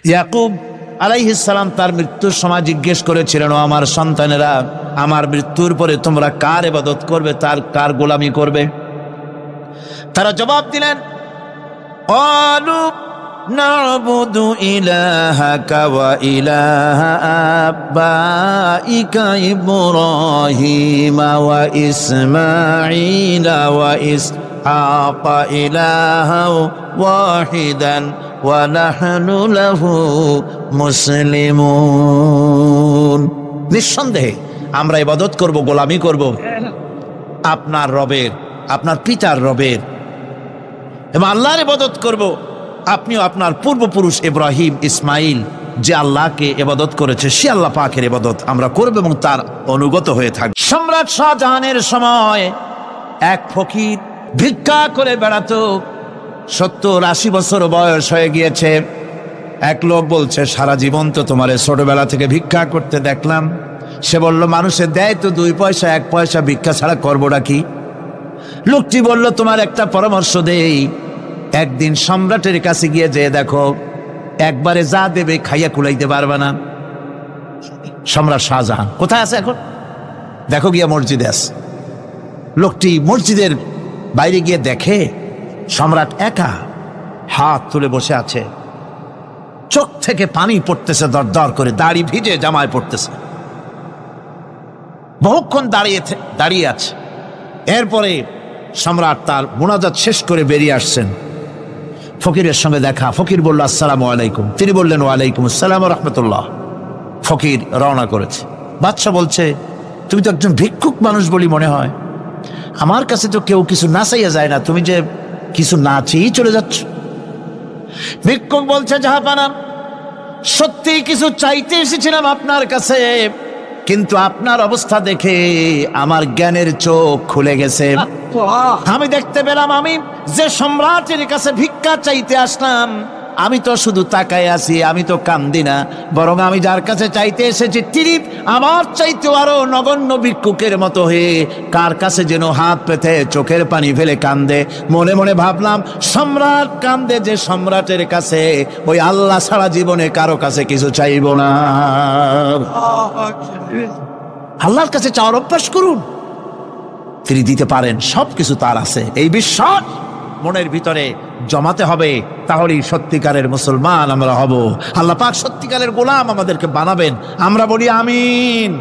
ইয়াকুব আলাইহিস সালাম তার মৃত্যুর সময় জিজ্ঞেস করেছিলেন, ও আমার সন্তানেরা, আমার মৃত্যুর পরে তোমরা কার ইবাদত করবে, কার গোলামি করবে? তারা জবাব দিলেন, ক্বালু না'বুদু ইলাহাকা ওয়া ইলাহা আবাইকা ইব্রাহিম ওয়া ইসমাঈল ওয়া ইসহাক ইলাহাও ওয়াহিদান ওয়া নাহনু লাহু মুসলিমুন। নিঃসন্দেহে আমরা ইবাদত করব, গোলামি করব আপনার রবের, আপনার পিতার রবের, এবং আল্লাহর ইবাদত করব। আপনিও আপনার পূর্বপুরুষ ইব্রাহিম, ইসমাইল যে আল্লাহকে ইবাদত করেছে, সে আল্লাহ পাকের ইবাদত আমরা করব এবং তার অনুগত হয়ে থাকব। সম্রাট শাহজাহানের সময় এক ফকির ভিক্ষা করে বেড়াতো। 70-80 বছর বয়স হয়ে গিয়েছে। এক লোক বলছে, সারা জীবন তো তোমার ছোটবেলা থেকে ভিক্ষা করতে দেখলাম। সে বলল, মানুষের দেয় তো 2 পয়সা 1 পয়সা, ভিক্ষা ছাড়া করবোটা কি? লোকটি বলল, তোমার একটা পরামর্শ দেই, একদিন সম্রাটের কাছে গিয়ে যে দেখো, একবারে যা দেবে খাইয়া কুলাইতে পারবে না। সম্রাট শাহজাহান কোথায় আছে এখন? দেখো গিয়া মসজিদে আছে। লোকটি মসজিদের বাইরে গিয়ে দেখে সম্রাট একা হাত তুলে বসে আছে, চোখ থেকে পানি পড়তেছে দর দর করে, দাড়ি ভিজে জামায় পড়তেছে, বহুক্ষণ দাঁড়িয়ে আছে। এরপরে সম্রাট তার মুনাজাত শেষ করে বেরিয়ে আসছেন। ফকিরের সঙ্গে দেখা। ফকির বলল, আসসালামু আলাইকুম। তিনি বললেন, ওয়ালাইকুম আসসালাম ওয়া রাহমাতুল্লাহ। ফকির রওনা করেছে। বাদশা বলছে, তুমি তো একজন ভিক্ষুক মানুষ বলি মনে হয়, আমার কাছে তো কেউ কিছু না চাইয়া যায় না, তুমি যে কিছু না চেয়েই চলে যাচ্ছ। ভিক্ষুক বলছে, জাহাপানা, সত্যি কিছু চাইতে এসেছিলাম আপনার কাছে, কিন্তু আপনার অবস্থা দেখে আমার জ্ঞানের চোখ খুলে গেছে। আমি দেখতে পেলাম, আমি যে সম্রাটের কাছে ভিক্ষা চাইতে আসলাম, আমি তো শুধু তাকায় আছি, আমি তো কান্দি না, বরং আমি যার কাছে চাইতে এসেছি তিনি আমার চাইতে আরো নগণ্য ভিক্ষুকের মতো হয়ে কার কাছে যেন হাত পেতে চোখের পানি ফেলে কান্দে। মনে মনে ভাবলাম, সম্রাট কান্দে যে সম্রাটের কাছে, ওই আল্লাহ সারা জীবনে কারো কাছে কিছু চাইব না। আল্লাহর কাছে চাওয়ার অভ্যাস করুন, তিনি দিতে পারেন, সবকিছু তার আছে। এই বিশ্বাস মনের ভিতরে জমাতে হবে, তাহলেই সত্যিকারের মুসলমান আমরা হব। আল্লাহ পাক সত্যিকারের গোলাম আমাদেরকে বানাবেন। আমরা বলি আমিন।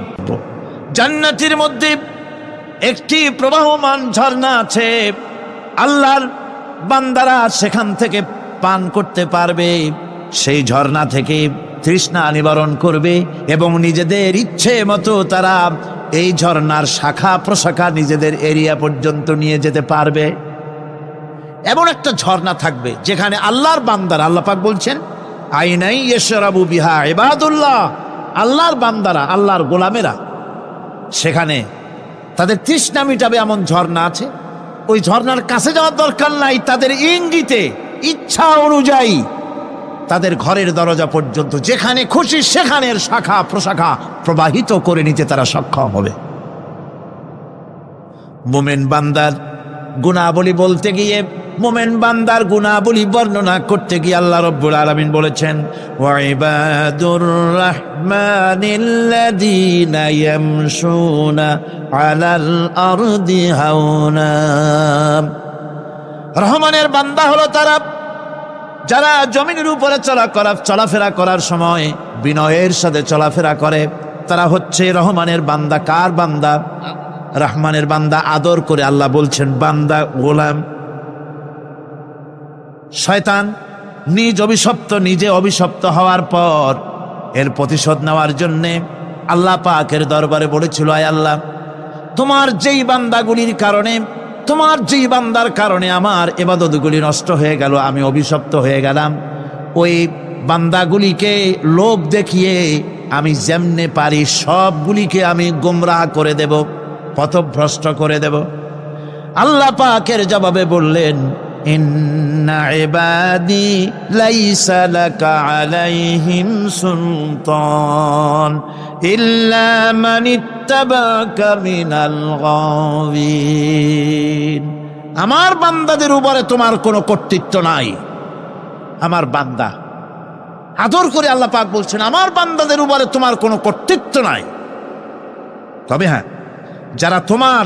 জান্নাতের মধ্যে একটি প্রবাহমান ঝর্ণা আছে, আল্লাহর বান্দারা সেখান থেকে পান করতে পারবে। সেই ঝর্ণা থেকে তৃষ্ণা নিবারণ করবে এবং নিজেদের ইচ্ছে মতো তারা এই ঝর্ণার শাখা প্রশাখা নিজেদের এরিয়া পর্যন্ত নিয়ে যেতে পারবে। এমন একটা ঝর্ণা থাকবে যেখানে আল্লাহর বান্দারা, আল্লাহ পাক বলছেন, আইনাই ইয়াশরাবু বিহা ইবাদুল্লাহ, আল্লাহর বান্দারা, আল্লাহর গোলামেরা সেখানে তাদের তৃষ্ণা মিটাবে এমন ঝর্ণা আছে। ওই ঝর্ণার কাছে যাওয়ার দরকার নাই, তাদের ইঙ্গিতে ইচ্ছা অনুযায়ী তাদের ঘরের দরজা পর্যন্ত যেখানে খুশি সেখানের শাখা প্রশাখা প্রবাহিত করে নিতে তারা সক্ষম হবে। মুমিন বান্দার গুনাহবলী বলতে গিয়ে, মুমিন বান্দার গুনাহবলী বর্ণনা করতে গিয়ে আল্লাহ রাব্বুল আলামিন বলেছেন, ওয়া ইবাদুর রাহমানিল্লাযীনা ইয়ামশুনা আলাল আরদি হাওনা। রহমানের বান্দা হলো তারা যারা জমিনের উপরে চলাফেরা করার সময় বিনয়ের সাথে চলাফেরা করে, তারা হচ্ছে রহমানের বান্দা। কার বান্দা? রহমানের বান্দা। আদর করে আল্লাহ বলছেন বান্দা, গোলাম। শয়তান নিজে অভিশপ্ত হওয়ার পর এর প্রতিশোধ নেওয়ার জন্যে আল্লাহ পাকের দরবারে বলেছিল, আয় আল্লাহ, তোমার যেই বান্দার কারণে আমার ইবাদতগুলি নষ্ট হয়ে গেল, আমি অভিশপ্ত হয়ে গেলাম, ওই বান্দাগুলিকে লোভ দেখিয়ে আমি যেমনে পারি সবগুলিকে আমি গোমরাহ করে দেব, পথভ্রষ্ট করে দেব। আল্লাহ পাকের জবাবে বললেন, ইন্না ইবাদি লাইসা লাকা আলাইহিম সুলতান ইল্লা মান ইত্তাবাকা মিনাল গাওয়িন। আমার বান্দাদের উপরে তোমার কোনো কর্তৃত্ব নাই। আমার বান্দা আদর করে আল্লাহ পাক বলছেন আমার বান্দাদের উপরে তোমার কোনো কর্তৃত্ব নাই। তবে হ্যাঁ, যারা তোমার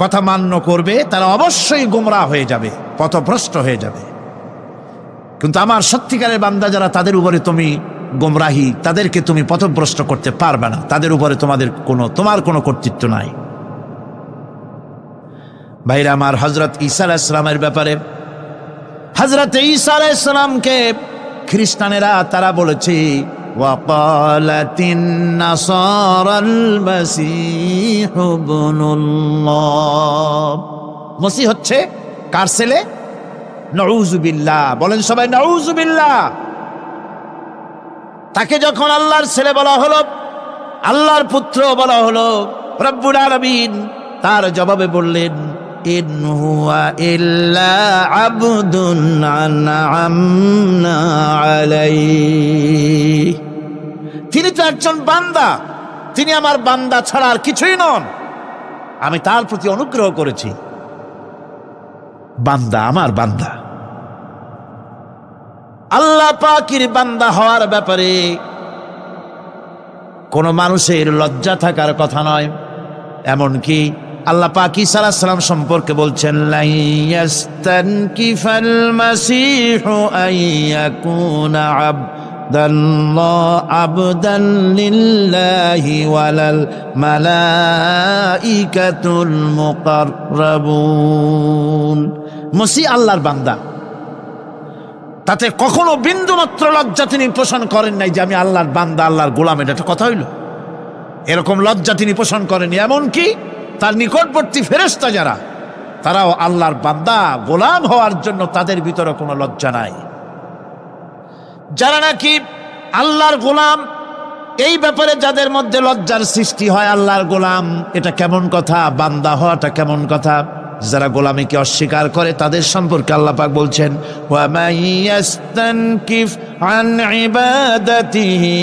কথা মান্য করবে তারা অবশ্যই গোমরাহ হয়ে যাবে, পথভ্রষ্ট হয়ে যাবে। কিন্তু আমার সত্যিকারের বান্দা যারা, তাদের উপরে তুমি গোমরাহি, তাদেরকে তুমি পথভ্রষ্ট করতে পারবে না, তাদের উপরে তোমার কোনো কর্তৃত্ব নাই। ভাইরা আমার, হযরত ঈসা আলাইহিস সালামের ব্যাপারে, হযরত ঈসা আলাইহিস সালামকে খ্রিস্টানেরা তারা বলেছে ওয়াকালাতিন নাসারাল মাসীহু ইবনুল্লাহ, মসিহ হচ্ছে কার ছেলে? নাউযুবিল্লাহ, বলেন সবাই নাউযুবিল্লাহ। তাকে যখন আল্লাহর ছেলে বলা হলো, আল্লাহর পুত্র বলা হলো, রব্বুল আলামিন তার জবাবে বললেন ইন হুয়া ইল্লা আবদুন আনআমনা আলাইহি, তিনি তো একজন বান্দা, তিনি আমার বান্দা ছাড়া আর কিছুই নন, আমি তার প্রতি অনুগ্রহ করেছি। বান্দা, আমার বান্দা। আল্লাহ পাকের বান্দা হওয়ার ব্যাপারে কোন মানুষের লজ্জা থাকার কথা নয়। এমনকি আল্লাহ পাক ঈসা আলাইহিস সালাম সম্পর্কে বলছেন লা ইয়াস্তানকিফাল মাসীহু আইয়াকুনা আবদান লিল্লাহি ওয়ালাল মালাইকাতুল মুকাররাবুন। মসিহ আল্লাহর বান্দা, তাতে কখনো বিন্দুমাত্র লজ্জা তিনি পোষণ করেন নাই যে আমি আল্লাহর বান্দা, আল্লাহর গোলাম। এটা একটা কথা হইল? এরকম লজ্জা তিনি পোষণ করেনি। এমনকি তার নিকটবর্তী ফেরেশতা যারা, তারাও আল্লাহর বান্দা, গোলাম হওয়ার জন্য তাদের ভিতরে কোনো লজ্জা নাই। যারা নাকি আল্লাহর গোলাম, এই ব্যাপারে যাদের মধ্যে লজ্জার সৃষ্টি হয়, আল্লাহর গোলাম এটা কেমন কথা, বান্দা হওয়াটা কেমন কথা, যারা গোলামীকে অস্বীকার করে তাদের সম্পর্কে আল্লাহ পাক বলছেন ওয়া মাইয়াস্তানকিফ আন ইবাদাতিহি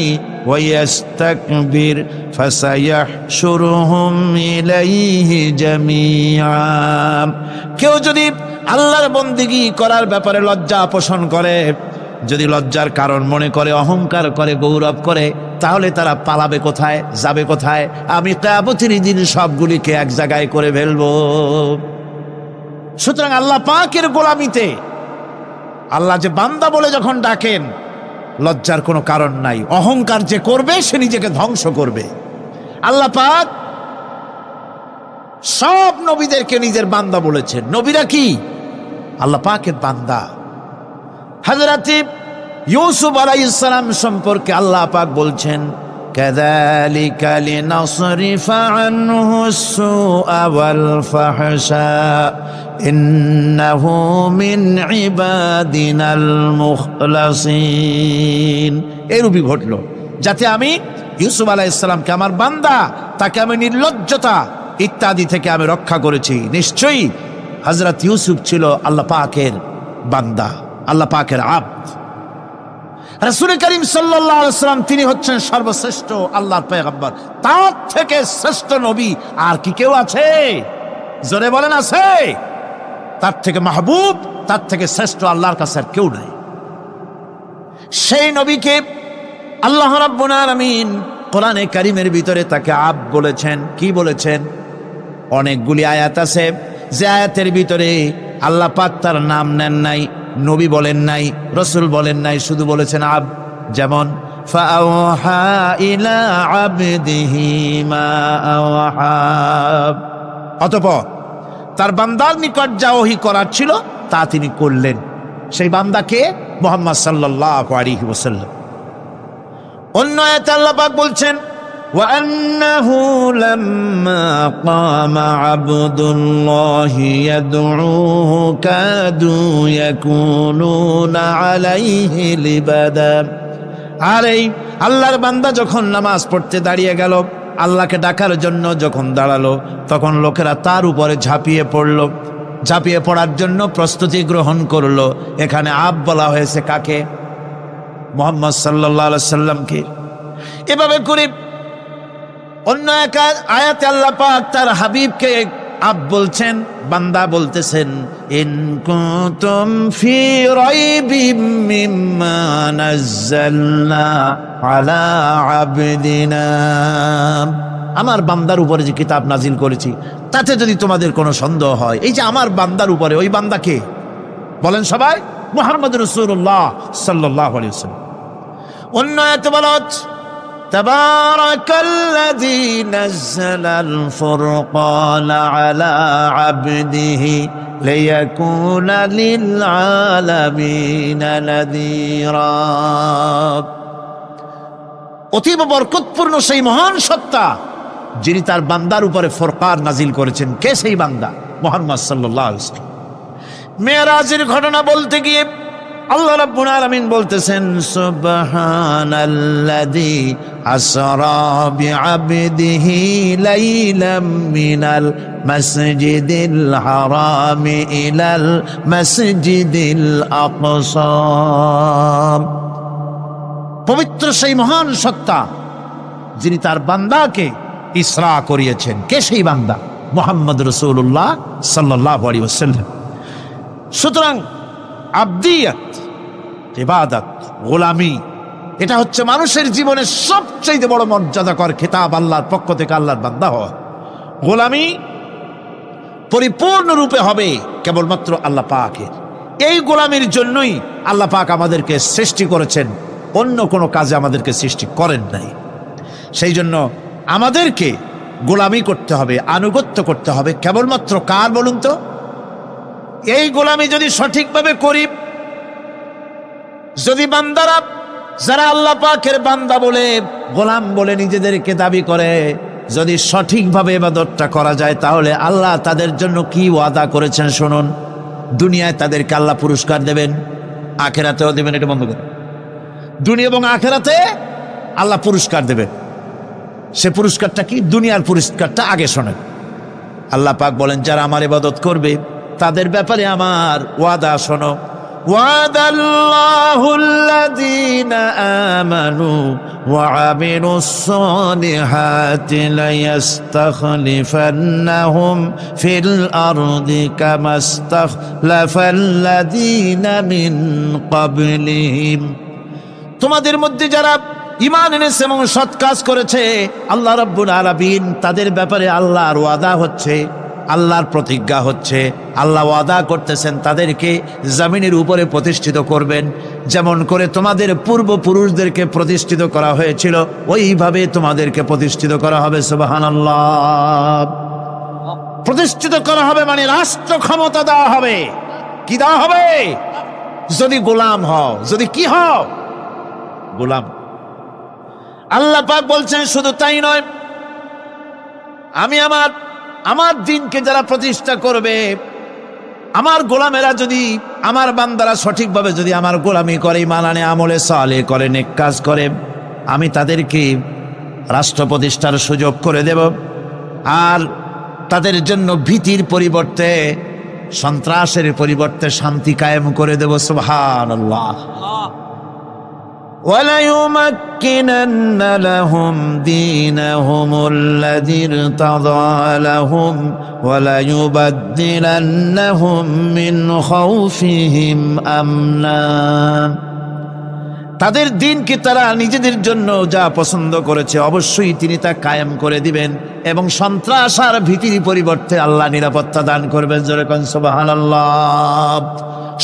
ওয়া ইস্তাকবির ফাসায়াহশুরুহুম ইলাইহি জামিআ। কেউ যদি আল্লাহর বন্দেগী করার ব্যাপারে লজ্জা পোষণ করে, যদি লজ্জার কারণ মনে করে, অহংকার করে, গৌরব করে, তাহলে তারা পালাবে কোথায়, যাবে কোথায়? আমি কিয়ামতের দিন সবগুলিকে এক জায়গায় করে ফেলবো। সুতরাং আল্লাহ পাকের গোলামিতে আল্লাহ যে বান্দা বলে যখন ডাকেন, লজ্জার কোনো কারণ নাই। অহংকার যে করবে সে নিজেকে ধ্বংস করবে। আল্লাহ পাক সব নবীদেরকে নিজের বান্দা বলেছেন। নবীরা কি আল্লাহ পাকের বান্দা। হযরত ইউসুফ আলাইহিস সালাম সম্পর্কে আল্লাহ পাক বলছেন কাযালিকা লিনাসরিফা আনহু আস-সুআ ওয়াল ফাহশা ইন্নাহু মিন ইবাদিনাল মুখলাসিন। এরূপই ঘটল যাতে আমি ইউসুফ আলাইহিস সালামকে, আমার বান্দা, তাকে আমি নির্লজ্জতা ইত্যাদি থেকে আমি রক্ষা করেছি। নিশ্চয়ই হযরত ইউসুফ ছিল আল্লাহ পাকের বান্দা, আল্লাহ পাকের আব্দ। রাসূল করিম সাল্লাল্লাহু আলাইহি ওয়াসাল্লাম তিনি হচ্ছেন সর্বশ্রেষ্ঠ আল্লাহর পয়গম্বর। তার থেকে শ্রেষ্ঠ নবী আর কি কেউ আছে? জোরে বলেন, আছে? তার থেকে মাহবুব, তার থেকে শ্রেষ্ঠ আল্লাহর কাছে আর কেউ নাই। সেই নবীকে আল্লাহ রাব্বুল আলামিন কোরআনে কারীমের ভিতরে তাকে আব্দ বলেছেন। কি বলেছেন? অনেকগুলি আয়াত আছে যে আয়াতের ভিতরে আল্লাহ পাক তার নাম নেন নাই, নবী বলেন নাই, রাসূল বলেন নাই, শুধু বলেছেন আব্দ। যেমন ফাআওহা ইলা আবদিহি মা আওহা, অতঃপর তার বান্দার নিকট যা ওহী করার ছিল তা তিনি করলেন। সেই বান্দাকে মুহাম্মদ সাল্লাল্লাহু আলাইহি ওয়াসাল্লাম। অন্য আয়াতে আল্লাহ পাক বলছেন وأنه لما قام عبد الله يدعوه كادوا يكونون عليه لبدا। আর এই আল্লাহর বান্দা যখন নামাজ পড়তে দাঁড়িয়ে গেল, আল্লাহকে ডাকার জন্য যখন দাঁড়ালো, তখন লোকেরা তার উপরে ঝাঁপিয়ে পড়ল। ঝাঁপিয়ে পড়ার জন্য প্রস্তুতি গ্রহণ করলো। এখানে আব বলা হয়েছে কাকে? মুহাম্মদ সাল্লাল্লাহু আলাইহি সাল্লামকে। এভাবে করে অন্য এক আয়াতে আল্লাহ পাক তার হাবিবকে আব বলছেন, বান্দা বলতেছেন, ইন কুনতুম ফি রাইবিম মিম্মা নাযালনা আলা আবদিনা, আমার বান্দার উপরে যে কিতাব নাজিল করেছি তাতে যদি তোমাদের কোনো সন্দেহ হয়, এই যে আমার বান্দার উপরে, ওই বান্দা কে বলেন সবাই? মুহাম্মদ রাসূলুল্লাহ সাল্লাল্লাহু আলাইহি ওয়াসাল্লাম। অন্য আয়াতে বলা হচ্ছে, তাবারাকাল্লাযী নাযালাল ফুরকানা আলা আবদিহি লিয়াকুনা লিল আলামিনা নাযীরা। অতীব বরকতপূর্ণ সেই মহান সত্তা যিনি তার বান্দার উপরে ফুরকান নাজিল করেছেন। কে সেই বান্দা? মুহাম্মদ সাল্লাল্লাহু আলাইহি ওয়াসাল্লাম। মেরাজের ঘটনা বলতে গিয়ে আল্লাহ রাব্বুল আলামিন বলতেছেন, সুবহানাল্লাযী আসরা বিআবদিহি লাইলাম মিনাল মাসজিদিল হারামি ইলাল মাসজিদিল আকসা। পবিত্র সেই মহান সত্তা যিনি তার বান্দাকে ইসরা করিয়েছেন। কে সেই বান্দা? মুহাম্মদ রাসূলুল্লাহ সাল্লাল্লাহু আলাইহি ওয়াসাল্লাম। সুতরাং আবদিয়াত, ইবাদত, গোলামি, এটা হচ্ছে মানুষের জীবনের সবচেয়ে বড় মর্যাদাকর খেতাব আল্লাহর পক্ষ থেকে আল্লাহর বান্দা হওয়া। গোলামি পরিপূর্ণরূপে হবে কেবলমাত্র আল্লাহ পাকের। এই গোলামির জন্যই আল্লাহ পাক আমাদেরকে সৃষ্টি করেছেন, অন্য কোনো কাজে আমাদেরকে সৃষ্টি করেন নাই। সেই জন্য আমাদেরকে গোলামি করতে হবে, আনুগত্য করতে হবে কেবলমাত্র কার বলুন তো? এই গোলামি যদি সঠিকভাবে করি, যদি বান্দারা যারা আল্লাহ পাকের বান্দা বলে, গোলাম বলে নিজেদেরকে দাবি করে, যদি সঠিকভাবে ইবাদতটা করা যায়, তাহলে আল্লাহ তাদের জন্য কি ওয়াদা করেছেন শুনুন। দুনিয়ায় তাদেরকে আল্লাহ পুরস্কার দেবেন, আখিরাতেও দেবেন। এটা বন্ধ করে, দুনিয়া এবং আখিরাতে আল্লাহ পুরস্কার দেবেন। সে পুরস্কারটা কি? দুনিয়ার পুরস্কারটা আগে শোনেন। আল্লাহ পাক বলেন, যারা আমার ইবাদত করবে তাদের ব্যাপারে আমার ওয়াদা শোনো। ওয়াদাল্লাহুল্লাযীনা আমানু ওয়া আমিলুস সালিহাতি লায়াস্তাখলিফান্নাহুম ফিল আরদি কামাস্তাখলাফাল্লাযীনা মিন ক্বাবলিহিম। তোমাদের মধ্যে যারা ঈমান এনেছে এবং সৎ কাজ করেছে, আল্লাহ রাব্বুল আলামিন তাদের ব্যাপারে আল্লাহর ওয়াদা হচ্ছে, আল্লাহর প্রতিজ্ঞা হচ্ছে, আল্লাহ ওয়াদা করতেছেন তাদেরকে জমিনের উপরে প্রতিষ্ঠিত করবেন। যেমন করে তোমাদের পূর্বপুরুষদেরকে প্রতিষ্ঠিত করা হয়েছিল, ওইভাবে তোমাদেরকে প্রতিষ্ঠিত করা হবে। সুবহানাল্লাহ। প্রতিষ্ঠিত করা হবে মানে রাষ্ট্র ক্ষমতা দেওয়া হবে। কি দেওয়া হবে? যদি গোলাম হও, যদি কি হও? গোলাম। আল্লাহ পাক বলছেন, শুধু তাই নয়, আমি আমার দিনকে যারা প্রতিষ্ঠা করবে, আমার গোলামেরা যদি, আমার বান্দারা সঠিকভাবে যদি আমার গোলামি করে, ঈমান আনে, আমলে সালেহ করে, নেক কাজ করে, আমি তাদেরকে রাষ্ট্র প্রতিষ্ঠার সুযোগ করে দেব। আর তাদের জন্য ভীতির পরিবর্তে, সন্ত্রাসের পরিবর্তে শান্তি কায়েম করে দেব। সুবহানাল্লাহ। وَلَيُمَكِّنَنَّ لَهُمْ دِينَهُمُ الَّذِي ارْتَضَىٰ لَهُمْ وَلَيُبَدِّلَنَّهُمْ مِنْ خَوْفِهِمْ أَمْنًا। তাদের দিনকে তারা নিজেদের জন্য যা পছন্দ করেছে, অবশ্যই তিনি তা কায়েম করে দিবেন, এবং সন্ত্রাস আর ভীতির পরিবর্তে আল্লাহ নিরাপত্তা দান করবেন। জোরে কোন সুবহানাল্লাহ।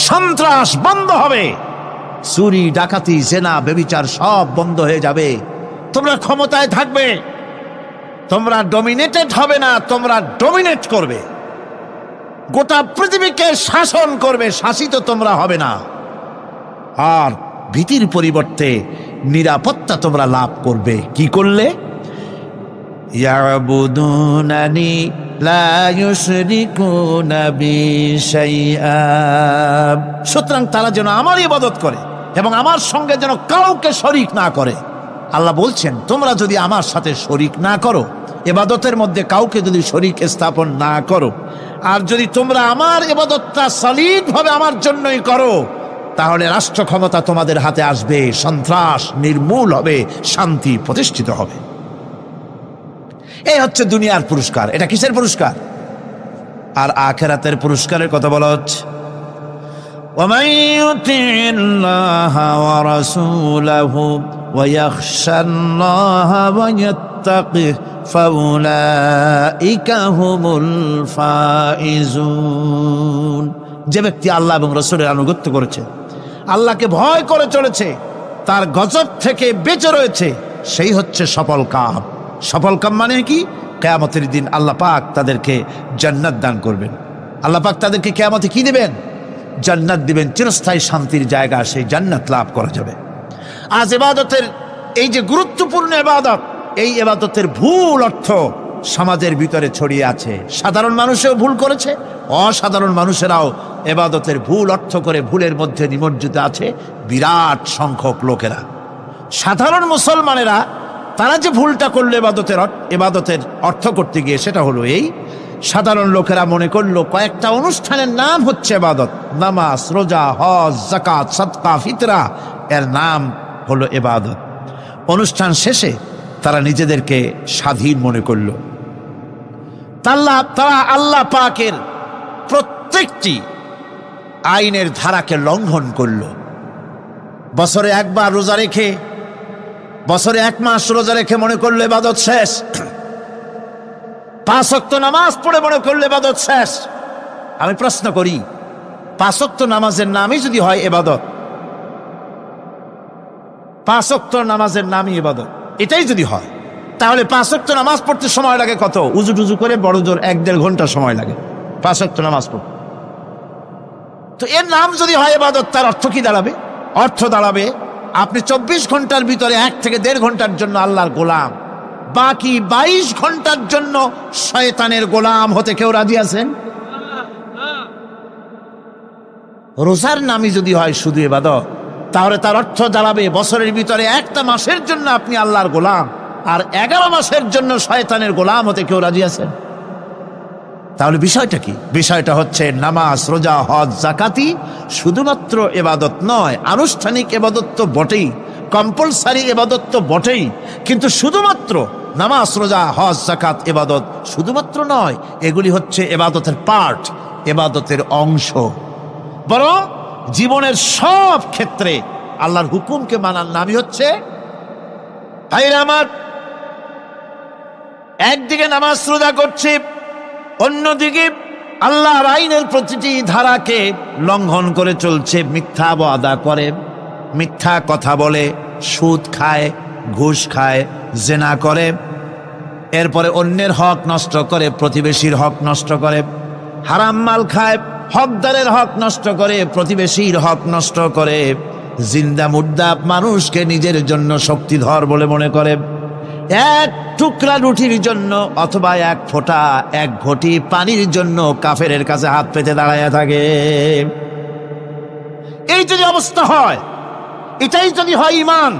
সন্ত্রাস বন্ধ হবে, চুরি, ডাকাতি, জেনা, ব্যভিচার সব বন্ধ হয়ে যাবে। তোমরা ক্ষমতায় থাকবে, তোমরা ডমিনেটেড হবে না, তোমরা ডমিনেট করবে। গোটা পৃথিবীকে শাসন করবে, শাসিত তোমরা হবে না। আর ভীতির পরিবর্তে নিরাপত্তা তোমরা লাভ করবে। কি করলে? ইয়াবুদুনানি লা ইউশরিকুনা বি শাইআ। সুতরাং তারা যেন আমার ইবাদত করে এবং আমার সঙ্গে যেন কাউকে শরীক না করে। আল্লাহ বলছেন, তোমরা যদি আমার সাথে শরীক না করো, ইবাদতের মধ্যে কাউকে যদি শরীক স্থাপন না করো, আর যদি তোমরা আমার ইবাদতটা সলিডভাবে আমার জন্যই করো, তাহলে রাষ্ট্র ক্ষমতা তোমাদের হাতে আসবে, সন্ত্রাস নির্মূল হবে, শান্তি প্রতিষ্ঠিত হবে। এই হচ্ছে দুনিয়ার পুরস্কার। এটা কিসের পুরস্কার? আর আখিরাতের পুরস্কারের কথা বলা হচ্ছে, ومن يطع الله ورسوله ويخشى الله ويتقه فأولئك هم الفائزون। যে ব্যক্তি আল্লাহ এবং রাসূলের আনুগত্য করেছে, আল্লাহকে ভয় করে চলেছে, তার গজব থেকে বেঁচে রয়েছে, সেই হচ্ছে সফল কাম। সফল কাম মানে কি? কিয়ামতের দিন আল্লাহ পাক তাদেরকে জান্নাত দান করবেন। আল্লাহ পাক তাদেরকে কিয়ামতে কি দিবেন? জান্নাত দিবেন, চিরস্থায়ী শান্তির জায়গা, সেই জান্নাত লাভ করা যাবে। আজ ইবাদতের এই যে গুরুত্বপূর্ণ ইবাদত, এই ইবাদতের ভুল অর্থ সমাজের ভিতরে ছড়িয়ে আছে। সাধারণ মানুষও ভুল করেছে, অসাধারণ মানুষেরাও ইবাদতের ভুল অর্থ করে ভুলের মধ্যে নিমজ্জিত আছে বিরাট সংখ্যক লোকেরা। সাধারণ মুসলমানেরা তারা যে ভুলটা করলো ইবাদতের অর্থ করতে গিয়ে, সেটা হলো এই, সাধারণ লোকেরা মনে করলো কয়েকটা অনুষ্ঠানের নাম হচ্ছে ইবাদত, নামাজ, রোজা, হজ, যাকাত, সাদকা, ফিতরা, এর নাম হলো ইবাদত। অনুষ্ঠান শেষে তারা নিজেদেরকে স্বাধীন মনে করলো। তারা আল্লাহ পাকের প্রত্যেকটি আইনের ধারাকে লঙ্ঘন করলো। বছরে একবার রোজা রেখে, বছরে 1 মাস রোজা রেখে মনে করলো ইবাদত শেষ। 5 ওয়াক্ত নামাজ পড়ে মনে করলে ইবাদত শেষ। আমি প্রশ্ন করি, 5 ওয়াক্ত নামাজের নামই যদি হয় ইবাদত, 5 ওয়াক্ত নামাজের নামই ইবাদত, এটাই যদি হয়, তাহলে 5 ওয়াক্ত নামাজ পড়তে সময় লাগে কত? উজু টুজু করে বড় জোর 1-1.5 ঘন্টা সময় লাগে 5 ওয়াক্ত নামাজ পড়তে। তো এর নাম যদি হয় ইবাদত, তার অর্থ কি দাঁড়াবে? অর্থ দাঁড়াবে আপনি 24 ঘন্টার ভিতরে 1 থেকে 1.5 ঘন্টার জন্য আল্লাহর গোলাম, বাকি 22 ঘন্টার জন্য শয়তানের গোলাম হতে কেউ রাজি আছেন? রোজার নামই যদি হয় শুধু ইবাদত, তাহলে তার অর্থ দাঁড়াবে বছরের ভিতরে 1টা মাসের জন্য আপনি আল্লাহর গোলাম, আর 11 মাসের জন্য শয়তানের গোলাম হতে কেউ রাজি আছেন? তাহলে বিষয়টা কি? বিষয়টা হচ্ছে নামাজ, রোজা, হজ, যাকাতি শুধুমাত্র ইবাদত নয়, আনুষ্ঠানিক ইবাদত তো বটেই, কম্পালসারি ইবাদত তো বটেই, কিন্তু শুধুমাত্র নামাজ, রোজা, হজ, যাকাত ইবাদত শুধুমাত্র নয়, এগুলি হচ্ছে ইবাদতের পার্ট, ইবাদতের অংশ। বরং জীবনের সব ক্ষেত্রে আল্লাহর হুকুমকে মানার নামই হচ্ছে, ভাইরা আমার, একদিকে নামাজ রোজা করছি, অন্যদিকে আল্লাহর আইনের প্রতিটি ধারাকে লঙ্ঘন করে চলছে, মিথ্যা ওয়াদা করে, মিথ্যা কথা বলে, সুদ খায়, ঘুষ খায়, জেনা করে, এরপরে অন্যের হক নষ্ট করে, প্রতিবেশীর হক নষ্ট করে, হারাম মাল খায়, হকদারের হক নষ্ট করে, প্রতিবেশীর হক নষ্ট করে, জিন্দা মুর্দা মানুষকে নিজের জন্য শক্তিধর বলে মনে করে, 1 টুকরা রুটির জন্য অথবা 1 ফোঁটা 1 ঘটি পানির জন্য কাফেরের কাছে হাত পেতে দাঁড়ায় থাকে। এই যদি অবস্থা হয়, এটাই যদি হয় ঈমান,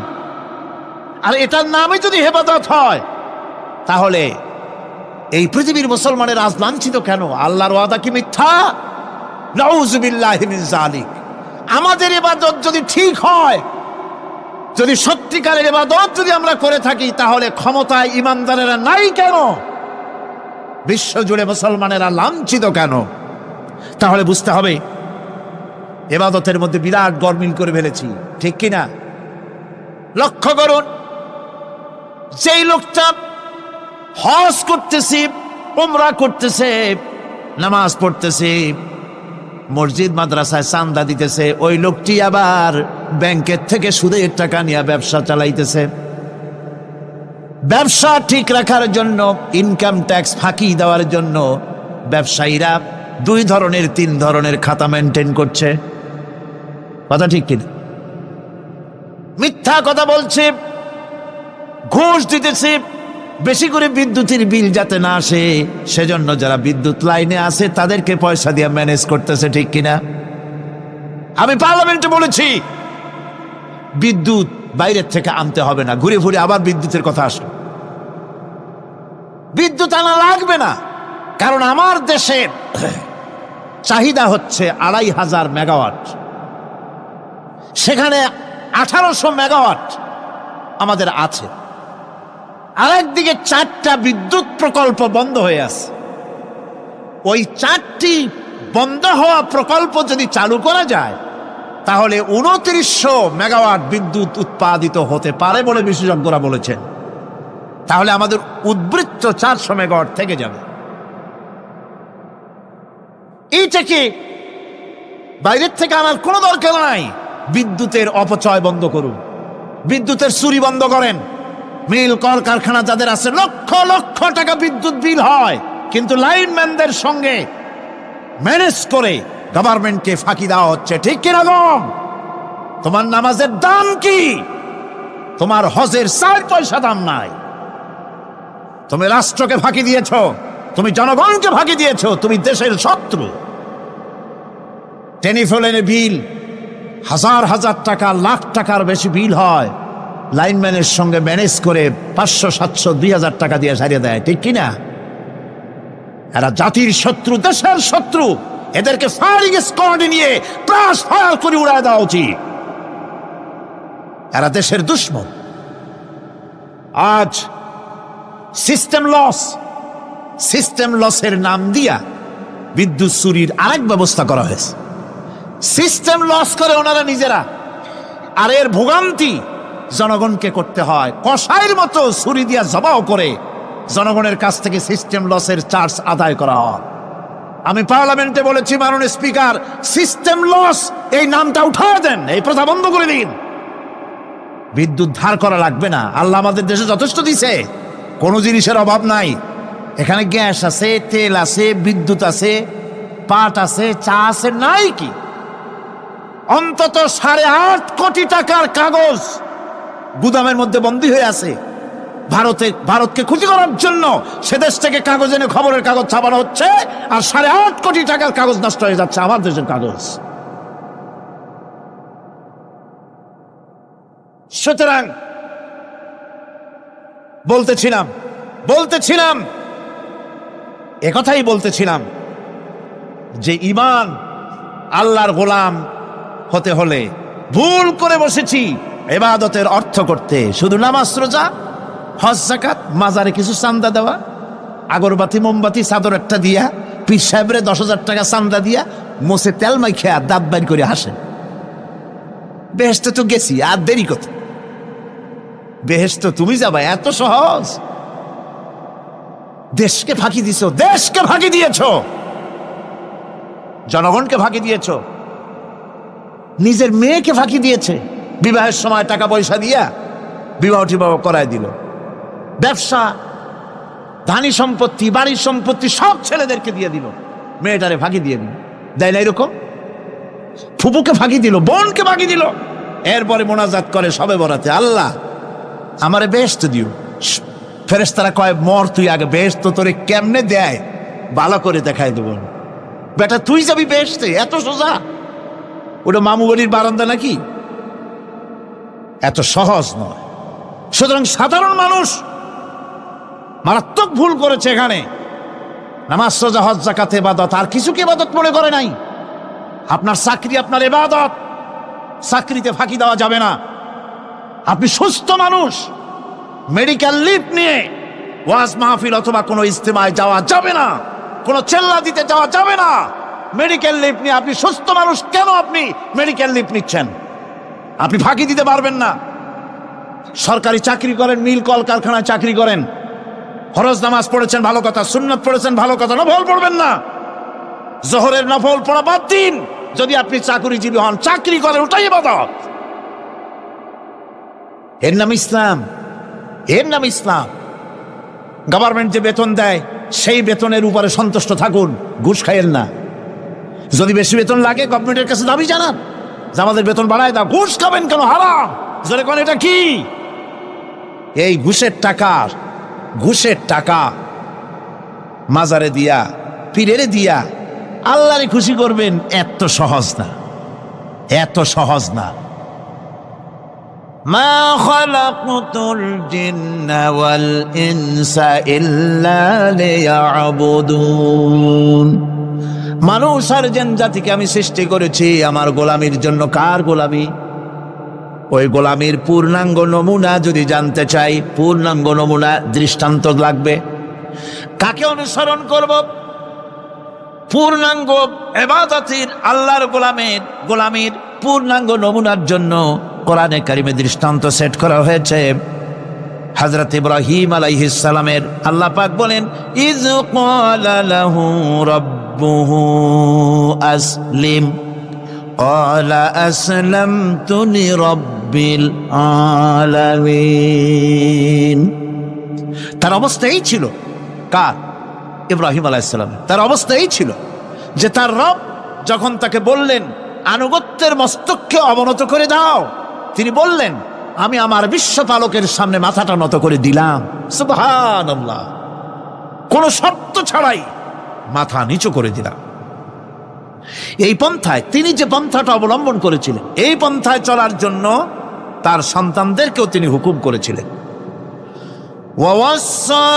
আর এটার নামে যদি ইবাদত হয়, তাহলে এই পৃথিবীর মুসলমানের আজ লাঞ্ছিত কেন? আল্লাহর ওয়াদা কি মিথ্যা? নাউযুবিল্লাহি মিন যালিক। আমাদের ইবাদত যদি ঠিক হয়, যদি সত্যিকারের ইবাদত যদি আমরা করে থাকি, তাহলে ক্ষমতায় ইমানদারেরা নাই কেন? বিশ্বজুড়ে মুসলমানেরা লাঞ্ছিত কেন? তাহলে বুঝতে হবে ইবাদতের মধ্যে বিরাট গরমিল করে ফেলেছি, ঠিক কিনা? লক্ষ্য করুন, যেই লোকটা হজ করতেছে, উমরা করতেছে, নামাজ পড়তেছে, মসজিদ মাদ্রাসায় চান্দা দিতেছে, ওই লোকটি আবার ব্যাংকের থেকে সুদের টাকা নিয়ে ব্যবসা চালাইতেছে। ব্যবসা ঠিক রাখার জন্য, ইনকাম ট্যাক্স ফাঁকি দেওয়ার জন্য ব্যবসায়ীরা 2 ধরনের 3 ধরনের খাতা মেনটেন করছে। কথা ঠিক কিনা? মিথ্যা কথা বলছে, ঘুষ দিতেছে, বেশি করে বিদ্যুতের বিল যাতে না আসে সেজন্য যারা বিদ্যুৎ লাইনে আছে তাদেরকে পয়সা দিয়ে ম্যানেজ করতেছে, ঠিক কিনা? আমি পার্লামেন্টে বলেছি বিদ্যুৎ বাইরের থেকে আনতে হবে না, ঘুরে ঘুরে আবার বিদ্যুতের কথা আসলো। বিদ্যুৎ আনা লাগবে না, কারণ আমার দেশের চাহিদা হচ্ছে 2500 মেগাওয়াট, সেখানে 1800 মেগাওয়াট আমাদের আছে। আরেকদিকে 4টা বিদ্যুৎ প্রকল্প বন্ধ হয়ে আছে। ওই 4টি বন্ধ হওয়া প্রকল্প যদি চালু করা যায় তাহলে 2900 মেগাওয়াট বিদ্যুৎ উৎপাদিত হতে পারে বলে বিশেষজ্ঞরা বলেছেন। তাহলে আমাদের উদ্বৃত্ত 400 মেগাওয়াট থেকে যাবে। এইটাকে বাইরের থেকে আনার কোনো দরকার নাই। বিদ্যুতের অপচয় বন্ধ করুন, বিদ্যুতের চুরি বন্ধ করেন। মিল কলকারখানা যাদের আছে লক্ষ লক্ষ টাকা বিদ্যুৎ বিল হয়, কিন্তু লাইনম্যানদের সঙ্গে ম্যানেজ করে গভর্নমেন্টকে ফাঁকি দেওয়া হচ্ছে। ঠিক কিনা গো? তোমার নামাজের দাম কি? তোমার হজের 4 পয়সা দাম নাই। তুমি রাষ্ট্রকে ফাঁকি দিয়েছ, তুমি জনগণকে ফাঁকি দিয়েছ, তুমি দেশের শত্রু। টেলিফোনের বিল হাজার হাজার টাকা, লাখ টাকার বেশি বিল হয়, লাইনম্যানের সঙ্গে ম্যানেজ করে 500, 700, 2000 টাকা দিয়ে সারিয়ে দেয়। ঠিক কিনা? এরা জাতির শত্রু, দেশের শত্রু। এদেরকে ফায়ারিং স্কোয়াডে নিয়ে ক্রাশ ফায়ার করে উড়ায় দেওয়া উচিত। এরা দেশের দুশ্মন। আজ সিস্টেম লসের নাম দিয়া বিদ্যুৎ চুরির আরেক ব্যবস্থা করা হয়েছে। সিস্টেম লস করে ওনারা নিজেরা, আর এর ভোগান্তি জনগণকে করতে হয়। কসাইয়ের মতো ছুরি দিয়া জবাও করে জনগণের কাছ থেকে সিস্টেম লসের চার্জ আদায় করা হয়। আমি পার্লামেন্টে বলেছি, মাননীয় স্পিকার, সিস্টেম লস এই নামটা উঠায় দেন, এই প্রথা বন্ধ করে দিন। বিদ্যুৎ ধার করা লাগবে না। আল্লাহ আমাদের দেশে যথেষ্ট দিছে, কোনো জিনিসের অভাব নাই। এখানে গ্যাস আছে, তেল আছে, বিদ্যুৎ আছে, পাট আছে, চা আছে, নাই কি? অন্তত 8.5 কোটি টাকার কাগজ গুদামের মধ্যে বন্দী হয়ে আছে। ভারতকে ক্ষতি করার জন্য সে দেশ থেকে কাগজ এনে খবরের কাগজ ছাপানো হচ্ছে, আর 8.5 কোটি টাকার কাগজ নষ্ট হয়ে যাচ্ছে, আমার দেশের কাগজ। সুতরাং বলতেছিলাম একথাই বলতেছিলাম যে ঈমান আল্লাহর গোলাম হতে হলে ভুল করে বসেছি ইবাদতের অর্থ করতে। শুধু নামাজ, রোজা, হজ, যাকাত, মাজারে কিছু চান্দা দেওয়া, আগরবাতি, মোমবাতি, চাদর একটা দিয়া, পীর সাহেবরে 10,000 টাকা চান্দা দিয়া, মোছে তেল মাইখা দাঁত বাইর করে হাসেন। বেহেশতে তো গেছি, আর দেরি কত? বেহেশত তুমি যাবা, এত সহজ? দেশকে ফাঁকি দিছ, দেশকে ফাঁকি দিয়েছ, জনগণকে ফাঁকি দিয়েছ, নিজের মেয়েকে ফাঁকি দিয়েছে। বিবাহের সময় টাকা পয়সা দিয়া বিবাহ টিবাহ করায় দিল। ব্যবসা, ধানি সম্পত্তি, বাড়ির সম্পত্তি সব ছেলেদেরকে দিয়ে দিল, মেয়েটারে ফাঁকি দিয়ে দিল। দেয় না এরকম? ফুপুকে ফাঁকি দিল, বোনকে ফাঁকি দিল। এরপরে মোনাজাত করে সবে বরাতে, আল্লাহ আমারে বেহেশত দিও। ফেরেশতারা কয়, মর তুই আগে, বেহেশত তোরে কেমনে দেয় ভালো করে দেখাই দেব। বেটা তুই যাবি বেহেশতে? এত সোজা? ওটা মামু বাড়ির বারান্দা নাকি? এত সহজ নয়। সুতরাং সাধারণ মানুষ মারাত্মক ভুল করেছে এখানে। নামাজ, রোজা, হজ, যাকাত ইবাদত, আর কিছুকে ইবাদত মনে করে নাই। আপনার চাকরি আপনার ইবাদত, চাকরিতে ফাঁকি দেওয়া যাবে না। আপনি সুস্থ মানুষ, মেডিকেল লিভ নিয়ে ওয়াজ মাহফিল অথবা কোনো ইজতেমায় যাওয়া যাবে না, কোনো চেল্লা দিতে যাওয়া যাবে না। মেডিকেল লিভ নিয়ে আপনি সুস্থ মানুষ, কেন আপনি মেডিকেল লিভ নিচ্ছেন? আপনি ফাঁকি দিতে পারবেন না। সরকারি চাকরি করেন, মিল কলকারখানায় চাকরি করেন, ফরজ নামাজ পড়েছেন ভালো কথা, সুন্নত পড়েছেন ভালো কথা, নফল পড়বেন না। জোহরের নফল পড়া বাদ দিন। যদি আপনি চাকরিজীবী হন, চাকরি করেন, ওটাই ইবাদত। এর নাম ইসলাম, এর নাম ইসলাম। গভর্নমেন্ট যে বেতন দেয় সেই বেতনের উপরে সন্তুষ্ট থাকুন, ঘুষ খাইয়েন না। যদি বেশি বেতন লাগে গভর্নমেন্টের কাছে দাবি জানান যে আমাদের বেতন বাড়ায় দাও। ঘুষ খাবেন কেন? হারাম। জোরে কোন এটা কি? এই ঘুষের টাকা মাজারে দিয়া, পীরেরে দিয়া আল্লাহরে খুশি করবেন, এত সহজ না, এত সহজ না। মা খালাকতুল জিন্না ওয়াল ইনসা ইল্লা লিয়াবুদুন। মানুষ আর জিন জাতিকে আমি সৃষ্টি করেছি আমার গোলামির জন্য। কার গোলামি? ওই গোলামির পূর্ণাঙ্গ নমুনা যদি জানতে চাই, পূর্ণাঙ্গ নমুনা দৃষ্টান্ত লাগবে। কাকে অনুসরণ করব? পূর্ণাঙ্গ ইবাদতের, আল্লাহর গোলামীর পূর্ণাঙ্গ নমুনার জন্য কোরআনে কারিমে দৃষ্টান্ত সেট করা হয়েছে। হযরত ইব্রাহিম আলাইহিস সালামের আল্লাহ পাক বলেন, ইয ক্বালা লাহু রাব্বুহু আসলিম ক্বালা আসলামতু লিরাব্বিল আলামিন। তার অবস্থা এই ছিল, কার? ইব্রাহিম আলাইহিস সালাম। তার অবস্থা এই ছিল যে তার রব যখন তাকে বললেন আনুগত্যের মস্তককে অবনত করে দাও, তিনি বললেন আমি আমার বিশ্বপালকের সামনে মাথাটা নত করে দিলাম। সুবহানাল্লাহ, কোন শর্ত ছাড়াই মাথা নিচু করে দিলাম। এই পন্থায়, তিনি যে পন্থাটা অবলম্বন করেছিলেন, এই পন্থায় চলার জন্য তার সন্তানদেরকেও তিনি হুকুম করেছিলেন। ووصى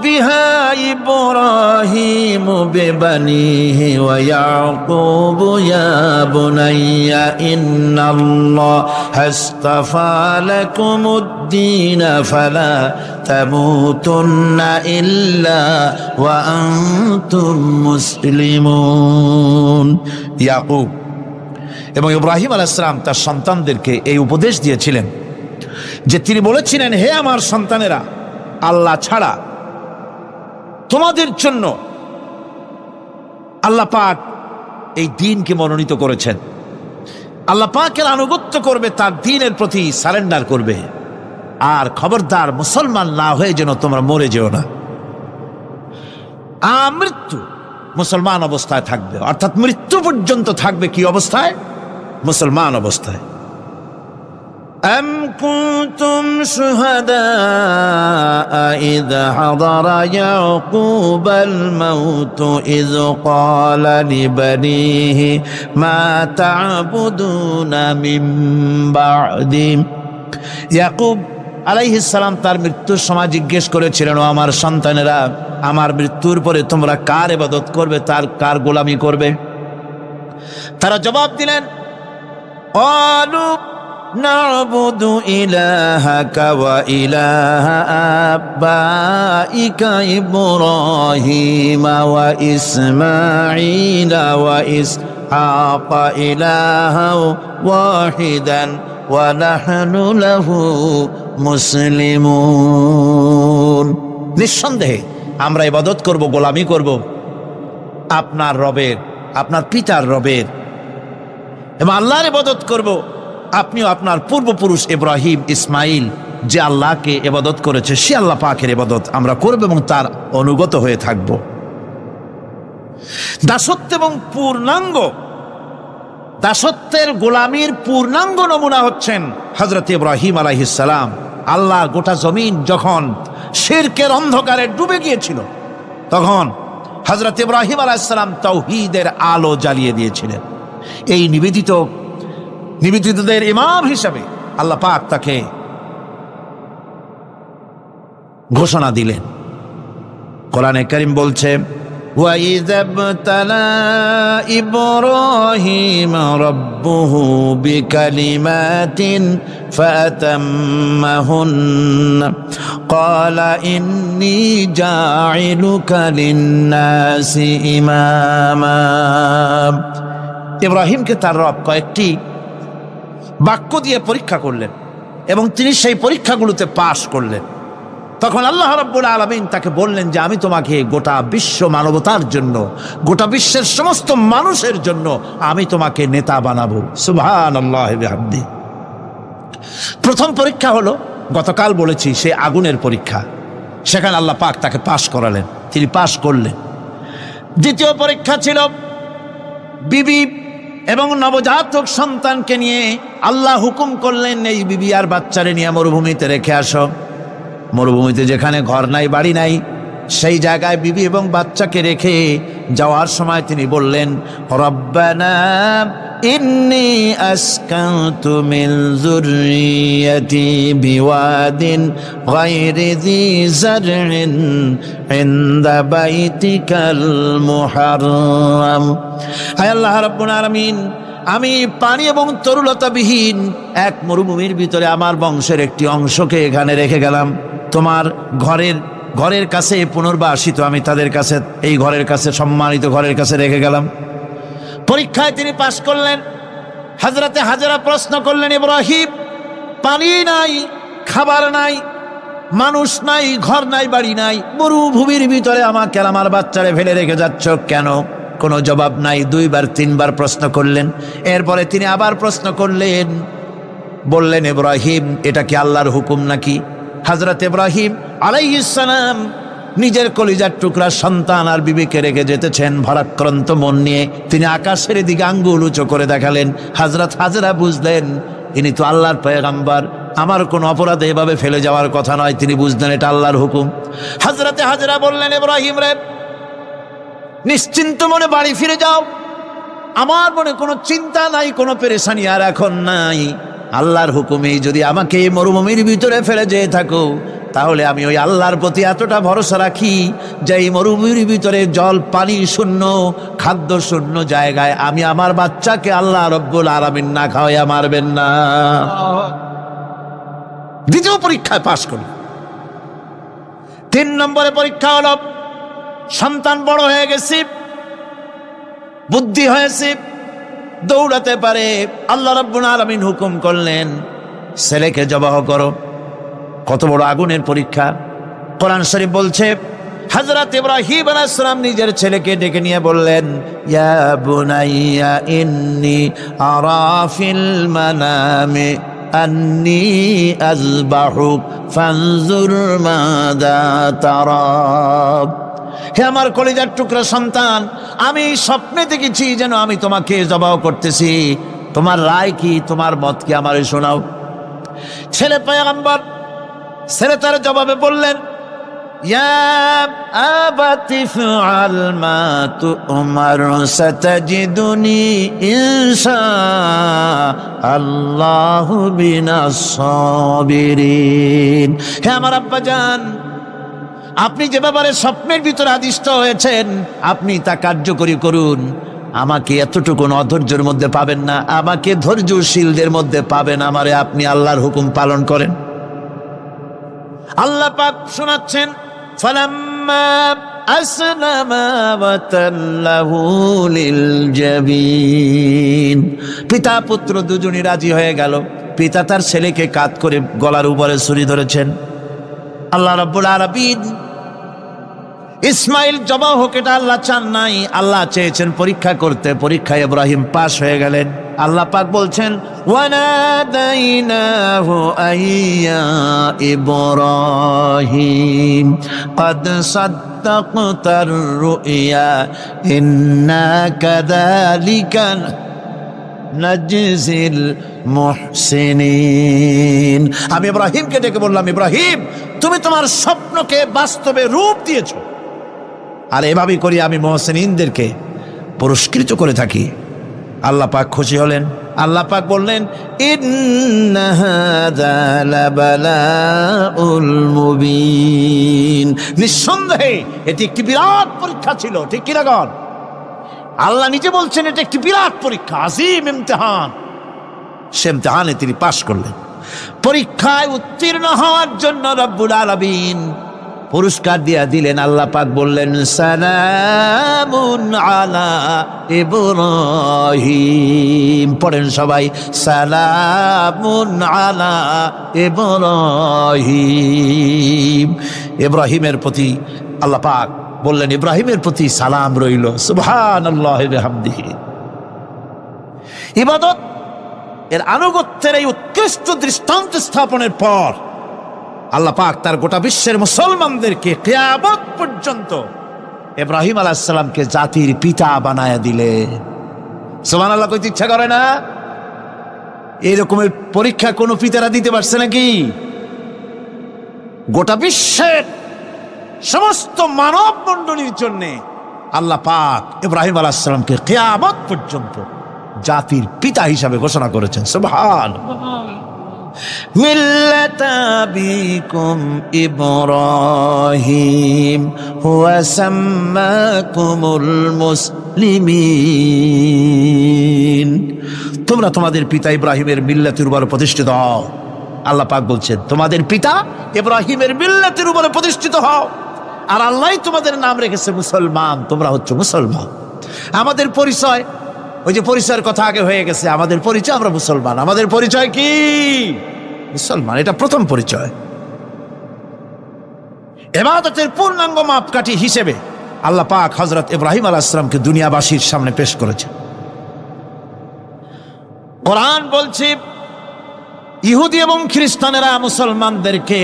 بها إبراهيم ببنيه ويعقوب يا بني إن الله اصطفى لكم الدين فلا تموتن إلا وأنتم مسلمون। ইয়াকুব এবং ইব্রাহিম আলাইহিস সালাম তার সন্তানদেরকে এই উপদেশ দিয়েছিলেন যে তিনি বলেছিলেন, হে আমার সন্তানেরা, আল্লাহ ছাড়া তোমাদের জন্য আল্লাহ পাক এই দ্বীনকে মনোনীত করেছেন। আল্লাহ পাকের আনুগত্য করবে, তার দ্বীনের প্রতি সারেন্ডার করবে। আর খবরদার মুসলমান না হয়ে যেন তোমরা মরে যেও না। মৃত্যু মুসলমান অবস্থায় থাকবে, অর্থাৎ মৃত্যু পর্যন্ত থাকবে কি অবস্থায়? মুসলমান অবস্থায়। أم كنتم شهداء إذ حضر يعقوب الموت إذ قال لبنيه ما تعبدون من بعدي। ইয়াকুব আলাইহিস সালাম তার মৃত্যুর সময় জিজ্ঞেস করেছিলেন, ও আমার সন্তানেরা, আমার মৃত্যুর পরে তোমরা কার ইবাদত করবে, তার কার গোলামি করবে? তারা জবাব দিলেন, ক্বালু نعبد إلهك وإله آبائك إبراهيم وإسماعيل وإسحاق إلها واحدا ونحن له مسلمون। নিঃসন্দেহে আমরা ইবাদত করব, গোলামি করব আপনার রবের, আপনার পিতার রবের, এবং আল্লাহর ইবাদত করব। আপনিও আপনার পূর্বপুরুষ ইব্রাহিম, ইসমাইল যে আল্লাহকে ইবাদত করেছে, সে আল্লাহ পাকের ইবাদত আমরা করব এবং তার অনুগত হয়ে থাকব। দাসত্ব এবং দাসত্বের গোলামীর পূর্ণাঙ্গ নমুনা হচ্ছেন হযরত ইব্রাহিম আলাইহিস সালাম। আল্লাহর গোটা জমিন যখন শিরকের অন্ধকারে ডুবে গিয়েছিল, তখন হযরত ইব্রাহিম আলাইহিস সালাম তাওহীদের আলো জ্বালিয়ে দিয়েছিলেন। এই নিবেদিতদের ইমাম হিসাবে আল্লাহ পাক তাকে ঘোষণা দিলেন। কোরআনে কারীম বলছে, وَإِذَا ابْتَلَى إِبْرَاهِيمَ رَبُّهُ بِكَلِمَاتٍ فَأَتَمَّهُنَّ قَالَ إِنِّي جَاعِلُكَ لِلنَّاسِ إِمَامًا। ইব্রাহিমকে তার রব কয়েকটি বাক্য দিয়ে পরীক্ষা করলেন এবং তিনি সেই পরীক্ষাগুলোতে পাশ করলেন। তখন আল্লাহ রাব্বুল আলামিন তাকে বললেন যে আমি তোমাকে গোটা বিশ্ব মানবতার জন্য, গোটা বিশ্বের সমস্ত মানুষের জন্য আমি তোমাকে নেতা বানাবো। সুবহানাল্লাহি বিহামদিহি। প্রথম পরীক্ষা হলো, গতকাল বলেছি, সে আগুনের পরীক্ষা। সেখানে আল্লাহ পাক তাকে পাশ করালেন, তিনি পাশ করলেন। দ্বিতীয় পরীক্ষা ছিল বিবি এবং নবজাতক সন্তানকে নিয়ে আল্লাহ হুকুম করলেন, এই বিবি আর বাচ্চারে নিয়ে মরুভূমিতে রেখে আসো। মরুভূমিতে যেখানে ঘর নাই, বাড়ি নাই, সেই জায়গায় বিবি এবং বাচ্চাকে রেখে যাওয়ার সময় তিনি বললেন, রব্বানা ইন্নী আসকানতু মিন যুররিয়্যাতি বিওয়াদিন গায়রি যী যারইন ইনদা বাইতিকাল মুহাররাম। হে আল্লাহ রাব্বুল আলামিন, আমি পানি এবং তরুলতাবিহীন এক মরুভূমির ভিতরে আমার বংশের একটি অংশকে এখানে রেখে গেলাম। তোমার ঘরের ঘরের কাছে পুনর্বাসিত, আমি তাদের কাছে, এই ঘরের কাছে, সম্মানিত ঘরের কাছে রেখে গেলাম। পরীক্ষায় তিনি পাশ করলেন। হযরতে হাজেরা প্রশ্ন করলেন, ইব্রাহিম, পানি নাই, খাবার নাই, মানুষ নাই, ঘর নাই, বাড়ি নাই, মরুভূমির ভিতরে আমাকে আর আমার বাচ্চারে ফেলে রেখে যাচ্ছ কেন? কোনো জবাব নাই। 2 বার 3 বার প্রশ্ন করলেন। এরপরে তিনি আবার প্রশ্ন করলেন, বললেন, ইব্রাহিম, এটা কি আল্লাহর হুকুম নাকি? হযরত ইব্রাহিম আলাইহিস সালাম নিজের কলিজার টুকরা সন্তান আর বিবিকে রেখে যেতেছেন ভারাক্রান্ত মন নিয়ে। তিনি আকাশের দিকে আঙ্গুল উঁচু করে দেখালেন। হযরত হাজেরা বুঝলেন ইনি তো আল্লাহর পয়গম্বর, আমার কোনো অপরাধে এভাবে ফেলে যাওয়ার কথা নয়। তিনি বুঝলেন এটা আল্লাহর হুকুম। হযরতে হাজেরা বললেন, ইব্রাহিম রে, নিশ্চিন্ত মনে বাড়ি ফিরে যাও, আমার মনে কোনো চিন্তা নাই, কোনো পেরেশানি আর এখন নাই। আল্লাহর হুকুমেই যদি আমাকে এই মরুভূমির ভিতরে ফেলে যেয়ে থাকো, তাহলে আমি ওই আল্লাহর প্রতি এতটা ভরসা রাখি যে এই মরুভূমির ভিতরে জল পানি শূন্য, খাদ্য শূন্য জায়গায় আমি আমার বাচ্চাকে আল্লাহ রব্বুল আলামিন না খাওয়াইয়া মারবেন না। দ্বিতীয় পরীক্ষায় পাশ করি। 3 নম্বরে পরীক্ষা হলো, সন্তান বড় হয়ে গেছে, বুদ্ধি হয়েছে, দৌড়াতে পারে। আল্লাহ রাব্বুল আলামিন হুকুম করলেন, ছেলেকে জবাহ করো। কত বড় আগুনের পরীক্ষা! কোরআন শরীফ বলছে, হযরত ইব্রাহিম আলাইহিস সালাম নিজের ছেলেকে ডেকে নিয়ে বললেন, ইয়া বুনাইয়া ইন্নী আরা ফিল মানামি আন্নী আযবাহুক ফানজুর মাযা তারা। হে আমার কলিজার টুকরা সন্তান, আমি স্বপ্নে দেখেছি যেন আমি তোমাকে জবাহ করতেছি, তোমার রায় কি, তোমার মত কি, আমারে শোনাও। ছেলে পয়গম্বর, ছেলে তার জবাবে বললেন, ইয়া আবাতি ফাআল মা তু'মার সাতাজিদুনি ইনশাআল্লাহু বিনাস সাবিরিন। হে আমার আব্বাজান, আপনি যে ব্যাপারে স্বপ্নের ভিতরে আদিষ্ট হয়েছেন, আপনি তা কার্যকরী করুন। আমাকে এতটুকু অধৈর্যের মধ্যে পাবেন না, আমাকে ধৈর্যশীলদের মধ্যে পাবেন। আমারে আপনি আল্লাহর হুকুম পালন করেন। আল্লাহ পাক শোনাচ্ছেন, ফালাম্মা আসলামা ওয়া তাল্লাহু লিল জাবিন। পিতা পুত্র দুজনই রাজি হয়ে গেল। পিতা তার ছেলেকে কাঁধ করে গলার উপরে ছুরি ধরেছেন। আল্লাহ রাব্বুল আলামিন ইসমাইল জবাহ হোক, এটা আল্লাহ চান নাই, আল্লাহ চেয়েছেন পরীক্ষা করতে। পরীক্ষায় ইব্রাহিম পাশ হয়ে গেলেন। আল্লাহ পাক বলছেন, ওয়ানাদাইনাহু আইয়া ইব্রাহিম ক্বাদ সাদ্দাকতার রুইয়া ইন্না কাযালিকা নাজজিল মুহসিনিন। আমি ইব্রাহিমকে ডেকে বললাম, ইব্রাহিম, তুমি তোমার স্বপ্নকে বাস্তবে রূপ দিয়েছো, আর এভাবেই করি আমি মুহসিনিনদেরকে পুরস্কৃত করে থাকি। আল্লাহ পাক খুশি হলেন। আল্লাহ পাক বললেন, ইন্না হাযা লাবালাউল মুবিন। নিঃসন্দেহে এটি একটি বিরাট পরীক্ষা ছিল, ঠিক কি না গণ? আল্লাহ নিজে বলছেন এটা একটি বিরাট পরীক্ষা, আজিম ইমতিহান। সে ইমতিহানে তিনি পাশ করলেন। পরীক্ষায় উত্তীর্ণ হওয়ার জন্য রব্বুল আলামিন পুরস্কার দিয়া দিলেন। আল্লাহ পাক বললেন, সালামুন আলা ইব্রাহিম। পড়েন সবাই, সালামুন আলা ইব্রাহিম। ইব্রাহিমের প্রতি আল্লাহ পাক বললেন, ইব্রাহিমের প্রতি সালাম রইল। সুবহানাল্লাহি ওয়া বিহামদিহি। ইবাদত এর আনুগত্যের এই উৎকৃষ্ট দৃষ্টান্ত স্থাপনের পর আল্লাহ পাক তার গোটা বিশ্বের মুসলমানদেরকে কিয়ামত পর্যন্ত ইব্রাহিম আলাইহিস সালামকে জাতির পিতা বানায়া দিলেন। সুবহানাল্লাহ, কইতে ইচ্ছা করে না? এরকমের পরীক্ষা কোন পিতারা দিতে পারছে নাকি? গোটা বিশ্বের সমস্ত মানব মণ্ডলীর জন্য আল্লাহ পাক ইব্রাহিম আলাইহিস সালামকে কিয়ামত পর্যন্ত জাতির পিতা হিসাবে ঘোষণা করেছেন। সুবহানাল্লাহ। মিল্লাতা আবিকুম ইব্রাহিম হুয়া সাম্মাকুমুল মুসলিমিন। তোমরা তোমাদের পিতা ইব্রাহিমের মিল্লাতের উপর প্রতিষ্ঠিত হও। আল্লাহ পাক বলছেন, তোমাদের পিতা ইব্রাহিমের মিল্লাতের উপর প্রতিষ্ঠিত হও। আর আল্লাহ তোমাদের নাম রেখেছে মুসলমান, তোমরা হচ্ছে মুসলমান। আমাদের পরিচয়, ওই যে পরিচয়ের কথা আগে হয়ে গেছে, আমাদের পরিচয় আমরা মুসলমান। আমাদের পরিচয় কি? মুসলমান, এটা প্রথম পরিচয়। ইবাদতের পূর্ণাঙ্গ মাপকাঠি হিসেবে আল্লাহ পাক হযরত ইব্রাহিম আলাইহিস সালামকে দুনিয়াবাসীর সামনে পেশ করেছে। কোরআন বলছে ইহুদি এবং খ্রিস্টানেরা মুসলমানদেরকে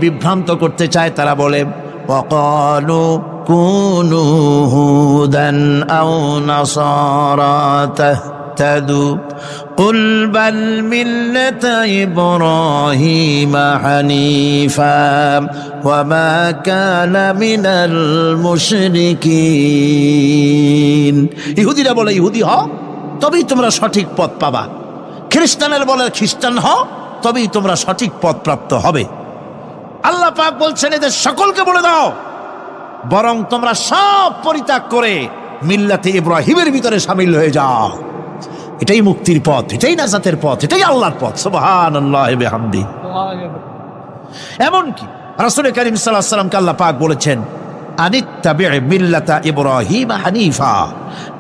বিভ্রান্ত করতে চায়। তারা বলে ওয়াকালু কুনু হুদান আও নাসারা তাহতাদু কুল বাল মিল্লাতা ইব্রাহিম হানিফা ওয়া মা কানা মিনাল মুশরিকিন। ইহুদিরা বলে ইহুদি হও তবেই তোমরা সঠিক পথ পাবা, খ্রিস্টানের বলে খ্রিস্টান হও তবেই তোমরা সঠিক পথ প্রাপ্ত হবে। আল্লাহ পাক বলছেন এদের সকলকে বলে দাও বরং তোমরা সব পরিত্যাগ করে মিল্লাতে ইব্রাহিমের ভিতরে শামিল হয়ে যাও। এটাই মুক্তির পথ, এটাই নাজাতের পথ, এটাই আল্লাহর পথ। সুবহানাল্লাহি ওয়া বিহামদি। এমনকি রাসূল করিম সাল্লাল্লাহু আলাইহি ওয়াসাল্লামকে আল্লাহ পাক বলেছেন আনিত্তাবি' মিল্লাতা ইব্রাহিম হানিফা,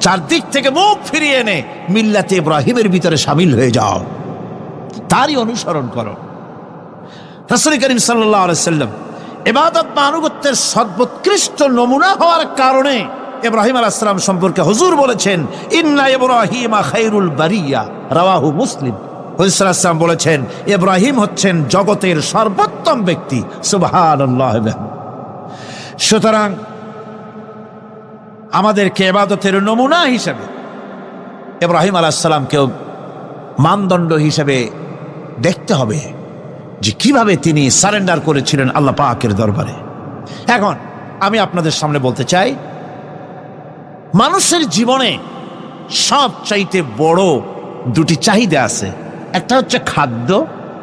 চারদিক থেকে মুখ ফিরিয়ে এনে মিল্লাতে ইব্রাহিমের ভিতরে শামিল হয়ে যাও, তারই অনুসরণ করো। রাসূল করিম সাল্লাল্লাহু আলাইহি ওয়াসাল্লাম ইবাদত বা আনুগত্যের সর্বোৎকৃষ্ট নমুনা হওয়ার কারণে ইব্রাহিম আলাইহিস সালাম সম্পর্কে হুজুর বলেছেন ইন্না ইব্রাহিমা খায়রুল বারিয়া, রাওয়াহু মুসলিম। হুজুর সাল্লাল্লাহু আলাইহি ওয়াসাল্লাম বলেছেন ইব্রাহিম হচ্ছেন জগতের সর্বোত্তম ব্যক্তি। সুবহানাল্লাহ। সুতরাং আমাদেরকে ইবাদতের নমুনা হিসেবে ইব্রাহিম আলাইহিস সালামকেও মানদণ্ড হিসেবে দেখতে হবে যে কিভাবে তিনি সারেন্ডার করেছিলেন আল্লাহ পাকের দরবারে। এখন আমি আপনাদের সামনে বলতে চাই, মানুষের জীবনে সবচাইতে বড় দুটি চাহিদা আছে, একটা হচ্ছে খাদ্য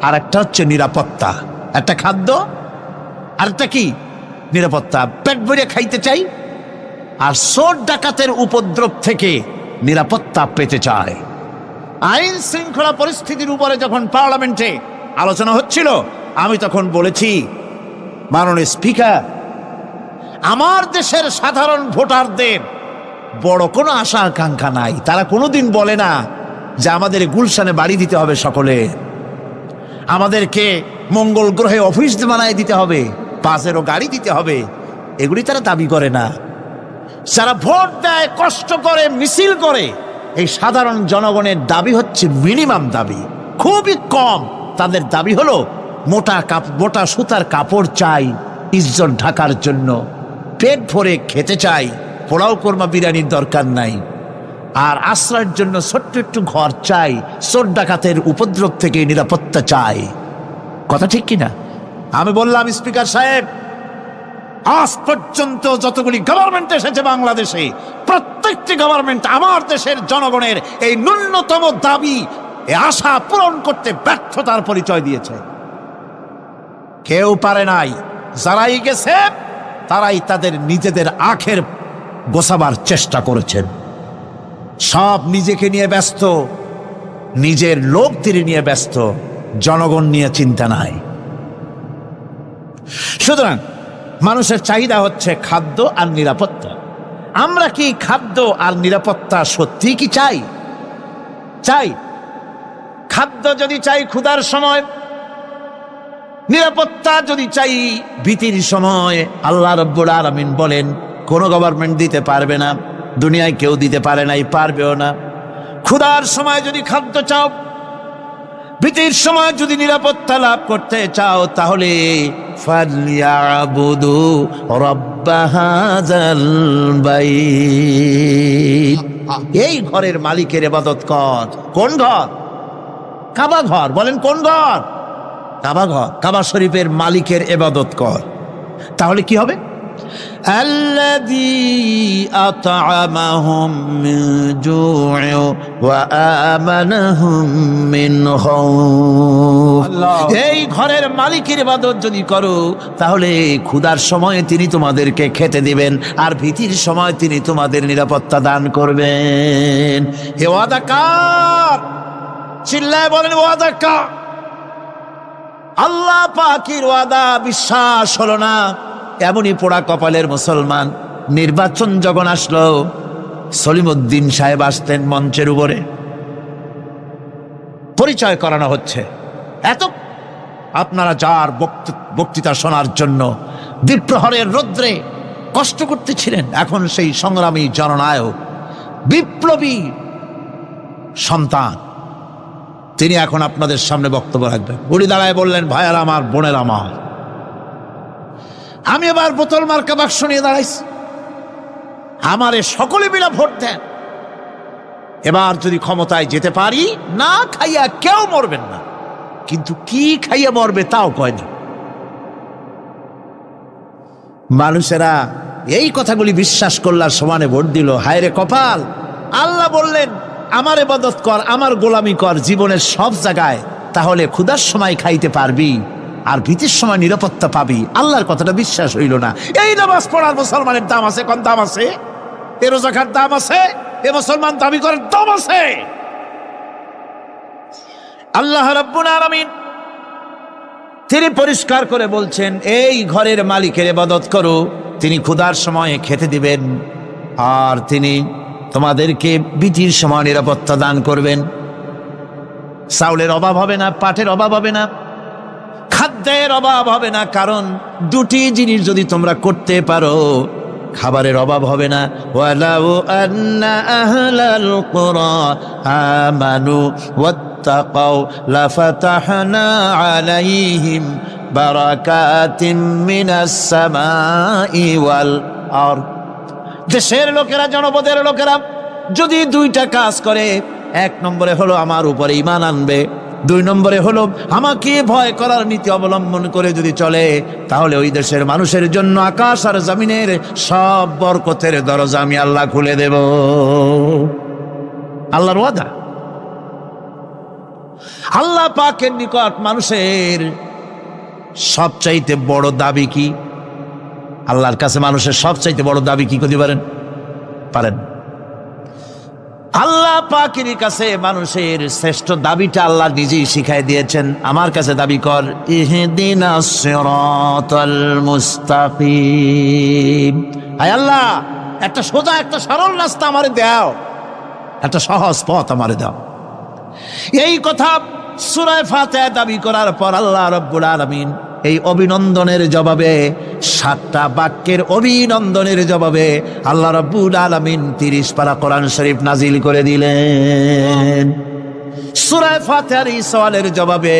আর একটা হচ্ছে নিরাপত্তা। একটা খাদ্য আর একটা কি? নিরাপত্তা। পেট ভরে খাইতে চাই আর চোর ডাকাতের উপদ্রব থেকে নিরাপত্তা পেতে চায়। আইন শৃঙ্খলা পরিস্থিতির উপরে যখন পার্লামেন্টে আলোচনা হচ্ছিল, আমি তখন বলেছি মাননীয় স্পিকার, আমার দেশের সাধারণ ভোটারদের বড় কোনো আশা আকাঙ্ক্ষা নাই। তারা কোনোদিন বলে না যে আমাদের গুলশানে বাড়ি দিতে হবে, সকলে আমাদেরকে মঙ্গল গ্রহে অফিস বানায় দিতে হবে, বাসেরও গাড়ি দিতে হবে, এগুলি তারা দাবি করে না। যারা ভোট দেয়, কষ্ট করে, মিছিল করে, এই সাধারণ জনগণের দাবি হচ্ছে মিনিমাম দাবি, খুবই কম। তাদের দাবি হলো মোটা সুতার কাপড় চাই ইজ্জত ঢাকার জন্য, পেট ভরে খেতে চাই, পোলাও কোরমা বিরিয়ানির দরকার নাই, আর আশ্রয়ের জন্য ছোট্ট একটু ঘর চাই, চোর ডাকাতের উপদ্রব থেকে নিরাপত্তা চাই। কথা ঠিক কিনা? আমি বললাম স্পিকার সাহেব, আজ পর্যন্ত যতগুলি গভর্নমেন্ট এসেছে বাংলাদেশে, প্রত্যেকটি গভর্নমেন্ট আমার দেশের জনগণের এই ন্যূনতম দাবি, এই আশা পূরণ করতে ব্যর্থতার পরিচয় দিয়েছে। কেউ পারে নাই। যারাই গেছে তারাই তাদের নিজেদের আখের গোছাবার চেষ্টা করেছেন। সব নিজেকে নিয়ে ব্যস্ত, নিজের লোকদের নিয়ে ব্যস্ত, জনগণ নিয়ে চিন্তা নাই। সুতরাং মানুষের চাহিদা হচ্ছে খাদ্য আর নিরাপত্তা। আমরা কি খাদ্য আর নিরাপত্তা সত্যি কি চাই? চাই। খাদ্য যদি চাই ক্ষুধার সময়, নিরাপত্তা যদি চাই ভীতির সময়, আল্লাহ রাব্বুল আলামিন বলেন কোন গভর্নমেন্ট দিতে পারবে না, দুনিয়ায় কেউ দিতে পারে নাই, পারবেও না। ক্ষুধার সময় যদি খাদ্য চাও, ভীতির সময় যদি নিরাপত্তা লাভ করতে চাও, তাহলে ফালইয়াবুদু রাব্ব হাযাল বাইত, এই ঘরের মালিকের ইবাদত কর। কোন ঘর? কাবা ঘর। বলেন কোন ঘর? কাবা ঘর। কাবা শরীফের মালিকের ইবাদত কর। তাহলে কি হবে? আল্লাযী আত'আমাহুম মিন জু'ইন ওয়া আমানাহুম মিন খাউফ। এই ঘরের মালিকের ইবাদত যদি করো, তাহলে ক্ষুধার সময়ে তিনি তোমাদেরকে খেতে দিবেন, আর ভীতির সময় তিনি তোমাদের নিরাপত্তা দান করবেন। এ ওয়াদা কার? চিল্লায় বলেন ওয়াদা কার? আল্লাহ পাকের ওয়াদা বিশ্বাস হলো না, এমনই পোড়া কপালের মুসলমান। নির্বাচন যখন আসলো, সলিমউদ্দিন সাহেব আসতেন মঞ্চের উপরে, পরিচয় করানো হচ্ছে। এত আপনারা যার বক্তৃতা শোনার জন্য দ্বিপ্রহরের রৌদ্রে কষ্ট করতেছিলেন, এখন সেই সংগ্রামী জননায়ক, বিপ্লবী সন্তান, তিনি এখন আপনাদের সামনে বক্তব্য রাখবেন। উনি দাঁড়ায় বললেন, ভাইয়ার আমার, বোনের আমার, আমি এবার বোতল মার্কা বাক্স নিয়ে দাঁড়াইছি, আমারে সকলে মিলে ভোট দেন। এবার যদি ক্ষমতায় যেতে পারি, না খাইয়া কেউ মরবেন না, কিন্তু কি খাইয়া মরবে তাও কয় না। মানুষেরা এই কথাগুলি বিশ্বাস করলার সমানে ভোট দিল। হায় রে কপাল! আল্লাহ বললেন, আমার ইবাদত কর, আমার গোলামি কর জীবনের সব জায়গায়, তাহলে ক্ষুধার সময় খাইতে পারবি আর ভীতির সময় নিরাপত্তা পাবি। আল্লাহর কথাটা বিশ্বাস হইল না। এই নামাজ পড়ার মুসলমানের দাম আছে, কোন দাম আছে? এ রোজাকার দাম আছে, এ মুসলমান দাবি করার দাম আছে। আল্লাহ রাব্বুল আলামিন তিনি পরিষ্কার করে বলছেন, এই ঘরের মালিকের ইবাদত করো, তিনি ক্ষুধার সময় খেতে দিবেন, আর তিনি তোমাদেরকে ভীতির সময় নিরাপত্তা দান করবেন। চাউলের অভাব হবে না, পাটের অভাব হবে না, খাদ্যের অভাব হবে না, কারণ দুটি জিনিস যদি তোমরা করতে পারো, খাবারের অভাব হবে না। ওয়ালাউ আন্না আহলাল কুরা আমানু ওয়াত্তাকাউ লাফাতাহনা আলাইহিম বারাকাতিম মিনাস সামাই ওয়াল আরদ। দেশের লোকেরা, জনপদের লোকেরা যদি দুইটা কাজ করে, এক নম্বরে হলো আমার উপরে ঈমান আনবে, দুই নম্বরে হলো আমাকে ভয় করার নীতি অবলম্বন করে যদি চলে, তাহলে ওই দেশের মানুষের জন্য আকাশ আর জমিনের সব বরকতের দরজা আমি আল্লাহ খুলে দেব। আল্লাহর ওয়াদা। আল্লাহ পাকের নিকট মানুষের সবচাইতে বড় দাবি কি? আল্লাহর কাছে মানুষের সবচাইতে বড় দাবি কি করতে পারেন? আল্লাহ পাকের কাছে মানুষের শ্রেষ্ঠ দাবিটা আল্লাহ নিজেই শিখাই দিয়েছেন। আমার কাছে দাবি কর, ইহদিনাস সিরাতাল মুস্তাকিম। আয় আল্লাহ, একটা সোজা, একটা সরল রাস্তা আমারে দাও, একটা সহজ পথ আমারে দাও। এই কথা সূরা ফাতিহা দাবি করার পর আল্লাহ রাব্বুল আলামিন এই অভিনন্দনের জবাবে, 7টা বাক্যের অভিনন্দনের জবাবে আল্লাহ রাব্বুল আলামিন 30 পারা কোরআন শরীফ নাজিল করে দিলেন। সূরা ফাতিহার এই সওয়ালের জবাবে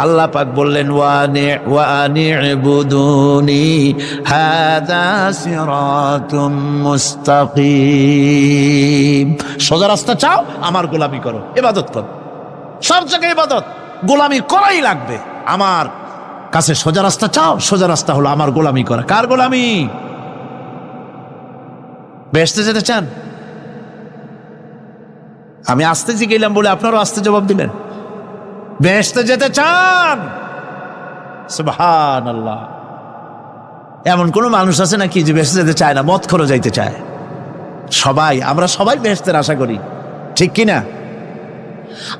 আল্লাহ পাক বললেন, ওয়া আনি'বুদুনি হাযা সিরাতুম মুস্তাকিম। সোজা রাস্তা চাও, আমার গোলামি করো, ইবাদত করো। সব জায়গায় ইবাদত, গোলামি করাই লাগবে। আমার কাছে সোজা রাস্তা চাও, সোজা রাস্তা হলো আমার গোলামি করা। কার গোলামি? বেহেশতে যেতে চান? আমি আস্তে জিজ্ঞেলাম বলে আপনারও আস্তে জবাব দিলেন। বেহেশতে যেতে চান? সুবহানাল্লাহ। এমন কোন মানুষ আছে নাকি যে বেহেশতে যেতে চায় না? মদ খোর যাইতে চায়। সবাই, আমরা সবাই বেহেশতের আশা করি, ঠিক কিনা?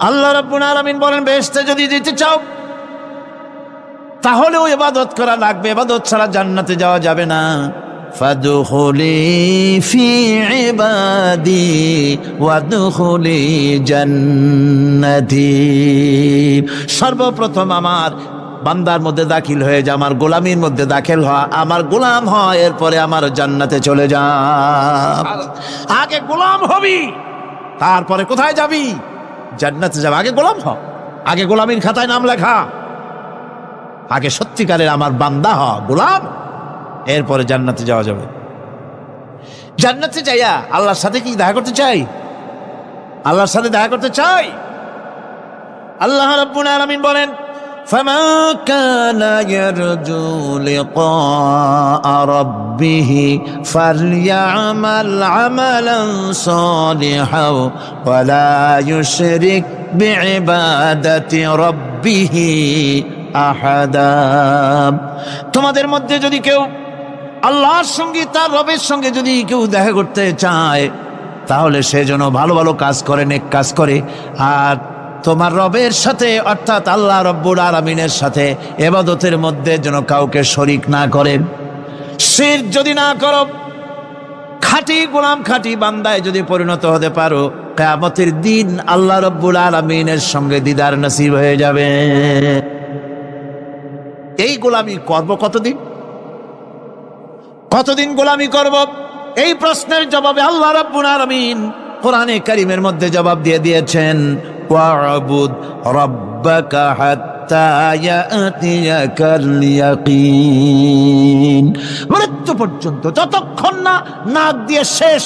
আল্লাহ রাব্বুল আলামিন বলেন, বেহেশতে যদি যেতে চাও তাহলেও ইবাদত করা লাগবে, ইবাদত ছাড়া জান্নাতে যাওয়া যাবে না। ফাদখুলি ফি ইবাদি ওয়াদখুলি জান্নাতি। সর্বপ্রথম আমার বান্দার মধ্যে দাখিল হয়ে যা, আমার গোলামির মধ্যে দাখিল হওয়া, আমার গোলাম হয়, এরপরে আমার জান্নাতে চলে যা। আগে গোলাম হবি, তারপরে কোথায় যাবি? জান্নাতে যাবে। আগে গোলাম হ, আগে গোলামির খাতায় নাম লেখা, আগে সত্যিকারের আমার বান্দা হ, গোলাম, এরপরে জান্নাতে যাওয়া যাবে। জান্নাতে যাইয়া আল্লাহর সাথে কি দেখা করতে চাই? আল্লাহর সাথে দেখা করতে চাই। আল্লাহ রাব্বুল আলামিন বলেন, ফামান কানা ইয়ারজু লিকা রাব্বিহি ফালইআমাল আমালান সালিহান ওয়া লা ইউশরিক বিইবাদাতি রাব্বিহি আহাদা। তোমাদের মধ্যে যদি কেউ আল্লাহর সঙ্গে, তার রবের সঙ্গে যদি কেউ দেখা করতে চায়, তাহলে সে যেন ভালো ভালো কাজ করে, নেক কাজ করে, আর তোমার রবের সাথে অর্থাৎ আল্লাহ রাব্বুল আলামিনের সাথে ইবাদতের মধ্যে যেন কাউকে শরীক না করেন। শিরক যদি না করো, খাঁটি গোলাম খাঁটি বান্দায় যদি পরিণত হতে পারো, কিয়ামতের দিন আল্লাহ রাব্বুল আলামিনের সঙ্গে দিদার নসিব হয়ে যাবে। এই গোলামি করব কতদিন? কতদিন গোলামি করব? এই প্রশ্নের জবাবে আল্লাহ রাব্বুল আলামিন কোরআনে কারীমের মধ্যে জবাব দিয়ে দিয়েছেন, ওয়া'বুদ রাব্বাকা হাত্তা ইয়াতিয়াকাল ইয়াকিন। মৃত্যু পর্যন্ত, যতক্ষণ না নাক দিয়ে শেষ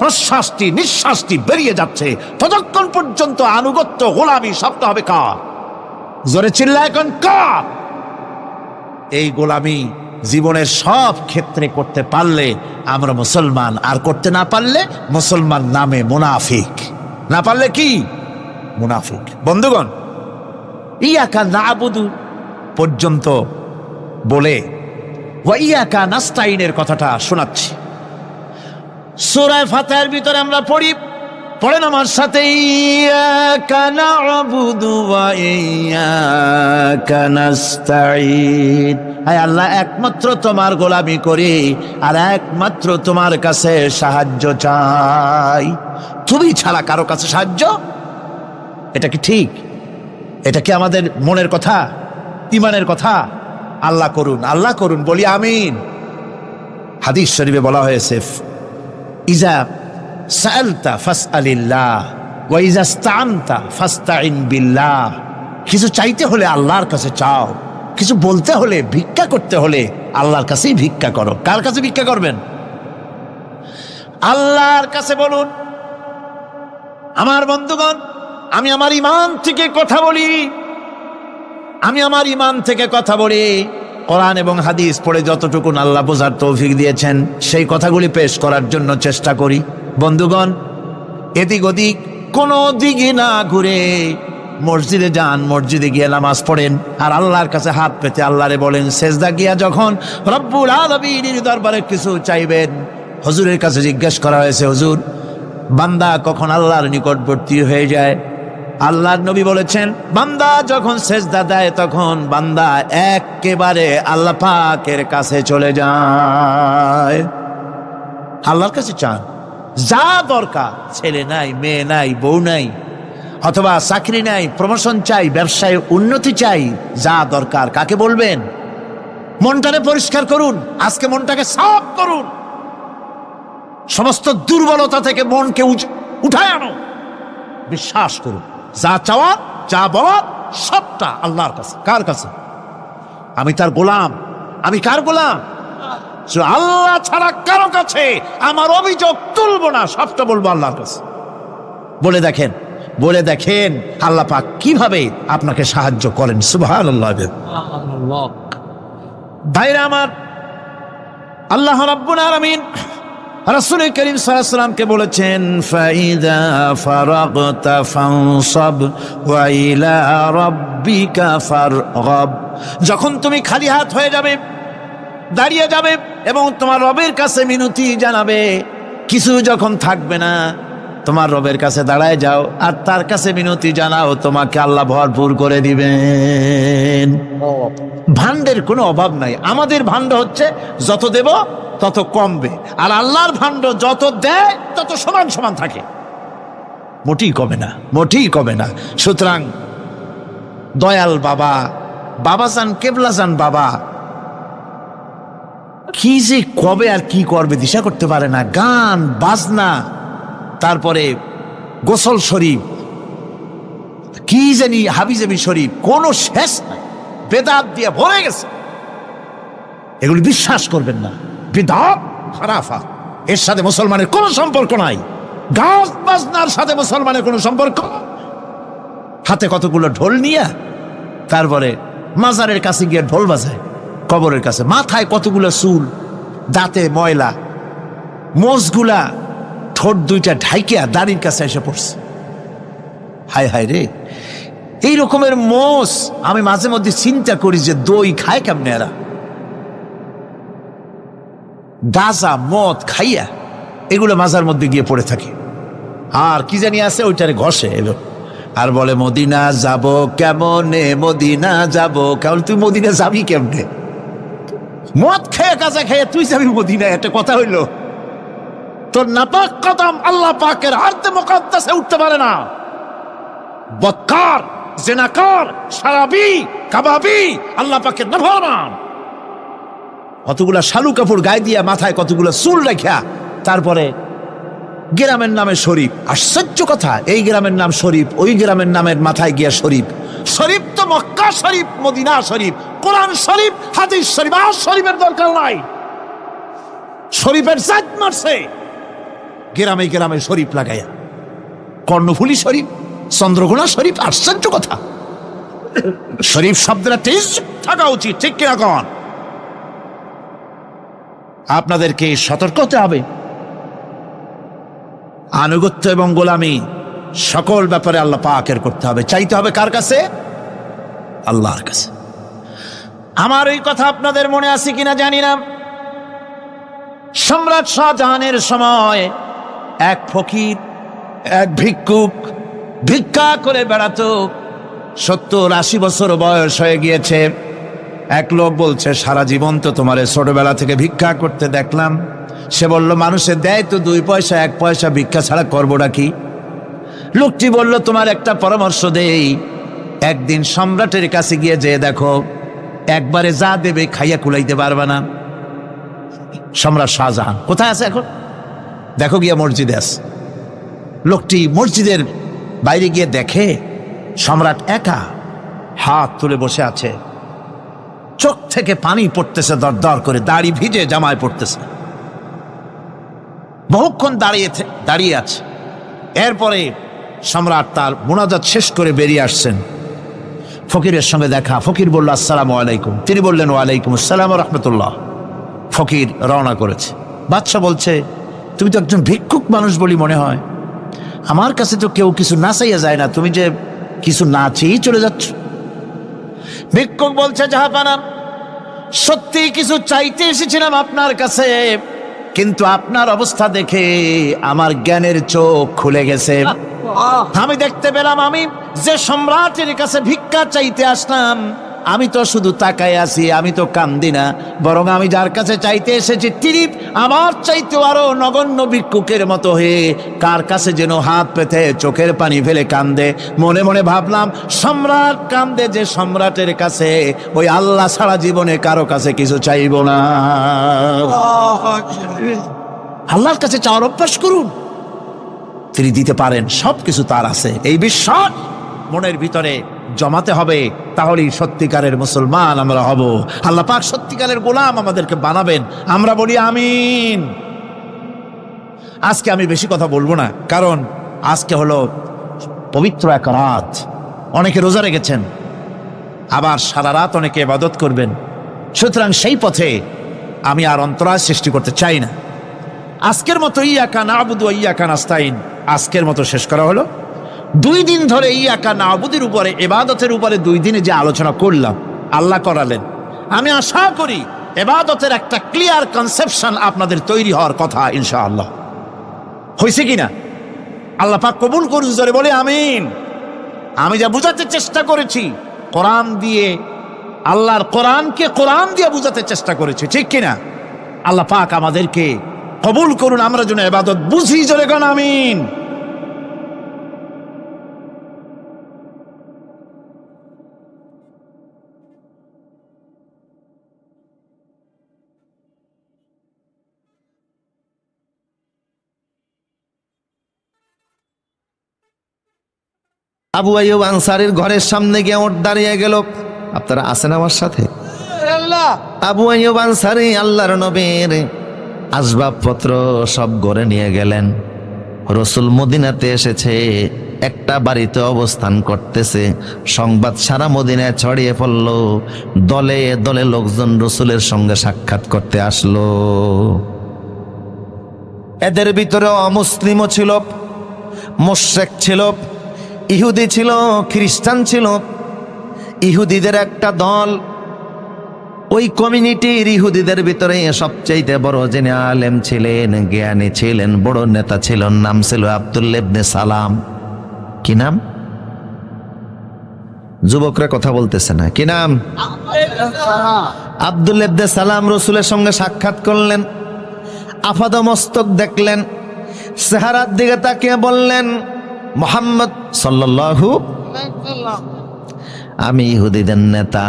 প্রশ্বাসটি নিঃশ্বাসটি বেরিয়ে যাচ্ছে, ততক্ষণ পর্যন্ত আনুগত্য গোলামি সবটা হবে কার? জোরে চিল্লায় এখন কার? এই গোলামি জীবনের সব ক্ষেত্রে করতে পারলে আমরা মুসলমান, আর করতে না পারলে মুসলমান নামে মুনাফিক। না পারলে কি? মুনাফিক। বন্ধুগণ, ইয়াকা না'বুদু পর্যন্ত বলে ওয়া ইয়াকা নাস্তাইনের কথাটা শোনাচ্ছি। সূরা ফাতিহার ভিতরে আমরা পড়ি, পড়েন আমার সাথে, ইয়াকা না'বুদু ওয়া ইয়াকা নাস্তাইন। হায় আল্লাহ, একমাত্র তোমার গোলামি করি আর একমাত্র তোমার কাছে সাহায্য চাই। তুমি ছাড়া কারো কাছে সাহায্য? এটা কি ঠিক? এটা কি আমাদের মনের কথা, ইমানের কথা? আল্লাহ করুন, আল্লাহ করুন, বলি আমিন। হাদিস শরীফে বলা হয়েছে, ইজা সাআলতা ফাসআলিল্লাহ ওয়া ইজা ইসতাআনতা ফাসতাইন বিল্লাহ। কিছু চাইতে হলে আল্লাহর কাছে চাও, কিছু বলতে হলে, ভিক্ষা করতে হলে আল্লাহর কাছেই ভিক্ষা করো। কার কাছে ভিক্ষা করবেন? আল্লাহর কাছে বলুন। আমার বন্ধুগণ, আমি আমার ইমান থেকে কথা বলি, আমি আমার ইমান থেকে কথা বলি। কোরআন এবং হাদিস পড়ে যতটুকু আল্লাহ বোঝার তৌফিক দিয়েছেন সেই কথাগুলি পেশ করার জন্য চেষ্টা করি। বন্ধুগণ, এদিক ওদিক কোনো দিকে না ঘুরে মসজিদে যান, মসজিদে গিয়ে নামাজ পড়েন, আর আল্লাহর কাছে হাত পেতে আল্লাহরে বলেন। সেজদা গিয়া যখন রব্বুল আলামিনের দরবারে কিছু চাইবেন, হুজুরের কাছে জিজ্ঞেস করা হয়েছে, হুজুর, বান্দা কখন আল্লাহর নিকটবর্তী হয়ে যায়? আল্লাহর নবী বলেছেন, বান্দা যখন সেজদা দেয় তখন বান্দা একেবারে আল্লাহ পাকের কাছে চলে যায়। আল্লাহর কাছে চান, যা দরকার, ছেলে নাই, মেয়ে নাই, বউ নাই, অথবা চাকরি নাই, প্রমোশন চাই, ব্যবসায় উন্নতি চাই, যা দরকার কাকে বলবেন? মনটাকে পরিষ্কার করুন, আজকে মনটাকে সাফ করুন, সমস্ত দুর্বলতা থেকে মনকে উঠায় আনো, বিশ্বাস করুন, যা চাওয়ার, যা বলার সবটা আল্লাহর কাছে। কার কাছে? আমি তার গোলাম। আমি কার গোলাম? আল্লাহ ছাড়া কারো কাছে আমার অভিযোগ তুলবো না, সবটা বলবো আল্লাহর কাছে। বলে দেখেন, বলে দেখেন আল্লাহ পাক কিভাবে আপনাকে সাহায্য করেন। সুবহানাল্লাহ। ভাইরা আমার, আল্লাহ রাব্বুল আলামিন রাসূল করিম সাল্লাল্লাহু আলাইহি ওয়াসাল্লামকে বলেছেন, ফাইদা ফারাগতা ফানসাব ওয়া ইলা রাব্বিকা ফারগাব। যখন তুমি খালি হাত হয়ে যাবে, দাঁড়িয়ে যাবে এবং তোমার রবের কাছে মিনতি জানাবে, কিছু যখন থাকবে না, তোমার রবের কাছে দাঁড়ায় যাও আর তার কাছে মিনতি জানাও, তোমাকে আল্লাহ ভরপুর করে দিবেন। ভান্ডের কোনো অভাব নাই। আমাদের ভান্ড হচ্ছে যত দেব তত কমবে, আর আল্লাহর ভান্ড যত দেয় তত সমান সমান থাকে, মোটেই কমে না, মোটেই কমে না। সুতরাং দয়াল বাবা, বাবাজান, কেবলাজান বাবা কি যে কবে আর কি করবে দিশা করতে পারে না। গান বাজনা, তারপরে গোসল শরীফ, কি জানি হাবিজাবি শরীফ, কোনো শেষ নাই, বেদাত দিয়ে ভরে গেছে। এগুলি বিশ্বাস করবেন না, বিদআত খারাফা, এর সাথে মুসলমানের কোনো সম্পর্ক নাই। গান বাজনার সাথে মুসলমানের কোনো সম্পর্ক। হাতে কতগুলো ঢোল নিয়ে তারপরে মাজারের কাছে গিয়ে ঢোল বাজায়, কবরের কাছে, মাথায় কতগুলো চুল, দাঁতে ময়লা, মোষগুলা ঠোঁট দুইটা ঢাইকিয়া দাড়ির কাছে এসে পড়ছে। হায় হায় রে, এই রকমের মোষ আমি মাঝে মধ্যে চিন্তা করি যে দই খায় কেমনে এরা। গাঁজা মদ খাইয়া এগুলো মাজার মধ্যে গিয়ে পড়ে থাকে, আর কি জানি আছে ওইটারে ঘষে এলো আর বলে মদিনা যাব কেমনে, মদিনা যাব কেমন। তুই মদিনা যাবি কেমনে? মদ খেয়ে গাঁজা খেয়ে তুই যাবি মদিনায়, একটা কথা হইল? তোর নাপাক কদম আল্লাহ পাকের আরদে মুকাদ্দাসে উঠতে পারে না। বদকার, জিনাকার, শারাবি, কাবাবি, আল্লাহ পাকের নাফরমান। কতগুলা শালু কাপড় গায়ে দিয়া, মাথায় কতগুলা চুল রেখা, তারপরে গ্রামের নামে শরীফ। আশ্চর্য কথা, এই গ্রামের নাম শরীফ, ওই গ্রামের নামের মাথায় গিয়া শরীফ। শরীফ তো মক্কা শরীফ, মদিনা শরীফ, কোরআন শরীফ, হাদিস শরীফ। আর শরীফের দরকার নাই। শরীফের জাত মারছে গ্রামে গ্রামে শরীফ লাগাইয়া। কর্ণফুলী শরীফ, চন্দ্রকোনা শরীফ। আশ্চর্য কথা, শরীফ শব্দটা তেজ থাকা উচিত, ঠিক কিনা কন? আপনাদেরকে সতর্ক হতে হবে। আনুগত্য এবং গোলামি সকল ব্যাপারে আল্লাহ পাকের করতে হবে। চাইতে হবে কার কাছে? আল্লাহর কাছে। আমার এই কথা আপনাদের মনে আছে কিনা জানি না। সম্রাট শাহজাহানের সময় এক ফকির, এক ভিক্ষুক ভিক্ষা করে বেড়াতো। 70-80 বছর বয়স হয়ে গিয়েছে। এক লোক বলছে, সারা জীবন তো তোমারে ছোটবেলা থেকে ভিক্ষা করতে দেখলাম। সে বলল, মানুষে দেয় তো 2 পয়সা, 1 পয়সা, ভিক্ষা ছাড়া করবোটা কি? লোকটি বলল, তোমার একটা পরামর্শ দেই, একদিন সম্রাটের কাছে গিয়ে যেয়ে দেখো, একবারে যা দেবে খাইয়া কুলাইতে পারবে না। সম্রাট শাহজাহান কোথায় আছে এখন? দেখো গিয়া মসজিদে আছে। লোকটি মসজিদের বাইরে গিয়ে দেখে সম্রাট একা হাত তুলে বসে আছে। চোখ থেকে পানি পড়তেছে দর দর করে, দাড়ি ভিজে জামায় পড়তেছে। বহুক্ষণ দাঁড়িয়ে আছে। এরপরে সম্রাট তার মুনাজাত শেষ করে বেরিয়ে আসছেন। ফকিরের সঙ্গে দেখা। ফকির বলল, আসসালামু আলাইকুম। তিনি বললেন, ওয়ালাইকুম আসসালাম ওয়া রাহমাতুল্লাহ। ফকির রওনা করেছে। বাদশা বলছে, তুমি তো একজন ভিক্ষুক মানুষ বলি মনে হয়, আমার কাছে তো কেউ কিছু না চাইয়া যায় না, তুমি যে কিছু না চেয়েই চলে যাচ্ছ। ভিক্ষুক বলছে, জাহাপানা, সত্যি কিছু চাইতে এসেছিলাম আপনার কাছে, কিন্তু আপনার অবস্থা দেখে আমার জ্ঞানের চোখ খুলে গেছে। আমি দেখতে পেলাম, আমি যে সম্রাটের কাছে ভিক্ষা চাইতে আসলাম, আমি তো শুধু তাকায় আছি, আমি তো কান্দি না, বরং আমি যার কাছে চাইতে এসেছি তিনি আমার চাইতে আরো নগণ্য ভিক্ষুকের মতো হয়ে কার কাছে যেন হাত পেতে চোখের পানি ফেলে কান্দে। মনে মনে ভাবলাম, সম্রাট কান্দে যে সম্রাটের কাছে, ওই আল্লাহ ছাড়া জীবনে কারো কাছে কিছু চাইব না। আল্লাহর কাছে চাওয়ার অভ্যাস করুন, তিনি দিতে পারেন, সবকিছু তার আছে। এই বিশ্বাস মনের ভিতরে জমাতে হবে, তাহলেই সত্যিকারের মুসলমান আমরা হব। আল্লাহ পাক সত্যিকারের গোলাম আমাদেরকে বানাবেন। আমরা বলি আমিন। আজকে আমি বেশি কথা বলবো না, কারণ আজকে হলো পবিত্র এক রাত। অনেকে রোজা রেখেছেন, আবার সারা রাত অনেকে ইবাদত করবেন। সুতরাং সেই পথে আমি আর অন্তরায় সৃষ্টি করতে চাই না। আজকের মতো ইয়াকা নাবুদু ওয়া ইয়াকা নাস্তাইন আজকের মতো শেষ করা হলো। 2 দিন ধরে ইয়াকা নাবুদের উপরে, ইবাদতের উপরে 2 দিনে যে আলোচনা করলাম, আল্লাহ করালেন। আমি আশা করি ইবাদতের একটা ক্লিয়ার কনসেপশন আপনাদের তৈরি হওয়ার কথা ইনশাআল্লাহ। হয়েছে কিনা? আল্লাহ পাক কবুল করুন, জোরে বলে আমিন। আমি যা বুঝাতে চেষ্টা করেছি কোরআন দিয়ে, আল্লাহর কোরআনকে কোরআন দিয়ে বুঝাতে চেষ্টা করেছি, ঠিক কিনা? আল্লাহ পাক আমাদেরকে কবুল করুন, আমরা যেন ইবাদত বুঝি, জোরে কোন আমিন। আবু আইয়ুব আনসারীর ঘরের সামনে গিয়ে ওঠ দাঁড়িয়ে গেল। আপনারা আছেন আমার সাথে? আবু আইয়ুব আনসারী আল্লাহর নবীর আসবাবপত্র সব ঘরে নিয়ে গেলেন। রসুল মদিনাতে এসেছে, একটা বাড়িতে অবস্থান করতেছে। সংবাদ সারা মদিনায় ছড়িয়ে পড়ল। দলে দলে লোকজন রসুলের সঙ্গে সাক্ষাৎ করতে আসলো। এদের ভিতরে অমুসলিমও ছিল, মুশরিক ছিল, ইহুদি ছিল, খ্রিস্টান ছিল। ইহুদিদের একটা দল, ওই কমিউনিটির ইহুদিদের ভিতরে সবচেয়ে বড় যিনি আলেম ছিলেন, জ্ঞানী ছিলেন, বড় নেতা ছিলেন, নাম ছিল আব্দুল্লাহ ইবনে সালাম। কি নাম? যুবকরা কথা বলতেছে না, কি নাম? আব্দুল্লাহ ইবনে সালাম রসুলের সঙ্গে সাক্ষাৎ করলেন, আপাদ মস্তক দেখলেন, চেহারার দিকে তাকিয়ে বললেন, মুহাম্মদ সাল্লাল্লাহু, আমি ইহুদিদের নেতা,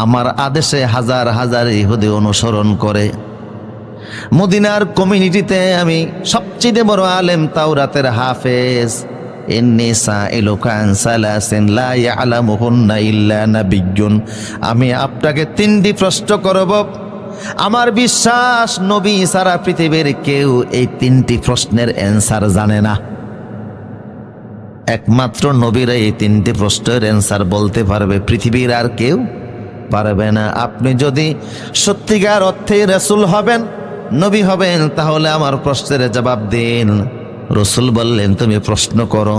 আমার আদেশে হাজার হাজার ইহুদি অনুসরণ করে। মদিনার কমিউনিটিতে আমি সবচেয়ে বড় আলেম, তাওরাতের হাফেজ। ইন্নী সাইলুকা আন সালাসিন লা ইয়ালামুহুন্না ইল্লা নাবিয়্যুন। আমি আপনাকে 3টি প্রশ্ন করব, আমার বিশ্বাস নবী সারা পৃথিবীর কেউ এই 3টি প্রশ্নের অ্যান্সার জানে না। একমাত্র নবীরা এই 3টি প্রশ্নের অ্যান্সার বলতে পারবে, পৃথিবীর আর কেউ পারবে না। আপনি যদি সত্যিকার অর্থে রাসূল হবেন, নবী হবেন, তাহলে আমার প্রশ্নের জবাব দিন। রাসূল বললেন, তুমি প্রশ্ন করো।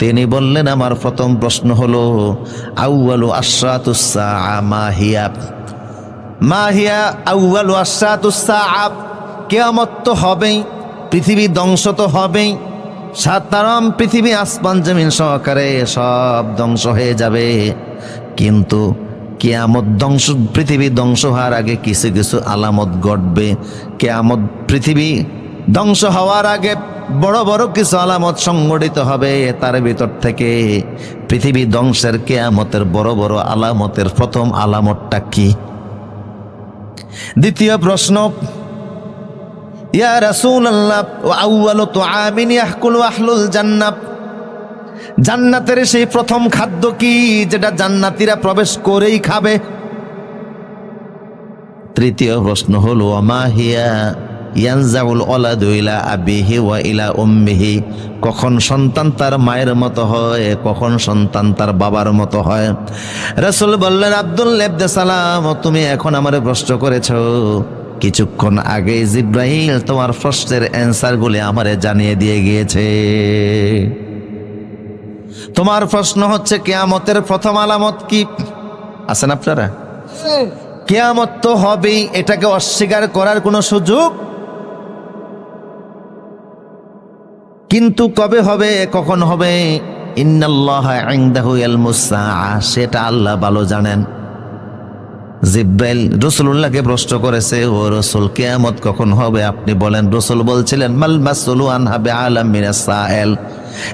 তিনি বললেন, আমার প্রথম প্রশ্ন হলো, আউয়ালু আশরাতুস সাআ মা হিয়া? মা হিয়া আউয়ালু আশরাতুস সাআ? কিয়ামত তো হবেই, পৃথিবী ধ্বংস তো হবেই, সাধারণ পৃথিবী আসমান জমিন সহকারে সব ধ্বংস হয়ে যাবে। কিন্তু কিয়ামত ধ্বংস, পৃথিবী ধ্বংস হওয়ার আগে কিছু কিছু আলামত ঘটবে। কিয়ামত, পৃথিবী ধ্বংস হওয়ার আগে বড় বড় কিছু আলামত সংঘটিত হবে। তার ভিতর থেকে পৃথিবী ধ্বংসের কিয়ামতের বড় বড় আলামতের প্রথম আলামতটা কি? দ্বিতীয় প্রশ্ন, ইয়া রাসূলুল্লাহ, ওয়া আউয়ালু তুআমিন ইয়াকুলু আহলুল জান্নাহ? জান্নাতের সেই প্রথম খাদ্য কি, যেটা জান্নাতীরা প্রবেশ করেই খাবে? তৃতীয় প্রশ্ন হলো, মা হিয়া ইয়ানজাউল ওয়ালাদু ইলা আবিহি ওয়া ইলা উম্মিহি? কখন সন্তান তার মায়ের মতো হয়, কখন সন্তান তার বাবার মতো হয়? রাসূল বললেন, আব্দুল্লাহ ইবনে সালাম, তুমি এখন আমারে প্রশ্ন করেছো, কিছুক্ষণ আগে জিব্রাইল তোমার প্রশ্নের অ্যান্সারগুলি আমারে জানিয়ে দিয়ে গিয়েছে। তোমার প্রশ্ন হচ্ছে কিয়ামতের প্রথম আলামত কি? আছেন আপনারা? কিয়ামত তো হবেই, এটাকে অস্বীকার করার কোনো সুযোগ, কিন্তু কবে হবে, কখন হবে? ইন্নাল্লাহা ইনদাহু ইলমুস সাআ, সেটা আল্লাহ ভালো জানেন। জিব্রাইল রাসূলুল্লাহকে প্রশ্ন করেছে, ও রাসূল, কিয়ামত কখন হবে আপনি বলেন। রাসূল বলছিলেন, মাল মাসউলু আনহা বিআলাম মিনাস সাইল।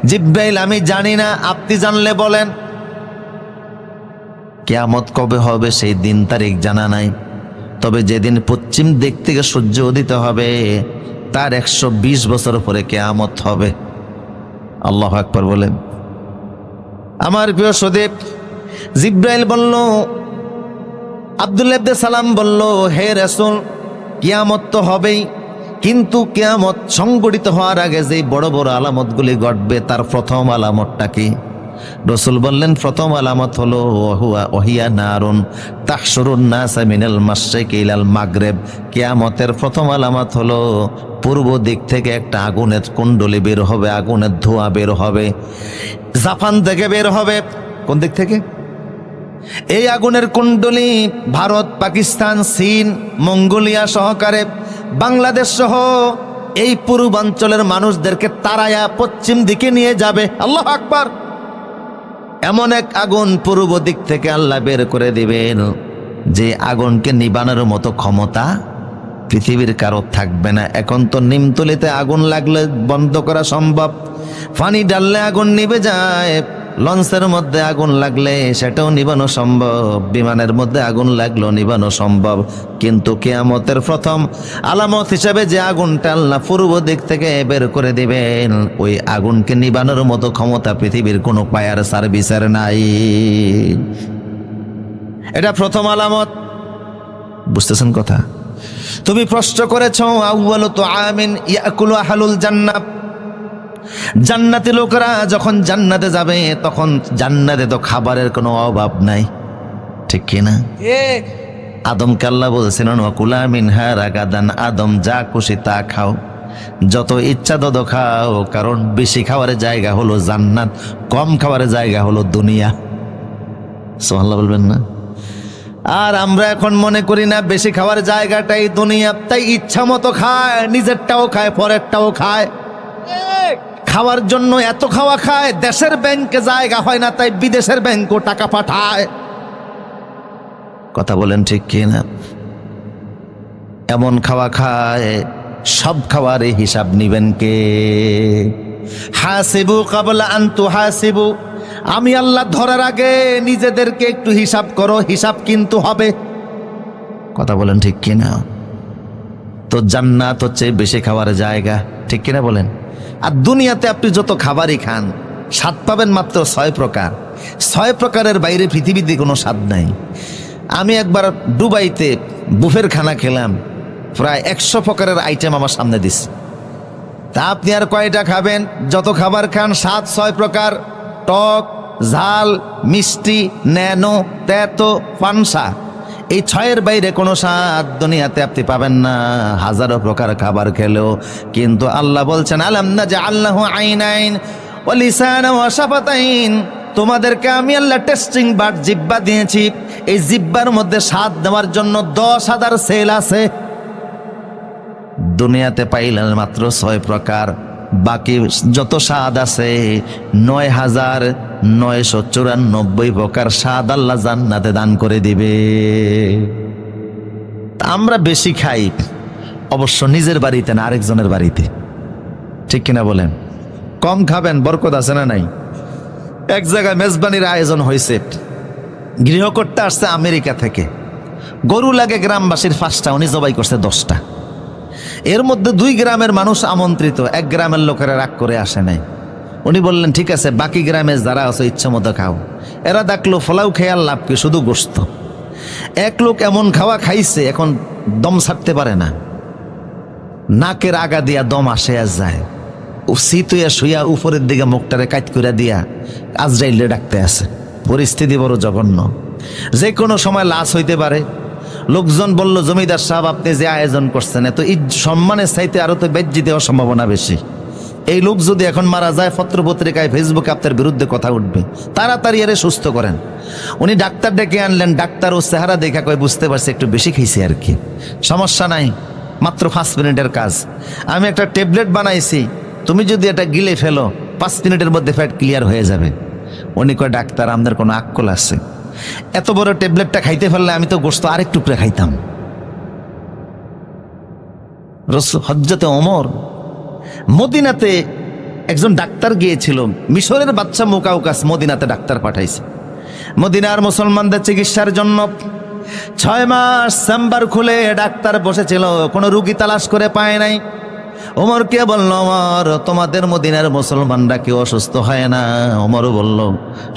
জিব্রাইল, আমি জানি না, আপনি জানলে বলেন। কিয়ামত কবে হবে সেই দিন তারিখ জানা নাই, তবে যেদিন পশ্চিম দিক থেকে সূর্য উদিত হবে তার 120 বছর পরে কিয়ামত হবে। আল্লাহু আকবার বলেন। আমার প্রিয় সদীপ, জিব্রাইল বলল, আব্দুল্লাহ ইবনে সালাম বলল, হে রাসূল, কিয়ামত তো হবেই, কিন্তু কিয়ামত সংঘটিত হওয়ার আগে যে বড় বড় আলামতগুলি ঘটবে তার প্রথম আলামতটা কি? রাসূল বললেন, প্রথম আলামত হলো ওহিয়া নারুন তাহশুরুন নাসা মিনাল মাশরিকি ইলাল মাগরিব। কিয়ামতের প্রথম আলামত হলো পূর্ব দিক থেকে একটা আগুনের কুণ্ডলী বের হবে, আগুনের ধোঁয়া বের হবে, জাপান থেকে বের হবে। কোন দিক থেকে? এই আগুনের কুণ্ডলী ভারত, পাকিস্তান, চীন, মঙ্গোলিয়া সহকারে বাংলাদেশ সহ এই পূর্বাঞ্চলের মানুষদেরকে তাড়ায়া পশ্চিম দিকে নিয়ে যাবে। আল্লাহু আকবার। এমন এক আগুন পূর্ব দিক থেকে আল্লাহ বের করে দিবেন, যে আগুনকে নিবানোর মতো ক্ষমতা পৃথিবীর কারো থাকবে না। এখন তো নিমতলিতে আগুন লাগলে বন্ধ করা সম্ভব, পানি ডাললে আগুন নিভে যায়, লঞ্চের মধ্যে আগুন লাগলে সেটাও নিবানো সম্ভব, বিমানের মধ্যে আগুন লাগলেও নিবানো সম্ভব। কিন্তু কিয়ামতের প্রথম আলামত হিসাবে যে আগুনটা আল্লাহ পূর্ব দিক থেকে বের করে দিবেন, ওই আগুনকে নিবানোর মতো ক্ষমতা পৃথিবীর কোনো ফায়ার সার্ভিসের নাই। এটা প্রথম আলামত। বুঝতেছেন কথা? তুমি প্রশ্ন করেছ, আউয়ালু তুআমিন ইয়াকুলু আহলুল জান্নাহ, জান্নাতি লোকেরা যখন জান্নাতে যাবে তখন জান্নাতে তো খাবারের কোনো অভাব নাই, ঠিক কিনা? আদমকে আল্লাহ বলছিলেন, ওয়াকুলা মিনহা রাগাদান, আদম যা খুশি তা খাও, যত ইচ্ছা তত খাও, কারণ বেশি খাওয়ার জায়গা হলো জান্নাত, কম খাওয়ার জায়গা হলো দুনিয়া। সুবহানাল্লাহ বলবেন না? আর আমরা এখন মনে করি না বেশি খাওয়ার জায়গাটাই দুনিয়া, তাই ইচ্ছা মতো খায়, নিজেরটাও খায়, পরেরটাও খায়। খাওয়ার জন্য এত খাওয়া খায়, দেশের ব্যাংকে জায়গা হয় না, তাই বিদেশের ব্যাংকও টাকা পাঠায়। কথা বলেন ঠিক কিনা? এমন খাওয়া খায়, সব খাওয়ারে হিসাব নিবেন কে? হাসিবু কাবলা আন তুহাসিবু, আমি আল্লাহ ধরার আগে নিজেদেরকে একটু হিসাব করো, হিসাব কিন্তু হবে। কথা বলেন ঠিক কিনা? তো জান্নাত হচ্ছে বেশি খাওয়ার জায়গা, ঠিক কিনা বলেন? আর দুনিয়াতে আপনি যত খাবারই খান, স্বাদ পাবেন মাত্র 6 প্রকার। 6 প্রকারের বাইরে পৃথিবীতে কোনো স্বাদ নাই। আমি একবার দুবাইতে বুফের খানা খেলাম, প্রায় 100 প্রকারের আইটেম আমার সামনে দিছে। তা আপনি আর কয়টা খাবেন? যত খাবার খান স্বাদ 6 প্রকার, টক, ঝাল, মিষ্টি, ন্যানো, তেতো, পানসা। এই 6-এর বাইরে কোনো স্বাদ দুনিয়াতে আপনি পাবেন না, হাজারো প্রকার খাবার খেলেও। কিন্তু আল্লাহ বলছেন আলাম নাজআল্লাহু আইনাইন ওয়া লিসানান ওয়া শাফাতাইন, তোমাদেরকে আমি আল্লাহ টেস্টিং বাট জিহ্বা দিয়েছি। এই জিহ্বার মধ্যে স্বাদ দেওয়ার জন্য 10,000 সেল আছে। দুনিয়াতে পাইলেন মাত্র 6 প্রকার, বাকি যত স্বাদ আছে 9,994 প্রকার স্বাদ আল্লাহ জান্নাতে দান করে দিবে। আমরা বেশি খাই অবশ্য নিজের বাড়িতে না, আরেকজনের বাড়িতে, ঠিক কিনা বলেন? কম খাবেন, বরকত আছে না নাই? এক জায়গায় মেজবানির আয়োজন হয়েছে, গৃহকর্তা আসছে আমেরিকা থেকে, গরু লাগে গ্রামবাসীর 5টা, উনি জবাই করছে 10টা। এর মধ্যে 2 গ্রামের মানুষ আমন্ত্রিত, 1 গ্রামের লোকেরা রাগ করে আসে নাই। উনি বললেন ঠিক আছে, বাকি গ্রামে যারা আছে ইচ্ছা মতো খাও। এরা ডাকলো, ফলাও খেয়ে আর লাভ কি, শুধু গোস্ত। এক লোক এমন খাওয়া খাইছে, এখন দম ছাড়তে পারে না, নাকের আগা দিয়া দম আসে আর যায়। শীতুয়া শুয়া উপরের দিকে মুখটারে কাট করে দিয়া আজরাইলে ডাকতে আছে। পরিস্থিতি বড় জঘন্য, যে কোনো সময় লাশ হইতে পারে। লোকজন বলল, জমিদার সাহেব আপনি যে আয়োজন করছেন, এত সম্মানের চাইতে আরো তো বেজ্জি দেওয়ার সম্ভাবনা বেশি। এই লোক যদি এখন মারা যায়, পত্র পত্রিকায় ফেসবুকে আপনার বিরুদ্ধে কথা উঠবে, তাড়াতাড়ি এরে সুস্থ করেন। উনি ডাক্তার ডেকে আনলেন, ডাক্তার ও চেহারা দেখা কয় বুঝতে পারছে একটু বেশি খেয়েছি আর কি, সমস্যা নাই, মাত্র 5 মিনিটের কাজ। আমি একটা ট্যাবলেট বানাইছি, তুমি যদি এটা গিলে ফেলো 5 মিনিটের মধ্যে ফ্যাট ক্লিয়ার হয়ে যাবে। উনি কয় ডাক্তার আমাদের কোনো আক্কল আছে? এত বড় ট্যাবলেটটা খাইতে ফেললে আমি তো গোশত আরেক টুকরে খাইতাম। হযরতে ওমর মদিনাতে একজন ডাক্তার গিয়েছিল, মিশরের বাচ্চা মুকাউকাস মদিনাতে ডাক্তার পাঠাইছে মদিনার মুসলমানদের চিকিৎসার জন্য। 6 মাস চেম্বার খুলে ডাক্তার বসেছিল, কোনো রুগী তালাশ করে পায় নাই। ওমরকে বলল, ওমর তোমাদের মদিনার মুসলমানরা কেউ অসুস্থ হয় না? ওমর বলল,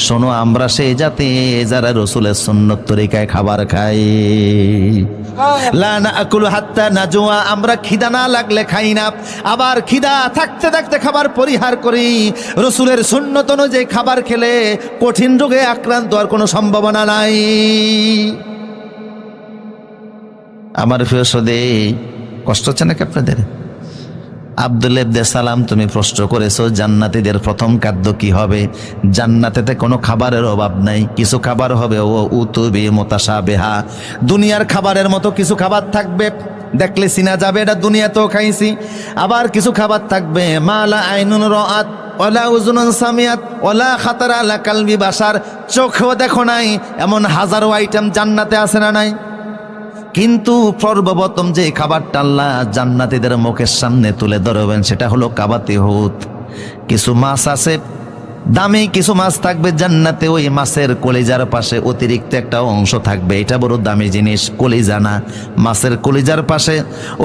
শোনো আমরা সেই জাতি যারা রসুলের সুন্নত তরিকায় খাবার খাই। লা নাকুলু হাত্তা নাজুয়া, আমরা খিদা না লাগলে খাই না, আবার খিদা থাকতে থাকতে খাবার পরিহার করি। রসুলের সুন্নত অনুযায়ী খাবার খেলে কঠিন রোগে আক্রান্ত হওয়ার কোনো সম্ভাবনা নাই। আমার প্রিয় সদে, কষ্ট হচ্ছে নাকি আপনাদের? আব্দুল্লাহ ইবনে সালাম, তুমি প্রশ্ন করেছো জান্নাতীদের প্রথম খাদ্য কি হবে? জান্নাতেতে কোনো খাবারের অভাব নাই, কিছু খাবার হবে ও উতুবি মুতাশাবিহা, দুনিয়ার খাবারের মতো কিছু খাবার থাকবে, দেখলে চিনা যাবে এটা দুনিয়াতেও খাইছি। আবার কিছু খাবার থাকবে মালা আইনুন রাআত ওয়ালা উযুনুন সামিয়াত ওয়ালা খাতারা আলা কালবি বাশার, চোখেও দেখো নাই, এমন হাজারো আইটেম জান্নাতে আছে না নাই? কিন্তু সর্বপ্রথম যে খাবারটা আল্লাহ জান্নাতীদের মুখের সামনে তুলে ধরবেন সেটা হলো কাবাতি হুত। কিছু মাছ আছে, দামি কিছু মাছ থাকবে জান্নাতে, ওই মাছের কলিজার পাশে অতিরিক্ত একটা অংশ থাকবে, এটা বড় দামি জিনিস, কলিজা না, মাছের কলিজার পাশে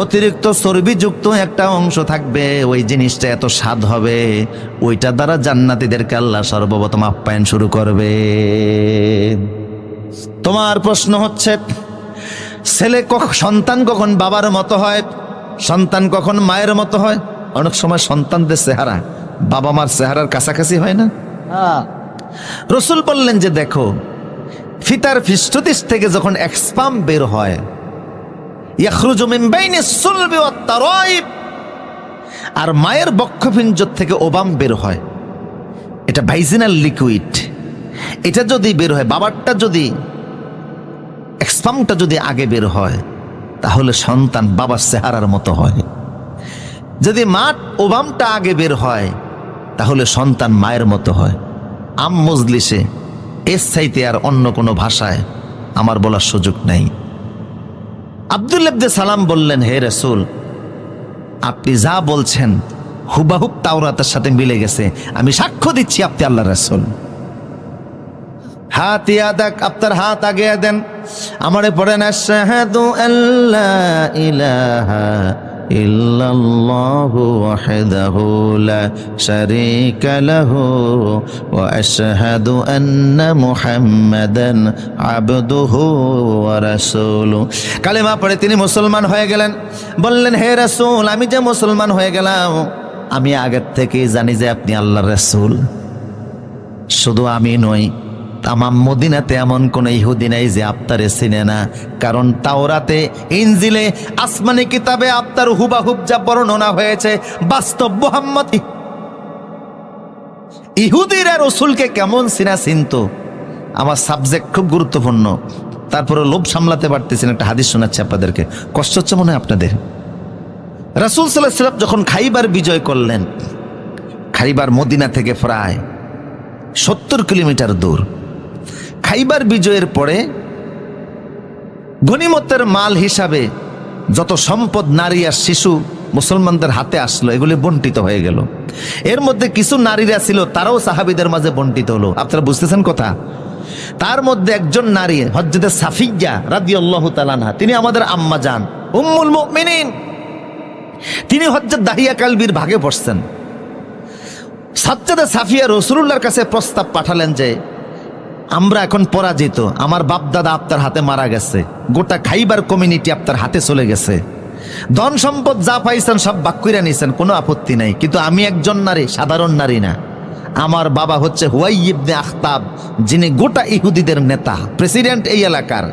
অতিরিক্ত চর্বিযুক্ত একটা অংশ থাকবে, ওই জিনিসটা এত স্বাদ হবে, ওইটা দ্বারা জান্নাতীদেরকে আল্লাহ সর্বপ্রথম আপ্যায়ন শুরু করবে। তোমার প্রশ্ন হচ্ছে, সন্তান কখন বাবার মতো হয়, সন্তান কখন মায়ের মতো হয়? অনেক সময় সন্তানদের চেহারা বাবা মার চেহারার কাছাকাছি হয় না? রসুল বললেন যে দেখো, ফিতার পৃষ্ঠদেশ থেকে যখন এক স্পাম বের হয়, ইয়াখরুজু মিন বাইনিস সুলবি ওয়াত তারাইব, আর মায়ের বক্ষপিঞ্জ থেকে ওবাম বের হয়, এটা ভাইজিনাল লিকুইড, এটা যদি বের হয়, বাবারটা যদি স্পামটা যদি আগে বের হয় তাহলে সন্তান বাবার চেহারার মতো হয়। যদি মা ওবামটা আগে বের হয় তাহলে সন্তান মায়ের মতো হয়। আম মজলিসে এর চাইতে আর অন্য কোনো ভাষায় আমার বলার সুযোগ নাই। আব্দুল্লাহ ইবনে সালাম বললেন, হে রাসূল, আপনি যা বলছেন হুবাহুব তাওরাতের সাথে মিলে গেছে, আমি সাক্ষ্য দিচ্ছি আপনি আল্লাহর রাসূল। হাত ইয়াদাক, আপনার হাত আগে দেন, আমারে পড়েন, আশহাদু আল্লা ইলাহা ইল্লাল্লাহু ওয়াহদাহু লা শারীকা লাহু ওয়া আশহাদু আন্না মুহাম্মাদান আবদুহু ওয়া রাসূলুহু। কালেমা পড়ে তিনি মুসলমান হয়ে গেলেন। বললেন, হে রাসূল, আমি যে মুসলমান হয়ে গেলাম, আমি আগের থেকেই জানি যে আপনি আল্লাহর রাসূল। শুধু আমি নই, তামাম মদিনাতে এমন কোন ইহুদি নাই যে আপনারে চিনে না, কারণ তাওরাতে, ইনজিলে, আসমানি কিতাবে আপনার হুবাহুব যা বর্ণনা হয়েছে বাস্তব মুহাম্মদ। ইহুদিরা রাসূলকে কেমন চিনা চিনতো, আমার সাবজেক্ট খুব গুরুত্বপূর্ণ, তারপরে লোভ সামলাতে পারতেছেন। একটা হাদিস শোনাচ্ছি আপনাদেরকে, কষ্ট হচ্ছে মনে হয় আপনাদের। রাসূল সাল্লাল্লাহু আলাইহি ওয়াসাল্লাম যখন খাইবার বিজয় করলেন, খাইবার মদিনা থেকে প্রায় 70 কিলোমিটার দূর। খাইবার বিজয়ের পরে গনিমতের মাল হিসাবে যত সম্পদ, নারী আর শিশু মুসলমানদের হাতে আসলো, এগুলি বন্টিত হয়ে গেল। এর মধ্যে কিছু নারীরা ছিল, তারাও সাহাবীদের মাঝে বন্টিত হলো। আপনারা বুঝতেছেন কথা? তার মধ্যে একজন নারী হযরতে সাফিয়া রাদিয়াল্লাহু তাআলা আনহা, তিনি আমাদের আম্মা জান উম্মুল মুমিনিন, তিনি হযরত দাহিয়া কালবির ভাগে পড়ছেন। সাজ্জাদা সাফিয়া রাসূলুল্লাহর কাছে প্রস্তাব পাঠালেন যে, আমরা এখন পরাজিত, আমার বাপ দাদা আপনার হাতে মারা গেছে, গোটা খাইবার কমিউনিটি আপনার হাতে চলে গেছে, ধন সম্পদ যা পাইছেন সব ভাগ কইরা নিছেন, কোনো আপত্তি নাই, কিন্তু আমি একজন নারী, সাধারণ নারী না। আমার বাবা হচ্ছে হুয়াই ইবনে আখতাব, যিনি গোটা ইহুদিদের নেতা, প্রেসিডেন্ট এই এলাকার।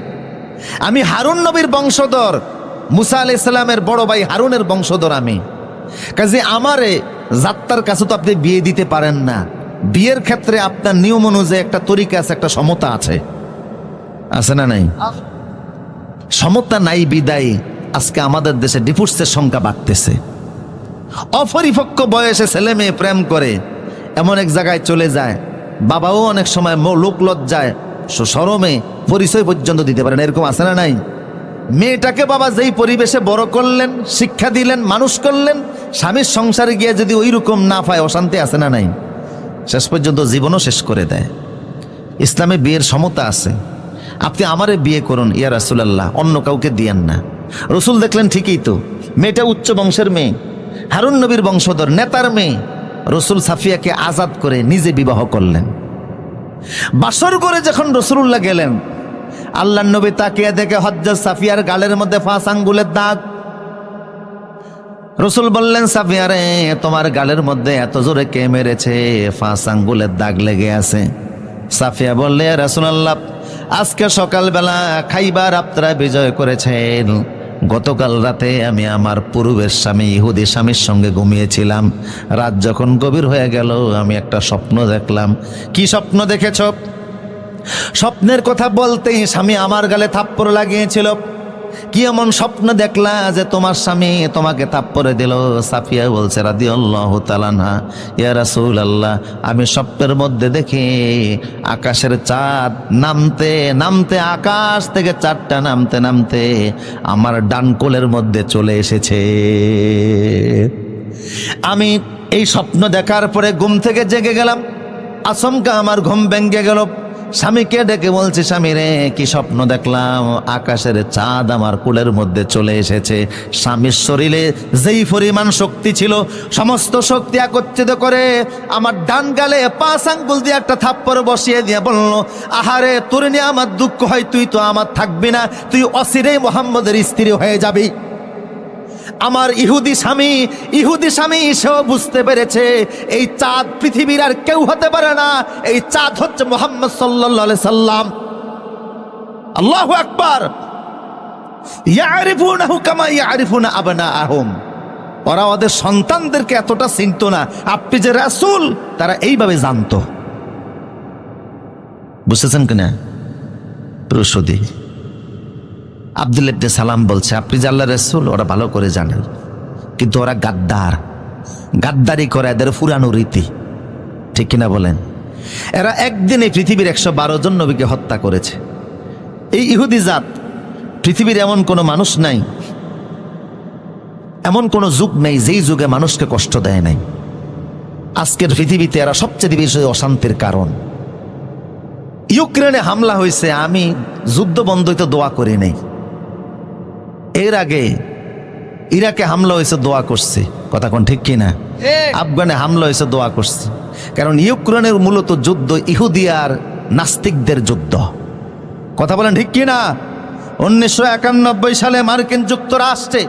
আমি হারুন নবীর বংশধর, মুসা আলাইহিস সালামের বড় ভাই হারুনের বংশধর আমি। কাজে আমারে জাত্তার কাছে তো আপনি বিয়ে দিতে পারেন না। বিয়ের ক্ষেত্রে আপনার নিয়ম অনুযায়ী একটা তরিকা আছে, একটা সমতা আছে, আছে না নাই? সমতা নাই বিদায় আজকে আমাদের দেশে ডিভোর্সের সংখ্যা বাড়তেছে। অপরিপক্ক বয়সে ছেলে মেয়ে প্রেম করে এমন এক জায়গায় চলে যায়, বাবাও অনেক সময় লোক লজ্জায় শরমে পরিচয় পর্যন্ত দিতে পারেন, এরকম আছে না নাই? মেয়েটাকে বাবা যেই পরিবেশে বড় করলেন, শিক্ষা দিলেন, মানুষ করলেন, স্বামীর সংসারে গিয়ে যদি ওই রকম না পায়, অশান্তি আছে না নাই? শেষ পর্যন্ত জীবনও শেষ করে দেয়। ইসলামে বিয়ের সমতা আছে। আপনি আমারে বিয়ে করুন ইয়া রাসূলুল্লাহ, অন্য কাউকে দিয়েন না। রসুল দেখলেন ঠিকই তো, মেয়েটা উচ্চ বংশের মেয়ে, হারুন নবীর বংশধর, নেতার মেয়ে। রসুল সাফিয়াকে আজাদ করে নিজে বিবাহ করলেন। বাসর করে যখন রাসূলুল্লাহ গেলেন, আল্লাহর নবী তাকিয়ে দেখে হযরত সাফিয়ার গালের মধ্যে 5 আঙ্গুলের দাগ। রসুল বললেন, সাফিয়া রে, তোমার গালের মধ্যে এত জোরে কে মেরেছে? 5 আঙ্গুলের দাগ লেগে আছে। সাফিয়া বললে, রাসূলুল্লাহ, আজকে সকালবেলা খাইবার আপনারা বিজয় করেছেন, গতকাল রাতে আমি আমার পূর্বের স্বামী ইহুদি স্বামীর সঙ্গে ঘুমিয়েছিলাম। রাত যখন গভীর হয়ে গেল, আমি একটা স্বপ্ন দেখলাম। কি স্বপ্ন দেখেছ? স্বপ্নের কথা বলতেই স্বামী আমার গালে থাপ্পড় লাগিয়েছিল। কি এমন স্বপ্ন দেখলা যে তোমার স্বামী তোমাকে থাপ্পড় দিল? সাফিয়া বলছে রাদিয়াল্লাহু তাআলা আনহা, ইয়া রাসূলুল্লাহ, আমি স্বপ্নের মধ্যে দেখি আকাশের চাঁদ নামতে নামতে, আকাশ থেকে চাঁদটা নামতে নামতে আমার ডান কোলের মধ্যে চলে এসেছে। আমি এই স্বপ্ন দেখার পরে ঘুম থেকে জেগে গেলাম। আচমকা আমার ঘুম ভেঙে গেল। স্বামীকে ডেকে বলছে, স্বামী রে, কি স্বপ্ন দেখলাম? আকাশের চাঁদ আমার কোলের মধ্যে চলে এসেছে। স্বামীর শরীরে যেই পরিমাণ শক্তি ছিল, সমস্ত শক্তি একত্রিত করে আমার ডান গালে 5 আঙ্গুল দিয়ে একটা থাপ্পড় বসিয়ে দিয়ে বলল, আহারে, তোর নিয়ে আমার দুঃখ হয়, তুই তো আমার থাকবি না, তুই অচিরেই মুহাম্মদের স্ত্রী হয়ে যাবি। আমার ইহুদি স্বামী সেও বুঝতে পেরেছে এই চাঁদ পৃথিবীর আর কেউ হতে পারে না, এই চাঁদ হচ্ছে মুহাম্মদ সাল্লাল্লাহু আলাইহি সাল্লাম। আল্লাহু আকবার। ইয়ারিফুনাহু কামা ইয়ারিফুনা আবনাআহুম। ওরা ওদের সন্তানদেরকে এতটা চিনতো না, আপনি যে রাসূল তারা এইভাবে জানতো। বুঝতেছেন কিনা? প্রসদী আব্দুল্লাহ ইবনে সালাম বলছে, আপনি যে আল্লাহর রাসূল ওরা ভালো করে জানেন, কিন্তু ওরা গাদ্দারি করে, এদের পুরানো রীতি, ঠিক কিনা বলেন? এরা একদিনে পৃথিবীর 112 জন নবীকে হত্যা করেছে। এই ইহুদি জাত, পৃথিবীর এমন কোনো মানুষ নাই, এমন কোনো যুগ নেই যেই যুগে মানুষকে কষ্ট দেয় নাই। আজকের পৃথিবীতে এরা সবচেয়ে বেশি অশান্তির কারণ। ইউক্রেনে হামলা হয়েছে, আমি যুদ্ধ বন্ধ হইতে দোয়া করি নাই। এর আগে ইরাকে হামলা হয়েছে, দোয়া করছে। কথা কোন ঠিক কিনা? আফগানে হামলা হয়েছে, দোয়া করছে। কারণ ইউক্রেনের মূলত যুদ্ধ ইহুদি আর নাস্তিকদের যুদ্ধ। কথা বলেন ঠিক কিনা? 1991 সালে মার্কিন যুক্তরাষ্ট্রে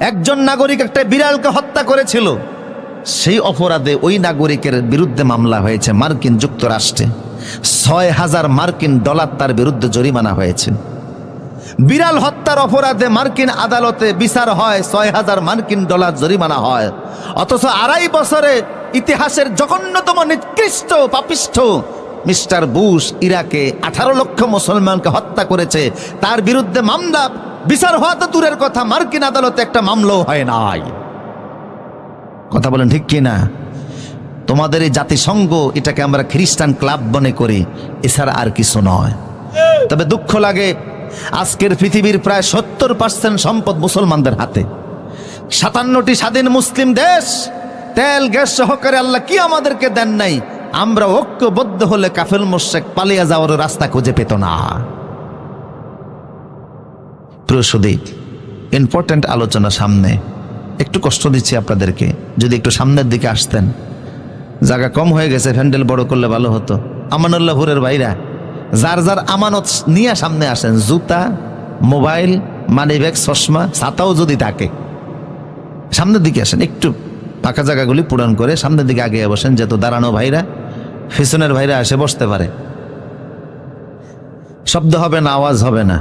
একজন নাগরিক একটা বিড়ালকে হত্যা করেছিল। সেই অপরাধে ওই নাগরিকের বিরুদ্ধে মামলা হয়েছে মার্কিন যুক্তরাষ্ট্রে। $6,000 মার্কিন তার বিরুদ্ধে জরিমানা হয়েছে। বিড়াল হত্যার অপরাধে মার্কিন আদালতে বিচার হয়, $6,000 মার্কিন জরিমানা হয়। অথচ 2.5 বছরে ইতিহাসের জঘন্যতম নিকৃষ্ট পাপিষ্ঠ মিস্টার বুশ ইরাকে 18 লক্ষ মুসলমানকে হত্যা করেছে। তার বিরুদ্ধে মামলা, বিচার হওয়া তো দূরের কথা, মার্কিন আদালতে একটা মামলাও হয় নাই। কথা বলেন ঠিক কিনা? তোমাদের এই জাতিসংঘ, এটাকে আমরা খ্রিস্টান ক্লাব মনে করি, এছাড়া আর কিছু নয়। তবে দুঃখ লাগে, আজকের পৃথিবীর প্রায় 70% সম্পদ মুসলমানদের হাতে। 57টি স্বাধীন মুসলিম দেশ, তেল গ্যাস সহকারে আল্লাহ কি আমাদেরকে দেন নাই? আমরা ঐক্যবদ্ধ হলে কাফের মুশরিক পালিয়ে যাওয়ার রাস্তা খুঁজে পেত না। প্রিয় সুদী, ইম্পর্টেন্ট আলোচনা সামনে। একটু কষ্ট দিচ্ছি আপনাদেরকে, যদি একটু সামনের দিকে আসতেন। জায়গা কম হয়ে গেছে, প্যান্ডেল বড় করলে ভালো হতো। আমানুল্লাহপুরের ভাইরা, যার যার আমানত নিয়ে সামনে আসেন। জুতা, মোবাইল, মানি ব্যাগ, চশমা, ছাতাও যদি থাকে, সামনের দিকে আসেন। একটু ফাঁকা জায়গাগুলি পূরণ করে সামনের দিকে আগে বসেন, যেহেতু দাঁড়ানো ভাইরা, পিছনের ভাইরা এসে বসতে পারে। শব্দ হবে না, আওয়াজ হবে না।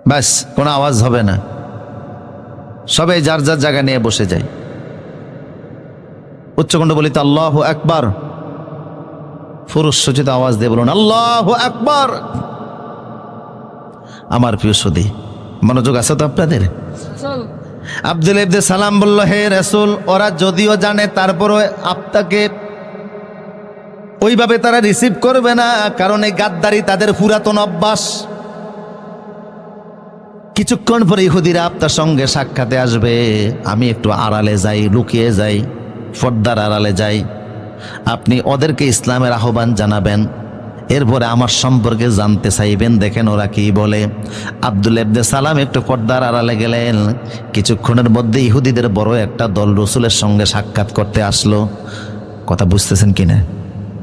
ব্যাস, কোনো আওয়াজ হবে না। সবাই যার যার জায়গা নিয়ে বসে যায়। উচ্চকণ্ঠ বলিতে আল্লাহু আকবার। পুরুষ সূচিত আওয়াজ দিয়ে বলুন আল্লাহু আকবার। আমার প্রিয় সুদী, মনোযোগ আছে তো আপনাদের? আব্দুল ইবনে সালাম বলল, হে রাসূল, ওরা যদিও জানে তারপরও আপনাকে ওইভাবে তারা রিসিভ করবে না, কারণ এই গাদ্দারি তাদের পুরাতন অভ্যাস। কিছুক্ষণ পরে ইহুদিরা আপনার সঙ্গে সাক্ষাতে আসবে। আমি একটু আড়ালে যাই, লুকিয়ে যাই, পর্দার আড়ালে যাই। আপনি ওদেরকে ইসলামের আহ্বান জানাবেন, এরপরে আমার সম্পর্কে জানতে চাইবেন। দেখেন ওরা কি বলে। আব্দুল ইবনে সালাম একটু পর্দার আড়ালে গেলেন। কিছুক্ষণের মধ্যে ইহুদিদের বড় একটা দল রসুলের সঙ্গে সাক্ষাৎ করতে আসলো। কথা বুঝতেছেন কিনা?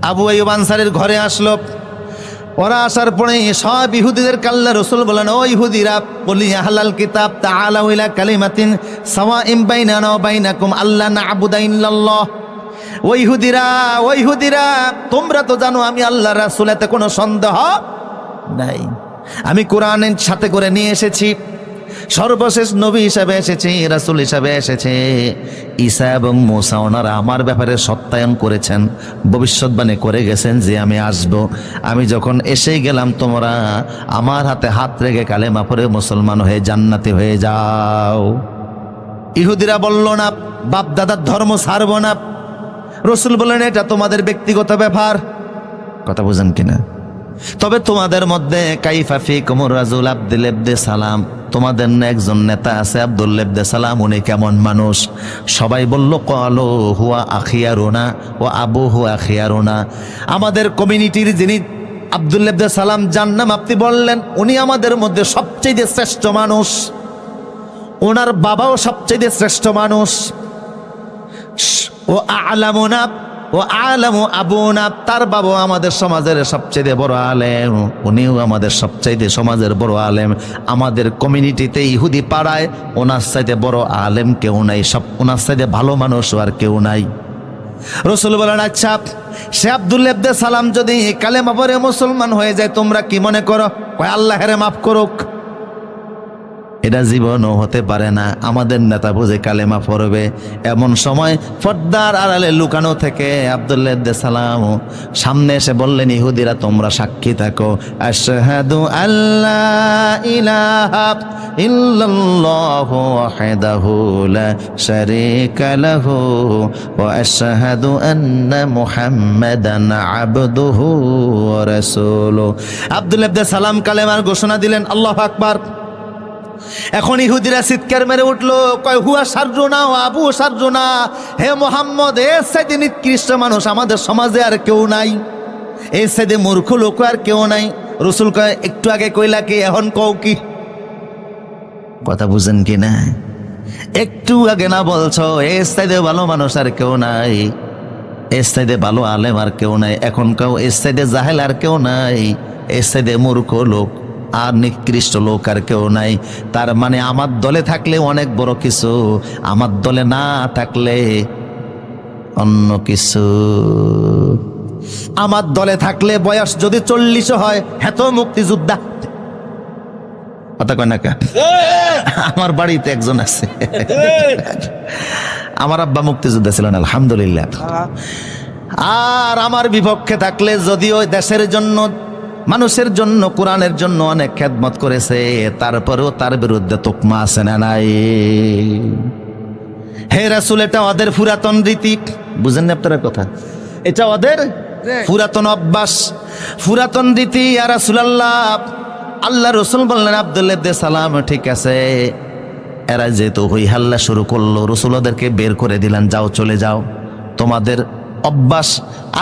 আবু আইয়ুব আনসারীর ঘরে আসলো। ওরা আসার পরে সব ইহুদিদের কাল্লা রসুল বলেন, ও ইহুদিরা, বলি আহলাল কিতাব তাআলাউ ইলা কালিমাতিন সাওয়াইন বাইনানা ওয়া বাইনাকুম আল্লা না'বুদা ইল্লাল্লাহ। ও ইহুদিরা, তোমরা তো জানো আমি আল্লাহর রাসূল, এতে কোনো সন্দেহ নাই। আমি কোরআনের সাথে করে নিয়ে এসেছি, সর্বশেষ নবী হিসাবে এসেছে, রাসূল হিসাবে এসেছে। ঈসা এবং মূসা ওনারা আমার ব্যাপারে সত্যায়ন করেছেন, ভবিষ্যৎবাণী করে গেছেন যে আমি আসব। আমি যখন এসেই গেলাম, তোমরা আমার হাতে হাত রেখে কালেমা পড়ে মুসলমান হয়ে জান্নাতি হয়ে যাও। ইহুদিরা বলল, না, বাপ দাদার ধর্ম ছাড়বো না। রসুল বললেন, এটা তোমাদের ব্যক্তিগত ব্যাপার। কথা বুঝেন কিনা? তবে তোমাদের মধ্যে কাইফা ফিকুমুর রাজুল আব্দুল ইবনে সালাম, তোমাদের না একজন নেতা আছে আব্দুল ইবনে সালাম, উনি কেমন মানুষ? সবাই বলল, ক্বালু হুয়া আখিয়ারুনা ওয়া আবুহু আখিয়ারুনা। আমাদের কমিউনিটির যিনি আব্দুল ইবনে সালাম, যার নাম আপনি বললেন, উনি আমাদের মধ্যে সবচেয়ে শ্রেষ্ঠ মানুষ, ওনার বাবাও সবচেয়ে শ্রেষ্ঠ মানুষ। ও আলামুনা ও আলামু আবুনা, তার বাবা আমাদের সমাজের সবচেয়ে বড় আলেম, উনিও আমাদের সবচেয়ে সমাজের বড় আলেম। আমাদের কমিউনিটিতে ইহুদি পাড়ায় ওনার চাইতে বড় আলেম কেউ নাই, সব ওনার চাইতে ভালো মানুষ আর কেউ নাই। রসুল বলেন, আচ্ছা, সে আব্দুল ইবনে সালাম যদি কালেমা পড়ে মুসলমান হয়ে যায়, তোমরা কি মনে করো? কয়, আল্লাহ হেরে মাফ করুক। এটা জীবনও হতে পারে না। আমাদের নেতা বুঝে কালেমা পড়বে, এমন সময় পর্দার আড়ালে লুকানো থেকে আব্দুল্লাহ ইবনে সালাম সামনে এসে বললেন, ইহুদিরা তোমরা সাক্ষী থাকো, আশহাদু আল্লা ইলাহা ইল্লাল্লাহু ওয়াহদাহু লা শারীকা লাহু ওয়া আশহাদু আন্না মুহাম্মাদান আবদুহু ওয়া রাসূলুহু। আব্দুল্লাহ ইবনে সালাম কালেমার ঘোষণা দিলেন, আল্লাহু আকবার। এখন ইহুদিরা চিৎকার মেরে উঠলো, কয় হুয়া শাররুনা ও আবু শাররুনা, হে মোহাম্মদ এর চাইতে নিকৃষ্ট মানুষ আমাদের সমাজে আর কেউ নাই, এর চাইতে মূর্খ লোক আর কেউ নাই। রসুল কয়, একটু আগে কইলা কি, এখন কও কি? কথা বুঝেন কি না? একটু আগে না বলছো এর চাইতে ভালো মানুষ আর কেউ নাই, এর চাইতে ভালো আলেম আর কেউ নাই, এখন কও এর চাইতে জাহেল আর কেউ নাই, এর চাইতে মূর্খ লোক আর নিকৃষ্ট লোক আর কেউ নাই। তার মানে আমার দলে থাকলে অনেক বড় কিছু, আমার দলে না থাকলে অন্য কিছু। আমার দলে থাকলে বয়স যদি 40 হয়, হেত মুক্তিযোদ্ধা। কথা কয় না কা? আমার বাড়িতে একজন আছে, আমার আব্বা মুক্তিযোদ্ধা ছিলেন, আলহামদুলিল্লাহ। আর আমার বিপক্ষে থাকলে যদিও দেশের জন্য, মানুষের জন্য, কোরআনের জন্য অনেক খেদমত করেছে, তারপরেও তার বিরুদ্ধে তোকমা আছে না নাই? হে রাসূল, এটা ওদের পুরাতন রীতি, বুঝেন না আপনারা কথা? এটা ওদের পুরাতন অভ্যাস, পুরাতন রীতি। ইয়া রাসূলুল্লাহ, আল্লাহ রসুল বললেন, আব্দুল্লাহ ইবনে সালাম ঠিক আছে, এরা যেহেতু হই হাল্লা শুরু করলো, রসুল ওদেরকে বের করে দিলেন, যাও চলে যাও, তোমাদের অভ্যাস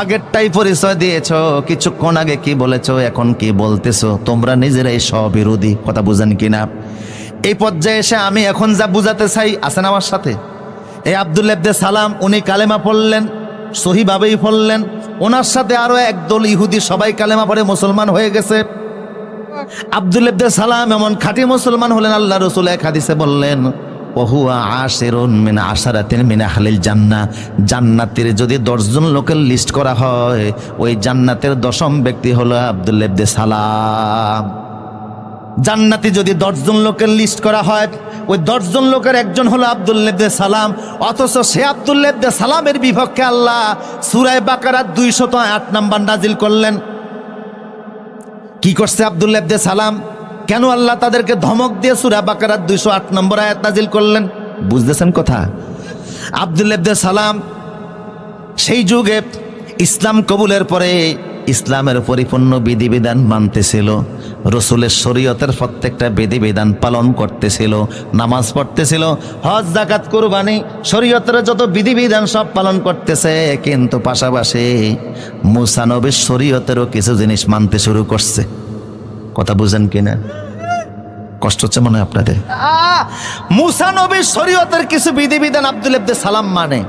আগেরটাই পরিচয় দিয়েছ, কিছুক্ষণ আগে কি বলেছো, এখন কি বলতেছো, তোমরা নিজেরাই স্ববিরোধী। কথা বুঝেন কিনা? এই পর্যায়ে এসে আমি এখন যা বুঝাতে চাই, আছেন আমার সাথে? এই আব্দুল্লাহ ইবনে সালাম উনি কালেমা পড়লেন, সহিভাবেই পড়লেন, ওনার সাথে আরো একদল ইহুদি সবাই কালেমা পড়ে মুসলমান হয়ে গেছে। আব্দুল্লাহ ইবনে সালাম এমন খাঁটি মুসলমান হলেন, আল্লাহ রাসূল এক হাদিসে বললেন, ওহুয়া আশিরুন মিন আশারাতিন মিন আহলিল জান্নাহ, জান্নাতের যদি 10 জন লোকের লিস্ট করা হয়, ওই জান্নাতের 10ম ব্যক্তি হলো আব্দুল্লাহ ইবনে সালাম। জান্নাতি যদি 10 জন লোকের লিস্ট করা হয়, ওই 10 জন লোকের একজন হলো আব্দুল্লাহ ইবনে সালাম। অথচ সে আব্দুল্লাহ ইবনে সালামের বিপক্ষে আল্লাহ সূরা বাকারার 208 নম্বর নাজিল করলেন। কি করছে আব্দুল্লাহ ইবনে সালাম? কেন আল্লাহ তাদেরকে ধমক দিয়ে সূরা বাকারার 208 নম্বর আয়াত নাজিল করলেন? বুঝতেছেন কথা? আব্দুল্লাহ ইবনে সালাম সেই যুগে ইসলাম কবুলের পরে ইসলামের পরিপূর্ণ বিধিবিধান মানতেছিল, রসুলের শরীয়তের প্রত্যেকটা বিধিবিধান পালন করতেছিল, নামাজ পড়তেছিল, হজ যাকাত কুরবানি শরীয়তের যত বিধিবিধান সব পালন করতেছে, কিন্তু পাশাপাশি মুসা নবীর শরীয়তেরও কিছু জিনিস মানতে শুরু করছে। কথা বুঝেন কিনা? কষ্ট হচ্ছে মনে হয় আপনাদের? মুসা নবীর শরীয়তের কিছু বিধিবিধান আব্দুল্লাহ ইবনে সালাম মানে,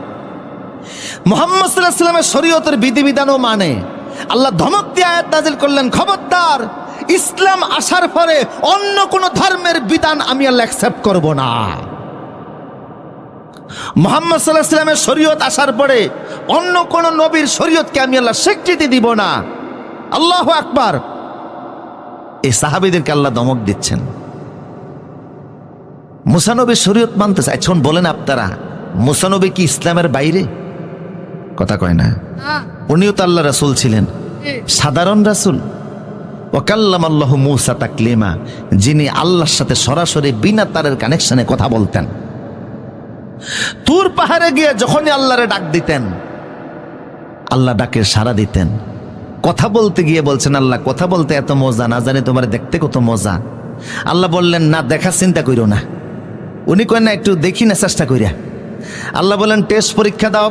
মুহাম্মদ সাল্লাল্লাহু আলাইহি ওয়াসাল্লামের শরীয়তের বিধিবিধানও মানে। আল্লাহ ধমক দিয়ে আয়াত নাযিল করলেন, খবরদার, ইসলাম আসার পরে অন্য কোন ধর্মের বিধান আমি আল্লাহ অ্যাকসেপ্ট করব না। মুহাম্মদ সাল্লাল্লাহু আলাইহি ওয়াসাল্লামের শরীয়ত আসার পরে অন্য কোন নবীর শরীয়তকে আমি আল্লাহ স্বীকৃতি দিব না। আল্লাহু আকবার। এই সাহাবীদেরকে আল্লাহ ধমক দিচ্ছেন, মুসা নবীর শরীয়ত মানতে চাই। এখন বলেন আপনারা, মুসা নবী কি ইসলামের বাইরে? কথা কয় না? উনিও তো আল্লাহ রাসূল ছিলেন, সাধারণ রাসূল। ওয়াকাল্লামাল্লাহু মূসা তাকলিমা, যিনি আল্লাহর সাথে সরাসরি বিনা তারের কানেকশনে কথা বলতেন। তুর পাহাড়ে গিয়ে যখনই আল্লাহরে ডাক দিতেন, আল্লাহ ডাকের সাড়া দিতেন। কথা বলতে গিয়ে বলছেন, আল্লাহ কথা বলতে এত মজা, না জানি তোমার দেখতে কত মজা। আল্লাহ বললেন, না দেখা চিন্তা কইরো না। উনি কয় না, একটু দেখি না চেষ্টা কইরা। আল্লাহ বলেন, টেস্ট পরীক্ষা দাও।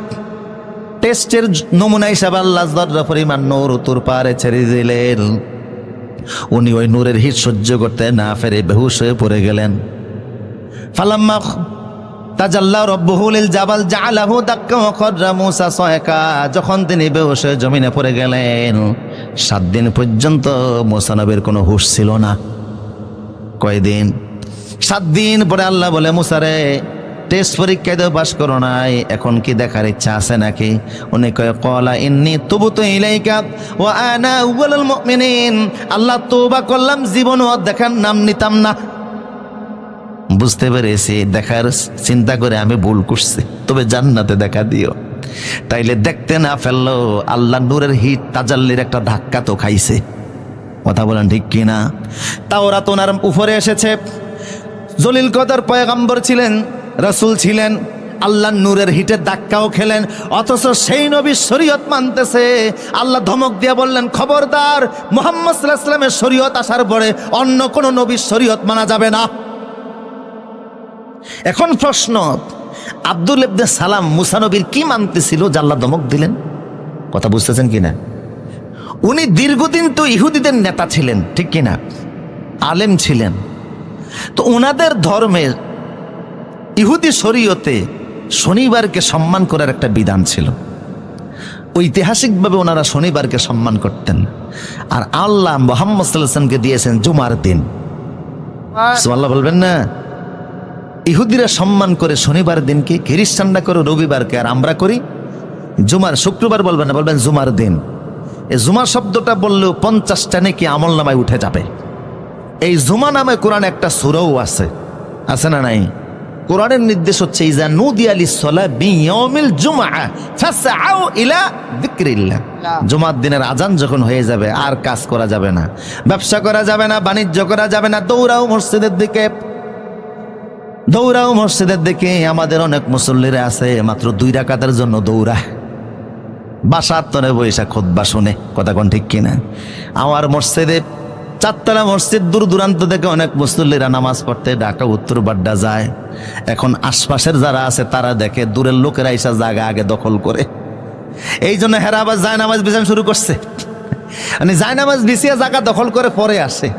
টেস্টের নমুনা হিসাবে আল্লাহ যতটা পরিমাণ নূর তুর পাহাড়ে ছেড়ে দিলেন, উনি ওই নূরের হিট সহ্য করতে না পেরে বেহুশ হয়ে পড়ে গেলেন। ফালাম্মা তাজাল্লা রাব্বুহু লিল জাবাল জাআলাহু দাক্কা ওয়া খাররা মূসা সায়কা, যখন তিনি বেহুশ হয়ে জমিনে পড়ে গেলেন, 7 দিন পর্যন্ত মূসা নবীর কোনো হুঁশ ছিল না। কয়দিন? 7 দিন পরে আল্লাহ বলে, মূসা রে, টেস্ট পরীক্ষায় তো পাস করো নাই, এখন কি দেখার ইচ্ছা আছে নাকি? উনি কয়, ক্বালা ইন্নী তুবতু ইলাইকা ওয়া আনা আউয়ালুল মুমিনিন। আল্লাহ তওবা করলাম, জীবনও দেখার নাম নিতাম না। বুঝতে পেরেছি, দেখার চিন্তা করে আমি ভুল করছি, তবে জান্নাতে দেখা দিও। তাইলে দেখতে না ফেললো, আল্লাহ নূরের হিট তাজাল্লির একটা ধাক্কা তো খাইছে। কথা বলেন ঠিক কিনা? তাওরাত ওনার উপরে এসেছে, জলিল কদর পয়গম্বর ছিলেন, রাসূল ছিলেন, আল্লাহ নূরের হিটে ধাক্কাও খেলেন, অথচ সেই নবীর শরীয়ত মানতেছে। আল্লাহ ধমক দিয়ে বললেন, খবরদার, মুহাম্মদ সাল্লাল্লাহু আলাইহি ওয়াসাল্লামের শরীয়ত আসার পরে অন্য কোন নবীর শরীয়ত মানা যাবে না। এখন প্রশ্ন, আব্দুল ইবনে সালাম মুসা নবীর কি মানতেছিল যে আল্লাহ ধমক দিলেন? কথা বুঝতেছেন কিনা? উনি দীর্ঘদিন তো ইহুদিদের নেতা ছিলেন, ঠিক কিনা? আলেম ছিলেন। তো ওনাদের ধর্মের ইহুদি শরীয়তে শনিবারকে সম্মান করার একটা বিধান ছিল। ঐতিহাসিকভাবে ওনারা শনিবারকে সম্মান করতেন, আর আল্লাহ মুহাম্মদ সাল্লাল্লাহু আলাইহি ওয়াসাল্লামকে দিয়েছেন জুমার দিন। সুবহানাল্লাহ বলবেন না? ইহুদিরা সম্মান করে শনিবার দিনকে, খ্রিস্টানরা করে রবিবারকে, আর আমরা করি জুমার, শুক্রবার বলবেন না, বলবেন জুমার দিন। এই জুমা শব্দটা বললেও 50টা নাকি আমল নামায় উঠে যাবে। এই জুমা নামে কোরআনে একটা সূরাও আছে, আছে না নাই? কোরআনের নির্দেশ হচ্ছে, ইজা নুদিয়া লিস-সালাহ বিয়াউমিল জুমআহ ফাসআউ ইলা যিকরিল্লাহ। জুমার দিনের আজান যখন হয়ে যাবে আর কাজ করা যাবে না, ব্যবসা করা যাবে না, বাণিজ্য করা যাবে না, দৌড়াও মসজিদের দিকে, দৌড়াও মসজিদের দিকে। আমাদের অনেক মুসল্লিরা আছে মাত্র 2 রাকাতের জন্য দৌড়ায়, বাসার তরে বৈশা খুতবা শুনে। কথা কোন ঠিক কিনা? আমার মসজিদে 4তলা মসজিদ, দূর দূরান্ত থেকে অনেক মুসল্লিরা নামাজ পড়তে ঢাকা উত্তর বাড্ডা যায়। এখন আশপাশের যারা আছে তারা দেখে দূরের লোকেরা এসে জায়গা আগে দখল করে, এই জন্য হেরা আবার জায়নামাজ বিছান শুরু করছে। মানে জায়নামাজ বিছিয়ে জায়গা দখল করে পরে আসে।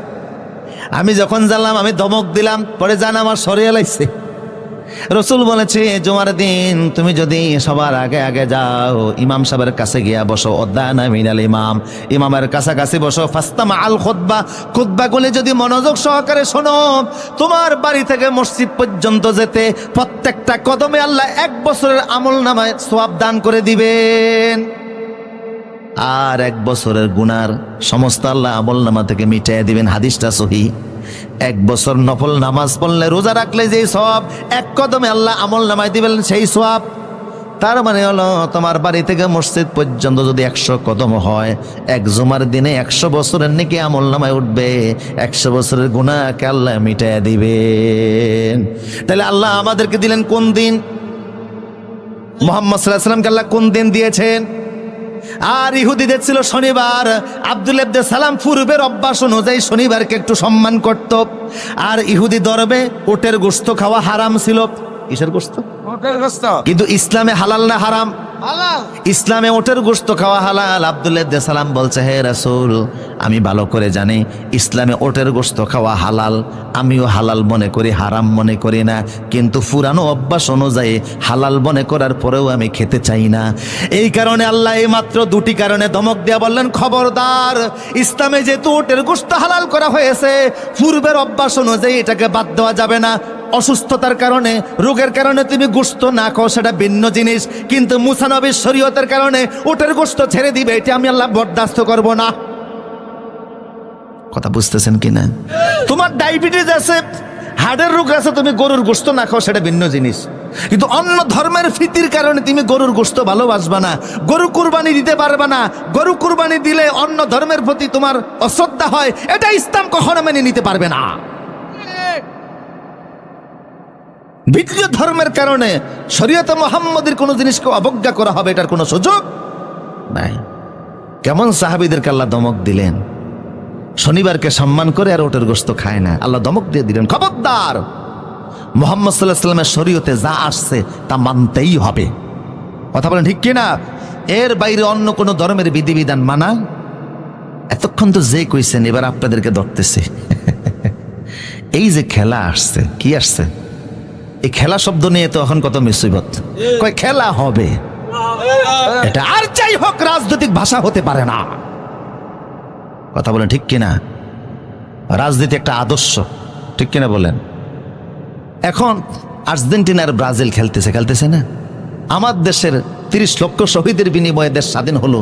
আমি যখন জানলাম আমি ধমক দিলাম, পরে জায়নামাজ সরিয়ে লাইছে। রসুল বলেছে, জুমার দিন তুমি যদি সবার আগে আগে যাও, ইমাম সাহেবের কাছে গিয়া বসো, অদ্দানা মিনাল ইমাম, ইমামের কাছাকাছি বসো, ফাস্তামা আল খুতবা, খুতবাগুলি যদি মনোযোগ সহকারে শোনো, তোমার বাড়ি থেকে মসজিদ পর্যন্ত যেতে প্রত্যেকটা কদমে আল্লাহ 1 বছরের আমল নামায় সওয়াব দান করে দিবেন, আর 1 বছরের গুনার সমস্ত আল্লাহ আমল নামা থেকে মিটাইয়া দিবেন। হাদিসটা সহিহ। 1 বছর নফল নামাজ পড়লে, রোজা রাখলে যেই সওয়াব 1 কদমে আল্লাহ আমল নামায় দিবেন, সেই সওয়াব। তার মানে হলো, তোমার বাড়ি থেকে মসজিদ পর্যন্ত যদি 100 কদম হয়, 1 জুমার দিনে 100 বছরের নাকি আমল নামায় উঠবে, 100 বছরের গুনাহকে আল্লাহ মিটাইয়া দিবেন। তাহলে আল্লাহ আমাদেরকে দিলেন কোন দিন? মুহাম্মদ সাল্লাল্লাহু আলাইহি ওয়াসাল্লামকে আল্লাহ কোন দিন দিয়েছেন? আর ইহুদিদের ছিল শনিবার। আব্দুল্লাহ ইবনে সালাম পূর্বের অভ্যাস অনুযায়ী শনিবারকে একটু সম্মান করত। আর ইহুদি ধর্মে উটের গোশত খাওয়া হারাম ছিল। কিসের গোশত? উটের গোশত। কিন্তু ইসলামে হালাল না হারাম? হালাল। ইসলামে উটের গোশত খাওয়া হালাল। আব্দুল্লাহ ইবনে সালাম বলছে, হে রাসূল, আমি ভালো করে জানি ইসলামে উটের গোশত খাওয়া হালাল, আমিও হালাল মনে করি, হারাম মনে করি না, কিন্তু পুরানো অভ্যাস অনুযায়ী হালাল মনে করার পরেও আমি খেতে চাই না। এই কারণে আল্লাহ এই মাত্র 2টি কারণে ধমক দিয়ে বললেন, খবরদার, ইসলামে যেহেতু উটের গোশত হালাল করা হয়েছে, পূর্বের অভ্যাস অনুযায়ী এটাকে বাদ দেওয়া যাবে না। অসুস্থতার কারণে, রোগের কারণে তুমি গোশত না খাও, সেটা ভিন্ন জিনিস, কিন্তু মুসা নবীর শরীয়তের কারণে উটের গোশত ছেড়ে দিবে, এটা আমি আল্লাহ বরদাস্ত করব না। কথা বুঝতেছেন কিনা? তোমার ডায়াবেটিস আছে, হার্টের রোগ আছে, তুমি গরুর গোশত না খাও, সেটা ভিন্ন জিনিস, কিন্তু অন্য ধর্মের ফিতির কারণে তুমি গরুর গোশত ভালোবাসবা না, গরু কুরবানি দিতে পারবে না। গরু কুরবানি দিলে অন্য ধর্মের প্রতি তোমার অশ্রদ্ধা হয়, এটা ইসলাম কখনো মেনে নিতে পারবে না। ভিন্ন ধর্মের কারণে শরীয়তে মুহাম্মদের কোন জিনিসকে অবজ্ঞা করা হবে, এটার কোনো সুযোগ নাই। কেমন সাহাবীদেরকে আল্লাহ ধমক দিলেন, শনিবারকে সম্মান করে আর উটের গোশত খায় না, আল্লাহ ধমক দিয়ে দিলেন, খবরদার, মুহাম্মদ সাল্লাল্লাহু আলাইহি ওয়াসাল্লামের শরীয়তে যা আসছে তা মানতেই হবে। কথা বলেন ঠিক কিনা? এর বাইরে অন্য কোন ধর্মের বিধিবিধান মানা, এতক্ষণ তো যে কইছেন, এবার আপনাদেরকে ধরতেছে। এই যে খেলা আসছে, কি আসছে? এই খেলা শব্দ নিয়ে তো এখন কত মুসিবত। কয় খেলা হবে, এটা আর যাই হোক রাজনৈতিক ভাষা হতে পারে না। কথা বলেন ঠিক কিনা? রাজনীতি একটা আদর্শ, ঠিক কিনা বলেন? এখন আর্জেন্টিনা আর ব্রাজিল খেলতেছে না? আমার দেশের 30 লক্ষ শহীদের বিনিময়ে দেশ স্বাধীন হলো।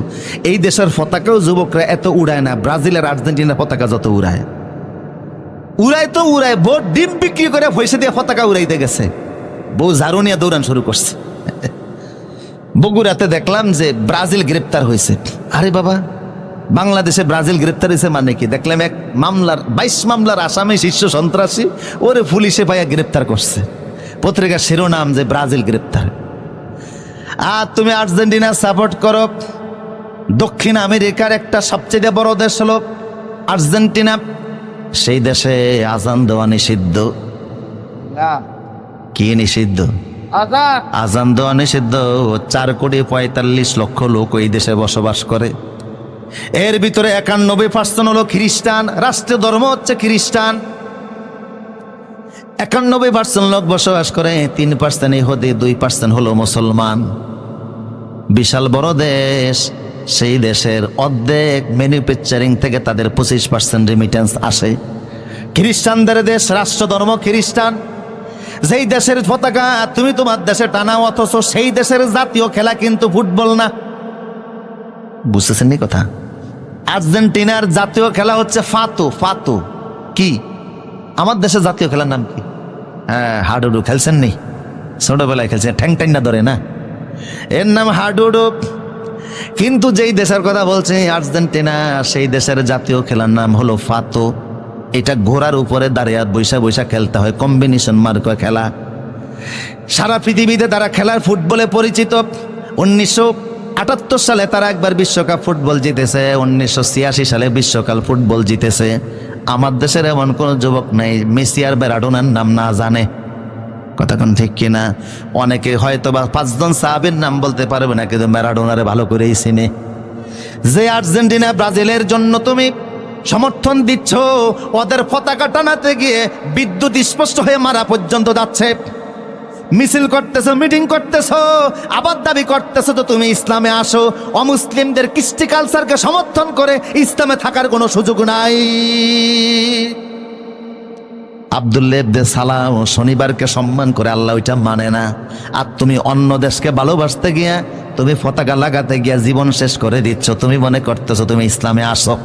এই দেশের পতাকাও যুবকরা এত উড়ায় না, ব্রাজিল আর আর্জেন্টিনার পতাকা যত উড়ায়। উড়াই তো উড়াই, বউ ডিম বিক্রি করে পয়সা দিয়ে পতাকা উড়াইতে গেছে, বউ ঝাড়ু নিয়ে দৌড়ান শুরু করছে। বগুড়াতে দেখলাম যে ব্রাজিল গ্রেপ্তার হয়েছে। আরে বাবা, বাংলাদেশে ব্রাজিল গ্রেপ্তার হয়েছে মানে কি? দেখলাম এক মামলার 22 মামলার আসামি শীর্ষ সন্ত্রাসী, ওরে পুলিশে পাইয়া গ্রেপ্তার করছে। পত্রিকার শিরোনাম যে ব্রাজিল গ্রেপ্তার। আর তুমি আর্জেন্টিনা সাপোর্ট করো, দক্ষিণ আমেরিকার একটা সবচেয়ে বড় দেশ হলো আর্জেন্টিনা, সেই দেশে আজান দেওয়া নিষিদ্ধ। কি নিষিদ্ধ? আজান দেওয়া নিষিদ্ধ। 4,45,00,000 লোক ওই দেশে বসবাস করে। এর ভিতরে 91% হলো খ্রিস্টান, রাষ্ট্রীয় ধর্ম হচ্ছে খ্রিস্টান। 91% লোক বসবাস করে, 3% ইহুদি, 2% হলো মুসলমান। বিশাল বড় দেশ। সেই দেশের অর্ধেক ম্যানুফ্যাকচারিং থেকে তাদের 25% রেমিটেন্স আসে। খ্রিস্টানদের দেশ, রাষ্ট্র ধর্ম খ্রিস্টান। যেই দেশের পতাকা তুমি তোমার দেশে টানাও, অথচ সেই দেশের জাতীয় খেলা কিন্তু ফুটবল না। বুঝতেছেন নি কথা? আর্জেন্টিনার জাতীয় খেলা হচ্ছে ফাতো। ফাতো কি? আমার দেশের জাতীয় খেলার নাম কি? হ্যাঁ, হাডুডু। খেলছেন নি? ছোটবেলায় খেলছেন, ঠ্যাং টাইন না ধরে না, এর নাম হাডুডু। কিন্তু যেই দেশের কথা বলছে আর্জেন্টিনা, সেই দেশের জাতীয় খেলার নাম হলো ফাতো। এটা ঘোড়ার উপরে দাঁড়িয়ে বৈশা বৈশা খেলতে হয়, কম্বিনেশন মার্ক খেলা। সারা পৃথিবীতে তারা খেলার ফুটবলে পরিচিত। 1978 সালে তারা একবার বিশ্বকাপ ফুটবল জিতেছে, 1986 সালে বিশ্বকাপ ফুটবল জিতেছে। আমার দেশের এমন কোন যুবক নাই মেসি আর ম্যারাডোনার নাম না জানে। কথা কোন ঠিক কিনা? অনেকে হয়তো বা 5 জন সাহাবীর নাম বলতে পারবে না, কিন্তু ম্যারাডোনারে ভালো করেই চিনে। যে আর্জেন্টিনা ব্রাজিলের জন্য তুমি সমর্থন দিচ্ছ, ওদের পতাকা টানাতে গিয়ে বিদ্যুৎ স্পষ্ট হয়ে মারা পর্যন্ত যাচ্ছে। মিছিল করতেছো, মিটিং করতেছো, আবার দাবি করতেছো তো তুমি ইসলামে আসো। অমুসলিমদের কৃষ্টি কালচারকে সমর্থন করে ইসলামে থাকার কোনো সুযোগ নাই। আব্দুল্লাহ ইবনে সালাম শনিবারকে সম্মান করে, আল্লাহ ওইটা মানে না। আর তুমি অন্য দেশকে ভালোবাসতে গিয়া, তুমি পতাকা লাগাতে গিয়া জীবন শেষ করে দিচ্ছ। তুমি মনে করতেছো তুমি ইসলামে আসো।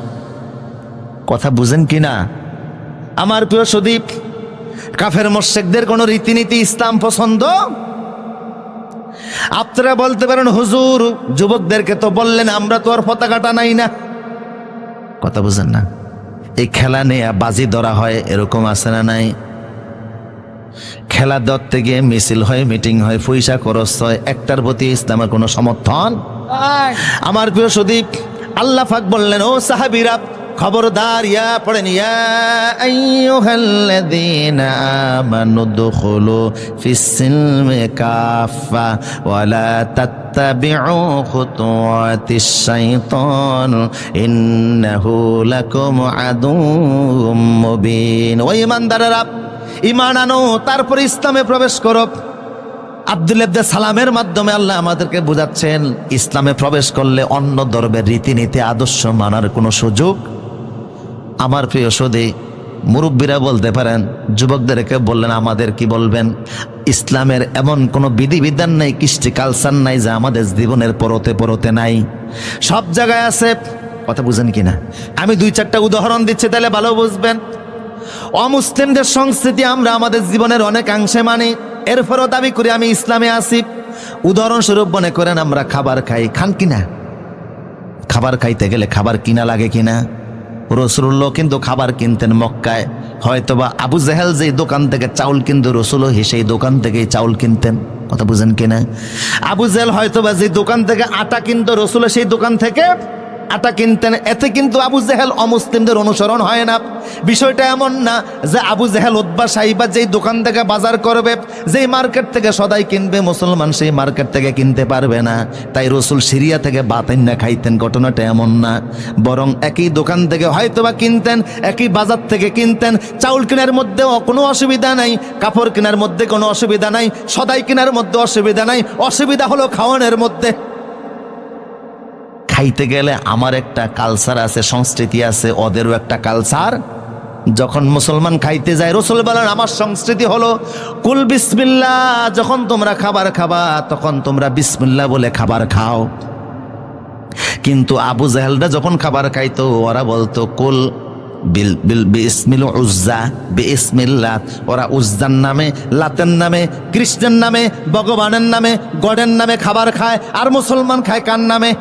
কথা বুঝেন কিনা আমার প্রিয় সুদীপ? কাফের মুশরিকদের কোন রীতিনীতি ইসলাম পছন্দ? আপনারা বলতে পারেন হুজুর যুবকদেরকে তো বললেন আমরা তো আর পতাকা টানাই না। কথা বুঝেন না? এই খেলা নিয়ে বাজি ধরা হয়, এরকম আছে না নাই? খেলা ধরতে গিয়ে মিছিল হয়, মিটিং হয়, পয়সা খরচ হয়, একটার প্রতি ইসলামের কোনো সমর্থন? আমার প্রিয় সুদীপ, আল্লাহ পাক বললেন ও সাহাবীরা খবরদার, ইয়া পড়েন, ইয়া আইয়ুহাল্লাযীনা আমানু দুখুলু ফিস-সিলমি কাফা ওয়া লা তাত্তাবিউ খুতুওয়াতিশ শাইতান ইন্নাহু লাকুম আদুউম মুবিন। ও ঈমানদারেরা, ঈমান আনো, তারপর ইসলামে প্রবেশ করো। আব্দুল্লাহ ইবনে সালামের মাধ্যমে আল্লাহ আমাদেরকে বুঝাচ্ছেন ইসলামে প্রবেশ করলে অন্য ধর্মের রীতিনীতি আদর্শ মানার কোনো সুযোগ। আমার প্রিয় সুদী, মুরব্বীরা বলতে পারেন, যুবকদেরকে বললেন আমাদের কি বলবেন? ইসলামের এমন কোনো বিধিবিধান নাই, কৃষ্টি কালচার নাই যা আমাদের জীবনের পরতে পরতে নাই। সব জায়গায় আছে। কথা বুঝেন কিনা? আমি 2-4টা উদাহরণ দিচ্ছি, তাহলে ভালো বুঝবেন। অমুসলিমদের সংস্কৃতি আমরা আমাদের জীবনের অনেকাংশে মানি, এরপরও দাবি করি আমি ইসলামে আছি। উদাহরণস্বরূপ মনে করেন আমরা খাবার খাই, খান কিনা? খাবার খাইতে গেলে খাবার কিনা লাগে কিনা? রাসূলুল্লাহ কিন্তু খাবার কিনতেন মক্কায়। হয়তোবা আবু জেহেল যেই দোকান থেকে চাউল কিনতো, রাসূলও সেই দোকান থেকেই চাউল কিনতেন। কথা বুঝেন কিনা? আবু জেহেল হয়তোবা যে দোকান থেকে আটা কিনতো, রাসূলও সেই দোকান থেকে আটা কিনতেন। এতে কিন্তু আবু জেহেল অমুসলিমদের অনুসরণ হয় না। বিষয়টা এমন না যে আবু জেহেল উতবা সাইবা যেই দোকান থেকে বাজার করবে, যেই মার্কেট থেকে সদাই কিনবে, মুসলমান সেই মার্কেট থেকে কিনতে পারবে না। তাই রাসূল সিরিয়া থেকে বাতাইন না খাইতেন, ঘটনাটা এমন না। বরং একই দোকান থেকে হয়তোবা কিনতেন, একই বাজার থেকে কিনতেন। চাউল কেনার মধ্যেও কোনো অসুবিধা নাই, কাপড় কেনার মধ্যে কোনো অসুবিধা নাই, সদাই কেনার মধ্যে অসুবিধা নাই। অসুবিধা হলো খাওয়ানোর মধ্যে। খাইতে গেলে আমার একটা কালচার আছে, সংস্কৃতি আছে, ওদেরও একটা কালচার। যখন মুসলমান খাইতে যায়, রাসূল বলেন আমার সংস্কৃতি হলো কুল বিসমিল্লাহ। যখন তোমরা খাবার খাবা তখন তোমরা বিসমিল্লাহ বলে খাবার খাও। কিন্তু আবু জেহেলরা যখন খাবার খাইতো, ওরা বলতো কুল বিসমিল উজ্জা বিসমিল্লাহ, ওরা উজ্জার নামে, লাতের নামে, কৃষ্ণের নামে, ভগবানের নামে, গডের নামে খাবার খায়, আর মুসলমান খায় কার নামে?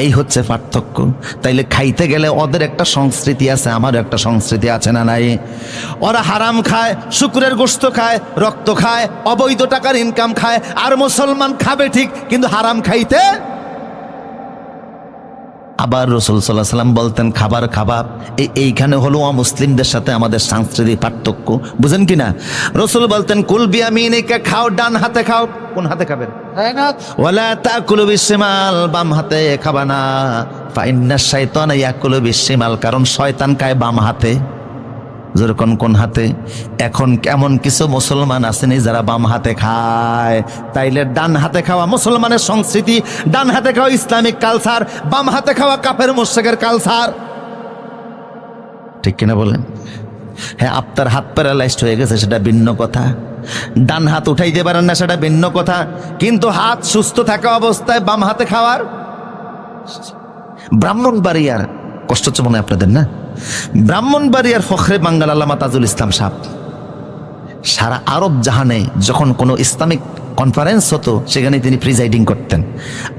এই হচ্ছে পার্থক্য। তাইলে খাইতে গেলে ওদের একটা সংস্কৃতি আছে, আমারও একটা সংস্কৃতি আছে না নাই? ওরা হারাম খায়, শুকরের গোশত খায়, রক্ত খায়, অবৈধ টাকার ইনকাম খায়, আর মুসলমান খাবে ঠিক কিন্তু হারাম খাইতে। আবার রাসূল সাল্লাল্লাহু আলাইহি ওয়াসাল্লাম বলতেন খাবার খাবা। এইখানে হলো মুসলিমদের সাথে আমাদের সাংস্কৃতিক পার্থক্য, বুঝেন কিনা? রাসূল বলতেন কুল বিয়ামিনিকা, খাও ডান হাতে খাও। কোন হাতে খাবেন? ওয়ালা তাকুলু বিশিমাল, বাম হাতে খাবা না। ফাইন্নাশ শাইতানা ইয়াকুলু বিশিমাল, কারণ শয়তান খায় বাম হাতে। যেরকম কোন হাতে? এখন কেমন কিছু মুসলমান আসেনি যারা বাম হাতে খায়। তাইলে ডান হাতে খাওয়া মুসলমানের সংস্কৃতি, ডান হাতে খাওয়া ইসলামিক কালচার, বাম হাতে খাওয়া কাফের মুশরিকের কালচার। ঠিক কিনা বলেন? হ্যাঁ, আপনার হাত প্যারালাইজড হয়ে গেছে সেটা ভিন্ন কথা, ডান হাত উঠাইতে পারেন না সেটা ভিন্ন কথা, কিন্তু হাত সুস্থ থাকা অবস্থায় বাম হাতে খাওয়ার। ব্রাহ্মণবাড়িয়ার কষ্ট হচ্ছে মনে হয় আপনাদের, না? ব্রাহ্মণবাড়িয়ার ফখরে বাঙ্গাল আল্লামা তাজুল ইসলাম সাহেব সারা আরব জাহানে যখন কোনো ইসলামিক কনফারেন্স হতো সেখানে তিনি প্রিজাইডিং করতেন।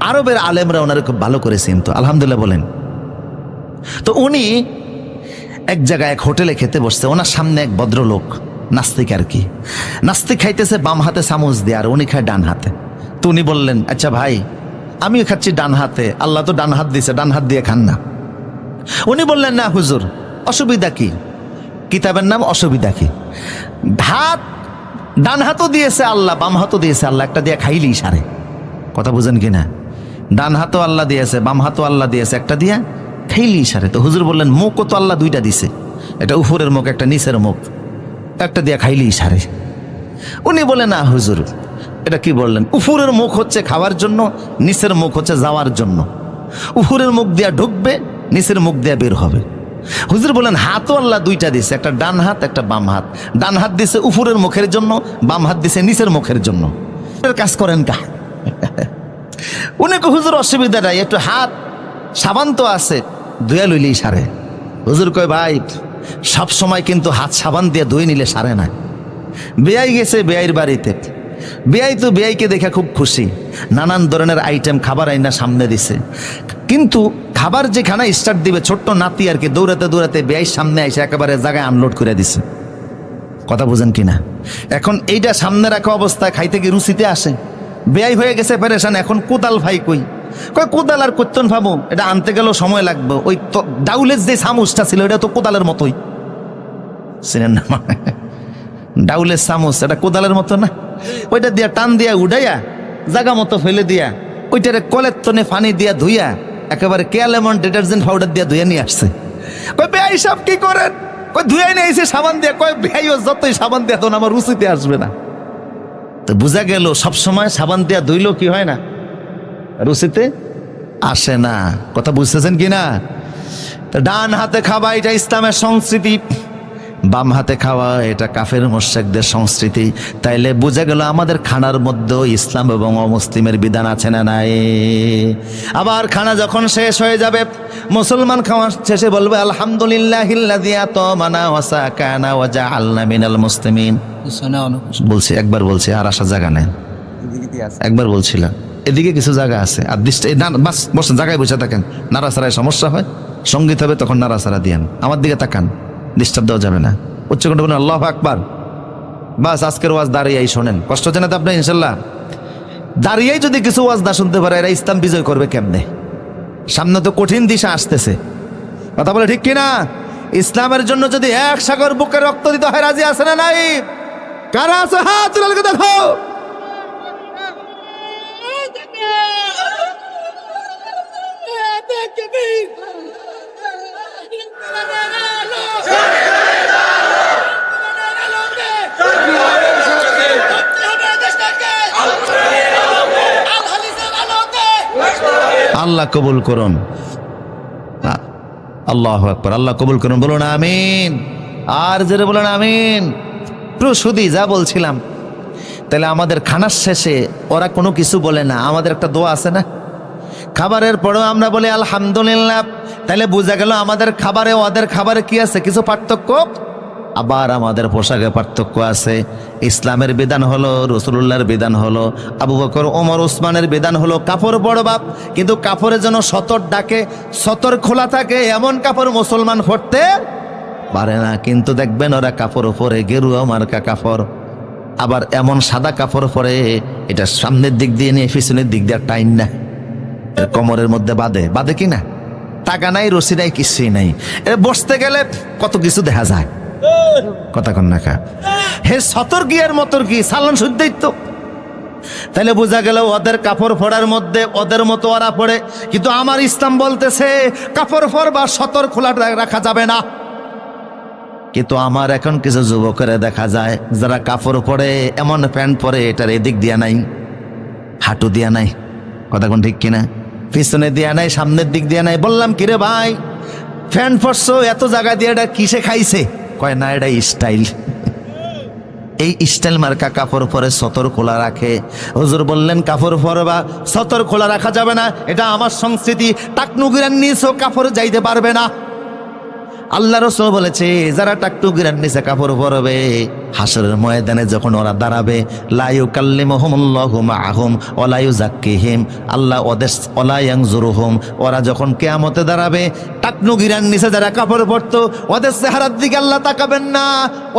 আরবের আলেমরা ওনারা খুব ভালো করেছেন, তো আলহামদুলিল্লাহ বলেন। তো উনি এক জায়গায় এক হোটেলে খেতে বসছে, ওনার সামনে এক ভদ্রলোক নাস্তিক আর কি, নাস্তিক খাইতেছে বাম হাতে চামচ দিয়ে, আর উনি খায় ডান হাতে। তো উনি বললেন, আচ্ছা ভাই, আমিও খাচ্ছি ডান হাতে, আল্লাহ তো ডান হাত দিয়েছে, ডান হাত দিয়ে খান না। উনি বললেন, না হুজুর, অসুবিধা কি? কিতাবের নাম অসুবিধা কি? হাত ডান হাতও দিয়েছে আল্লাহ, বাম হাতও দিয়েছে আল্লাহ, একটা দিয়ে খাইলেই সারে। কথা বুঝেন কিনা? ডান হাতও আল্লাহ দিয়েছে, বাম হাতও আল্লাহ দিয়েছে, একটা দিয়া খাইলেই সারে। তো হুজুর বললেন, মুখও তো আল্লাহ দুইটা দিছে, এটা উপরের মুখ, একটা নিচের মুখ, একটা দিয়া খাইলেই সারে। উনি বলেন, না হুজুর, এটা কি বললেন? উপরের মুখ হচ্ছে খাওয়ার জন্য, নিচের মুখ হচ্ছে যাওয়ার জন্য। উপরের মুখ দিয়া ঢুকবে, নিচের মুখ দিয়া বের হবে। হুজুর বলেন, হাতও আল্লাহ দুইটা দিছে, একটা ডান হাত, একটা বাম হাত। ডান হাত দিছে উপরের মুখের জন্য, বাম হাত দিছে নিচের মুখের জন্য। কাজ করেন কা? উনি কো, হুজুর অসুবিধা নাই, একটু হাত সাবান তো আছে, ধুয়া লইলেই সারে। হুজুর কয়, ভাই সব সময় কিন্তু হাত সাবান দিয়ে ধুয়ে নিলে সারে না। বেয়াই গেছে বেয়াইর বাড়িতে, বেয়াই তো বেয়াইকে দেখে খুব খুশি, নানান ধরনের আইটেম খাবার আইনা সামনে দিছে, কিন্তু খাবার যেখানে স্টার্ট দিবে ছোট্ট নাতি আর কি দৌড়াতে দৌড়াতে বেয়াই সামনে এসে একেবারে জায়গায় আনলোড করে দিছে। কথা বুঝেন কিনা? এখন এইটা সামনে রাখা অবস্থায় খাইতে কি রুচিতে আসে? বেয়াই হয়ে গেছে পেরেশান। এখন কোদাল ভাই কই? কয় কোদাল আর করতেন ভাবো, এটা আনতে গেলেও সময় লাগবে। ওই তো ডাউলের যে চামচটা ছিল এটা তো কোদালের মতোই, চিনেন না? ডাউলের চামচ এটা কোদালের মতো না? ওইটা দিয়া টান দিয়া উঠাইয়া জায়গা মতো ফেলে দিয়া ওইটারে কলের তনে পানি দিয়া ধুইয়া একেবারে কেয়ালেমন ডিটারজেন্ট পাউডার দিয়া ধুয়ে নিয়ে আসছে। কয় বেয়াই সব কি করেন? কয় ধুয়াই নিয়ে এসে সাবান দিয়া। কয় বেয়াইও যতই সাবান দিয়া তখন আমার রুচিতে আসবে না। তো বোঝা গেল সবসময় সাবান দিয়া ধুইলেও কি হয় না, রুচিতে আসে না। কথা বুঝতেছেন কিনা? তো ডান হাতে খাওয়া এটা ইসলামের সংস্কৃতি, বাম হাতে খাওয়া এটা কাফের মুশরিকদের সংস্কৃতি। তাইলে বোঝা গেল আমাদের খানার মধ্যেও ইসলাম এবং অমুসলিমের বিধান আছে না নাই? আবার খানা যখন শেষ হয়ে যাবে, মুসলমান খাওয়া শেষে বলবে আলহামদুলিল্লাহিল্লাযী আতামানা ওয়া সাকানা ওয়া জাআলনা মিনাল মুসলিমিন। বলছি, একবার বলছি, আর আসার জায়গা নেই। একবার বলছিলাম এদিকে কিছু জায়গা আছে, আর বাস বসেন, জায়গায় বসে থাকেন। নাড়াচাড়ায় সমস্যা হয়, সঙ্গীত হবে তখন নাড়াচাড়া দিয়েন। আমার দিকে তাকান, ডিস্টার্ব দেওয়া যাবে না। উচ্চকণ্ঠ বলেন আল্লাহু আকবার। বাস আজকের ওয়াজ দাঁড়িয়েই শোনেন। কষ্ট হচ্ছে না তো আপনি? ইনশাল্লাহ দাঁড়িয়েই যদি কিছু ওয়াজ না শুনতে পারে, এরা ইসলাম বিজয় করবে কেমনে? সামনে তো কঠিন দিশা আসতেছে। কথা বলে ঠিক কিনা? ইসলামের জন্য যদি এক সাগর বুকে রক্ত দিতে হয়, রাজি আছে না নাই? কারা আছে হাত তুলে দেখো। আল্লাহ কবুল করুন, আল্লাহু আকবার। আল্লাহ কবুল করুন, বলুন আমিন। আর জোরে বলুন আমিন। প্রসুদি যা বলছিলাম, তাহলে আমাদের খানার শেষে ওরা কোনো কিছু বলে না, আমাদের একটা দোয়া আছে না? খাবারের পরেও আমরা বলি আলহামদুলিল্লাহ। তাহলে বোঝা গেল আমাদের খাবারে ওদের খাবারে কি আছে, কিছু পার্থক্য। আবার আমাদের পোশাকে পার্থক্য আছে। ইসলামের বিধান হলো, রাসূলুল্লাহর বিধান হলো, আবু বকর ওমর ওসমানের বিধান হলো কাপড় বড় বাপ, কিন্তু কাপড়ের জন্য সতর ডাকে, সতর খোলা থাকে এমন কাপড় মুসলমান পরতে পারে না। কিন্তু দেখবেন ওরা কাপড় পরে গেরুয়া মার্কা কাপড়, আবার এমন সাদা কাপড় পরে এটা সামনের দিক দিয়ে নিয়ে পিছনের দিক দিয়ে টাইন না, কোমরের মধ্যে বাঁধে, বাঁধে কি না, টাকা নাই, রশি নাই, কিছুই নাই। বসতে গেলে কত কিছু দেখা যায়, কথা কন না কা হে সতর গিয়ার মতর কি সালান শুদ্ধই তো। তাহলে বোঝা গেল ওদের কাপড় পরার মধ্যে ওদের মতো ওরা পড়ে, কিন্তু আমার ইসলাম বলতেছে কাপড় পরবা সতর খোলা রাখা যাবে না। কিন্তু আমার এখন কিছু যুবকেরা দেখা যায় যারা কাপড় পরে এমন প্যান্ট পরে এটার এদিক দিয়া নাই, হাঁটু দিয়া নাই, কথা কোন ঠিক কিনা, পিছনে দিয়া নাই, সামনের দিক দিয়া নাই। বললাম কিরে ভাই প্যান্ট পরছো এত জায়গা দিয়ে, এটা কিসে খাইছে? কয় না এটা স্টাইল। এই স্টাইল মার্কা কাপড় পরে সতর খোলা রাখে। হুজুর বললেন কাপড় পরবা সতর খোলা রাখা যাবে না, এটা আমার সংস্কৃতি, টাকনুগিরার নিচেও কাপড় যাইতে পারবে না। আল্লাহ রাসূল বলেছে যারা টাকনুগিরার নিচে কাপড় পরবে হাসরের ময়দানে যখন ওরা দাঁড়াবে, লা ইউকাল্লিমুহুমুল্লাহু মাআহুম ওয়া লা ইউযাক্কিহিম, আল্লাহ ওদের ওয়া ইয়ানজুরুহুম, ওরা যখন কিয়ামতে দাঁড়াবে টাকনুগিরার নিচে যারা কাপড় পরতো ওদের চেহারার দিকে আল্লাহ তাকাবেন না,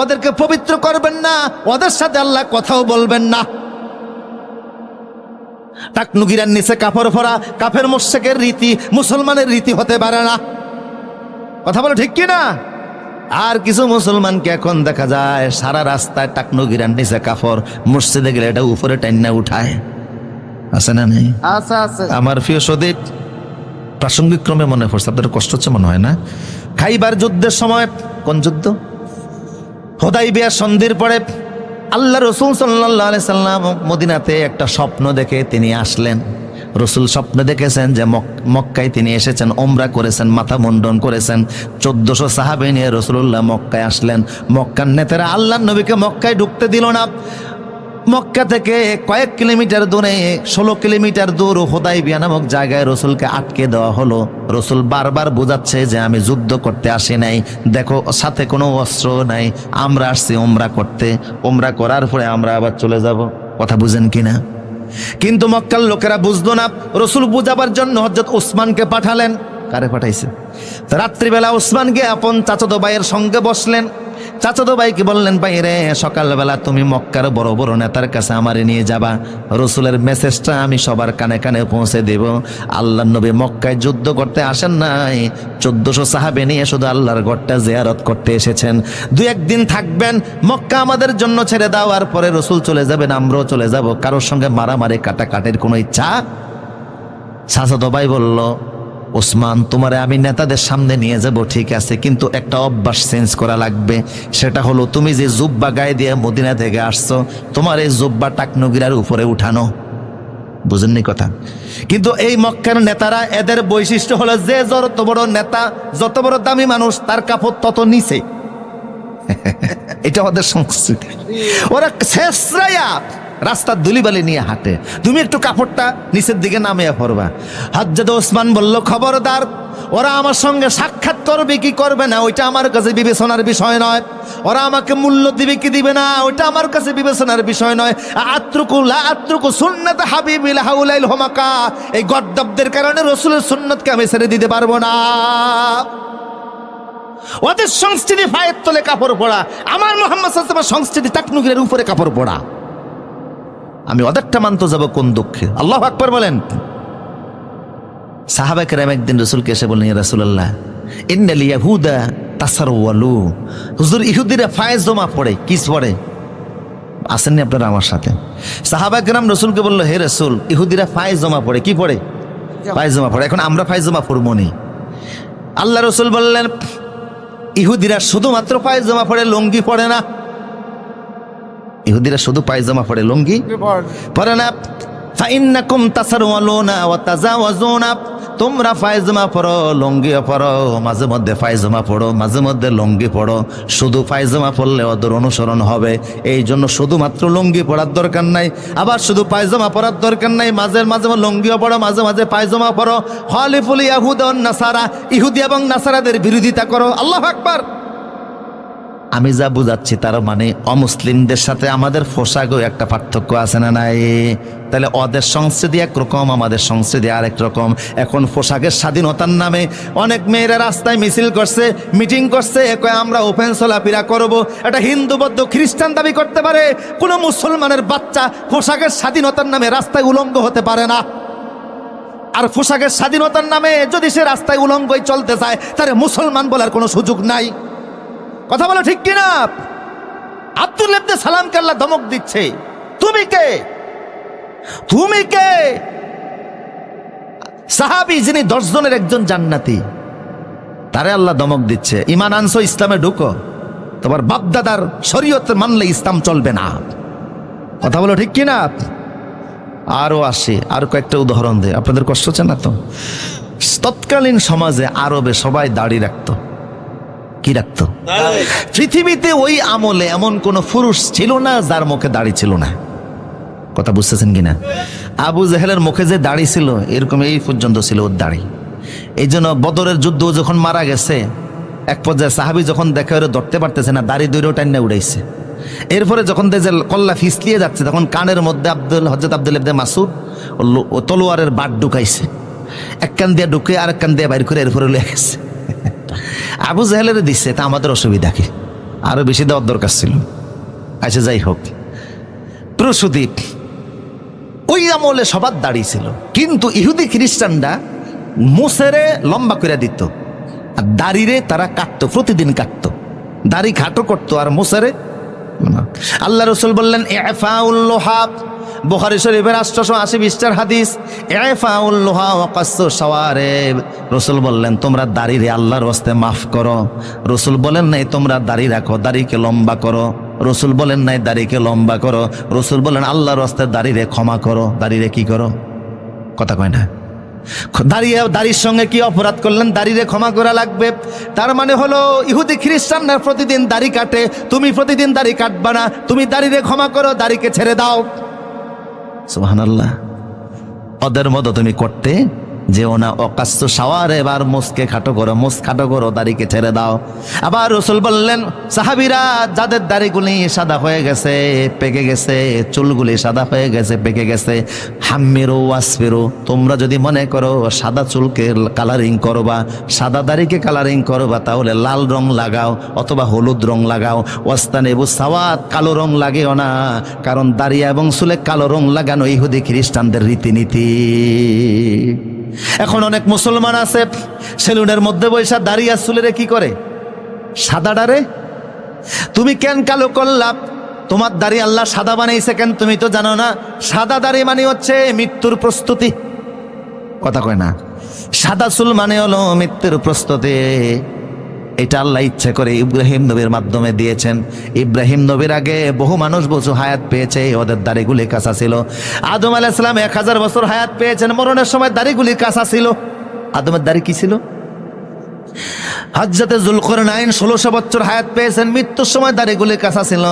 ওদেরকে পবিত্র করবেন না, ওদের সাথে আল্লাহ কথাও বলবেন না। টাকনুগিরার নিচে কাপড় পরা কাফের মুশরিকের রীতি, মুসলমানের রীতি হতে পারে না। কথা বলো ঠিক কিনা? আর কিছু মুসলমানকে এখন দেখা যায় সারা রাস্তায় টাকনুগিরার নিচে কাপড়, মসজিদে গেলে এটা উপরে টাইনা উঠায়, আছে না নেই? আমার প্রিয় সদীপ, প্রাসঙ্গিক ক্রমে মনে পড়ছে, আপনাদের কষ্ট হচ্ছে মনে হয় না? খাইবার যুদ্ধের সময়, কোন যুদ্ধ? হুদাইবিয়া সন্ধির পরে আল্লাহ রাসূল সাল্লাল্লাহু আলাইহি সাল্লাম মদিনাতে একটা স্বপ্ন দেখে তিনি আসলেন। রসুল স্বপ্ন দেখেছেন যে মক্কায় তিনি এসেছেন, ওমরা করেছেন, মাথা মুন্ডন করেছেন, 1400 সাহাবী নিয়ে রসুল্লাহ মক্কায় আসলেন। মক্কার নেতারা আল্লাহর নবীকে মক্কায় ঢুকতে দিল না। মক্কা থেকে কয়েক কিলোমিটার দূরে, 16 কিলোমিটার দূর হুদাইবিয়া নামক জায়গায় রসুলকে আটকে দেওয়া হলো। রসুল বারবার বোঝাচ্ছে যে আমি যুদ্ধ করতে আসি নাই, দেখো সাথে কোনো অস্ত্র নাই, আমরা আসছি ওমরা করতে, ওমরা করার পরে আমরা আবার চলে যাব। কথা বুঝেন কিনা? কিন্তু মক্কার লোকেরা বুঝলো না। রসুল বুঝাবার জন্য হযরত ওসমানকে পাঠালেন। কারে পাঠাইছে? রাত্রিবেলা ওসমানকে আপন চাচাতো ভাইয়ের সঙ্গে বসলেন। চাচাতো ভাইকে বললেন, ভাই রে সকালবেলা তুমি মক্কার বড় বড় নেতার কাছে আমারে নিয়ে যাবা, রসুলের মেসেজটা আমি সবার কানে কানে পৌঁছে দেব। আল্লাহর নবী মক্কায় যুদ্ধ করতে আসেন নাই, 1400 সাহাবে নিয়ে শুধু আল্লাহর ঘরটা জিয়ারত করতে এসেছেন। 2-1 দিন থাকবেন, মক্কা আমাদের জন্য ছেড়ে দাও, আর পরে রসুল চলে যাবেন, আমরাও চলে যাব। কারোর সঙ্গে মারামারি কাটাকাটির কোনো ইচ্ছা। চাচাতো ভাই বলল, ওসমান তোমারে আমি নেতাদের সামনে নিয়ে যাব ঠিক আছে, কিন্তু একটা অভ্যাস চেঞ্জ করা লাগবে। সেটা হলো তুমি যে জুব্বা গায়ে দিয়ে মদিনা থেকে আসছো, তোমার এই জুব্বা টাকনুগিরার উপরে উঠানো। বুঝেননি কথা? কিন্তু এই মক্কার নেতারা, এদের বৈশিষ্ট্য হলো যে যত বড় নেতা, যত বড় দামি মানুষ, তার কাপড় তত নিচে। এটা ওদের সংস্কৃতি। ওরা শেষরাইয়া রাস্তার ধুলিবালি নিয়ে হাঁটে, তুমি একটু কাপড়টা নিচের দিকে নামিয়ে পড়বা। হযরত ওসমান বলল, খবরদার, ওরা আমার সঙ্গে সাক্ষাৎ করবে কি করবে না ওইটা আমার কাছে বিবেচনার বিষয় নয়, ওরা আমাকে মূল্য দিবে কি দিবে না ওইটা আমার কাছে বিবেচনার বিষয় নয়। আত্রুকু সুন্নাত হাবিবিল হাউলাইল হুমাকা, এই গদ্দাবদের কারণে রাসূলের সুন্নাতকে আমি ছেড়ে দিতে পারবো না। ওদের সংস্কৃতি পায়ের তলে কাপড় পরা, আমার মুহাম্মদ সাল্লাল্লাহু আলাইহি ওয়াসাল্লামের সংস্কৃতি টাকনুগিরের উপরে কাপড় পরা। আমি ওদেরটা মানতে যাব কোন দুঃখে? আল্লাহু আকবার বলেন। সাহাবা কেরাম একদিন রাসূলকে এসে বললেন, ইয়া রাসূলুল্লাহ ইন্নাল ইয়াহুদা তাসারওয়ালু, হুজুর ইহুদিরা ফায়জমা পড়ে, কি পড়ে? আসেননি আপনারা আমার সাথে? সাহাবা কেরাম রাসূলকে বলল, হে রাসূল ইহুদিরা ফায়জমা পড়ে, কি পড়ে? ফায়জমা পড়ে। এখন আমরা ফায়জমা পড়বো নি? আল্লাহ রাসূল বললেন, ইহুদিরা শুধুমাত্র পায়জামা পড়ে, লুঙ্গি পড়ে না। ইহুদিরা শুধু পায়জামা পড়ে, লুঙ্গি পড়ে না। ফাইন্নাকুম তাসারওয়ালুনা ওয়া তাজাওয়াজুনা, তোমরা পায়জামা পরো, লুঙ্গিও পরো, মাঝে মধ্যে পায়জামা পড়ো, মাঝে মধ্যে লুঙ্গি পড়ো। শুধু পায়জামা পরলে ওদের অনুসরণ হবে, এই জন্য শুধুমাত্র লুঙ্গি পরার দরকার নাই, আবার শুধু পায়জামা পরার দরকার নাই, মাঝে মাঝে লুঙ্গিও পড়ো, মাঝে মাঝে পায়জামা পরো। খালিফুল ইয়াহুদ ওয়ান নাসারা, ইহুদি এবং নাসারাদের বিরোধিতা করো। আল্লাহু আকবার। আমি যা বুঝাচ্ছি তার মানে অমুসলিমদের সাথে আমাদের পোশাকেও একটা পার্থক্য আছে না নাই? তাহলে ওদের সংস্কৃতি একরকম, আমাদের সংস্কৃতি আরেক রকম। এখন পোশাকের স্বাধীনতার নামে অনেক মেয়েরা রাস্তায় মিছিল করছে, মিটিং করছে, আমরা ওপেন চলাফেরা করব। এটা হিন্দু বৌদ্ধ খ্রিস্টান দাবি করতে পারে, কোনো মুসলমানের বাচ্চা পোশাকের স্বাধীনতার নামে রাস্তায় উলঙ্গ হতে পারে না। আর পোশাকের স্বাধীনতার নামে যদি সে রাস্তায় উলঙ্গই চলতে চায়, তাহলে মুসলমান বলার কোনো সুযোগ নাই। কথা বলো ঠিক কিনা? আব্দুল ইবনে সালামকে আল্লাহ ধমক দিচ্ছে, তুমি কে? তুমি কে? সাহাবী যিনি 10 জনের একজন জান্নাতি, তারে আল্লাহ ধমক দিচ্ছে, ঈমান আনছো, ইসলামে ঢুকো, তোমার বাপদাদার শরীয়ত মানলে ইসলাম চলবে না। কথা বলো ঠিক কিনা? আরো আসে, আর কয়েকটা উদাহরণ দেয়, আপনাদের কষ্ট হচ্ছে না তো? তৎকালীন সমাজে আরবে সবাই দাড়ি রাখতো। কি রাখতো? পৃথিবীতে ওই আমলে এমন কোন পুরুষ ছিল না যার মুখে দাড়ি ছিল না। কথা বুঝতেছেন কিনা? আবু জেহেলের মুখে যে দাড়ি ছিল, এরকম এই পর্যন্ত ছিল ওর দাড়ি। এই জন্য বদরের যুদ্ধ যখন মারা গেছে, এক পর্যায়ে সাহাবী যখন দেখে ওরা ধরতে পারতেছে না, দাড়ি দৈর্ঘ্য টাইনা উড়াইছে। এরপরে যখন দেখে কল্লা ফিসলিয়ে যাচ্ছে, তখন কানের মধ্যে হযরত আব্দুল ইবনে মাসউদ তলোয়ারের বাট ঢুকাইছে, এক কান দিয়ে ঢুকে আর এক কান দিয়ে বাইর করে এরপরে লয়ে গেছে। আবু জাহেলের দিচ্ছে, তা আমাদের অসুবিধা কি? আরো বেশি দেওয়ার দরকার ছিল। আচ্ছা, যাই হোক, প্রসূদীপ ওই আমলে সবার দাড়ি ছিল, কিন্তু ইহুদি খ্রিস্টানরা মুসেরে লম্বা করে দিত আর দাড়িরে তারা কাটতো, প্রতিদিন কাটতো, দাড়ি খাটো করতো আর মুসেরে। আল্লাহ রাসূল বললেন ইফাউল লুহাব, বুখারী শরীফের 880 হাদিস, ইফাউল লুহা ওয়া কাসসু শাওয়ারিব। রাসূল বললেন তোমরা দাড়িরে আল্লাহর ওয়াস্তে মাফ করো। রাসূল বলেন নাই তোমরা দাড়ি রাখো, দাড়িকে লম্বা করো। রাসূল বলেন নাই দাড়িকে লম্বা করো। রাসূল বলেন আল্লাহর ওয়াস্তে দাড়িরে ক্ষমা করো। দাড়িরে কি করো? কথা কয় না। দাড়ির সঙ্গে কি অপরাধ করলেন? দাড়িরে ক্ষমা করা লাগবে। তার মানে হলো ইহুদি খ্রিস্টানরা প্রতিদিন দাড়ি কাটে, তুমি প্রতিদিন দাড়ি কাটবা না, তুমি দাড়িরে ক্ষমা করো, দাড়িকে ছেড়ে দাও। সুবহানাল্লাহ। ওদের মতো তুমি করতে যেও না। অকাস্য শাওয়ার, এবার মুসকে খাটো করো, মুস খাটো করো, দাড়িকে ছেড়ে দাও। আবার রাসূল বললেন সাহাবীরা যাদের দাড়িগুলি সাদা হয়ে গেছে, পেকে গেছে, চুলগুলি সাদা হয়ে গেছে, পেকে গেছে, হাম্মিরু ওয়াসফিরু, তোমরা যদি মনে করো সাদা চুলকে কালারিং করবা, সাদা দাড়িকে কালারিং করবা, তাহলে লাল রং লাগাও অথবা হলুদ রং লাগাও। ওয়াস্তানিবু সাওয়াত, কালো রং লাগেও না, কারণ দাড়ি এবং চুলে কালো রং লাগানো ইহুদি খ্রিস্টানদের রীতিনীতি। এখন অনেক মুসলমান আছে সেলুনের মধ্যে বৈশা দাড়ি আর চুলেরে কি করে? সাদা ডারে। তুমি কেন কালো করলা? তোমার দাড়ি আল্লাহ সাদা বানাইছে কেন তুমি তো জানো না? সাদা দাড়ি মানে হচ্ছে মৃত্যুর প্রস্তুতি। কথা কয় না। সাদা চুল মানে হলো মৃত্যুর প্রস্তুতি। এটা আল্লাহ ইচ্ছা করে ইব্রাহিম নবীর মাধ্যমে দিয়েছেন। ইব্রাহিম নবীর আগে বহু মানুষ বছর হায়াত পেয়েছে, ওদের দাড়িগুলি কাঁচা ছিল। আদম আলাইহিস সালাম 1000 বছর হায়াত পেয়েছেন, মরণের সময় দাড়িগুলি কাঁচা ছিল। আদমের দাড়ি কি ছিল? হযরত যুলকারনাইন 1600 বছর হায়াত পেয়েছেন, মৃত্যুর সময় দাড়িগুলি কাঁচা ছিল।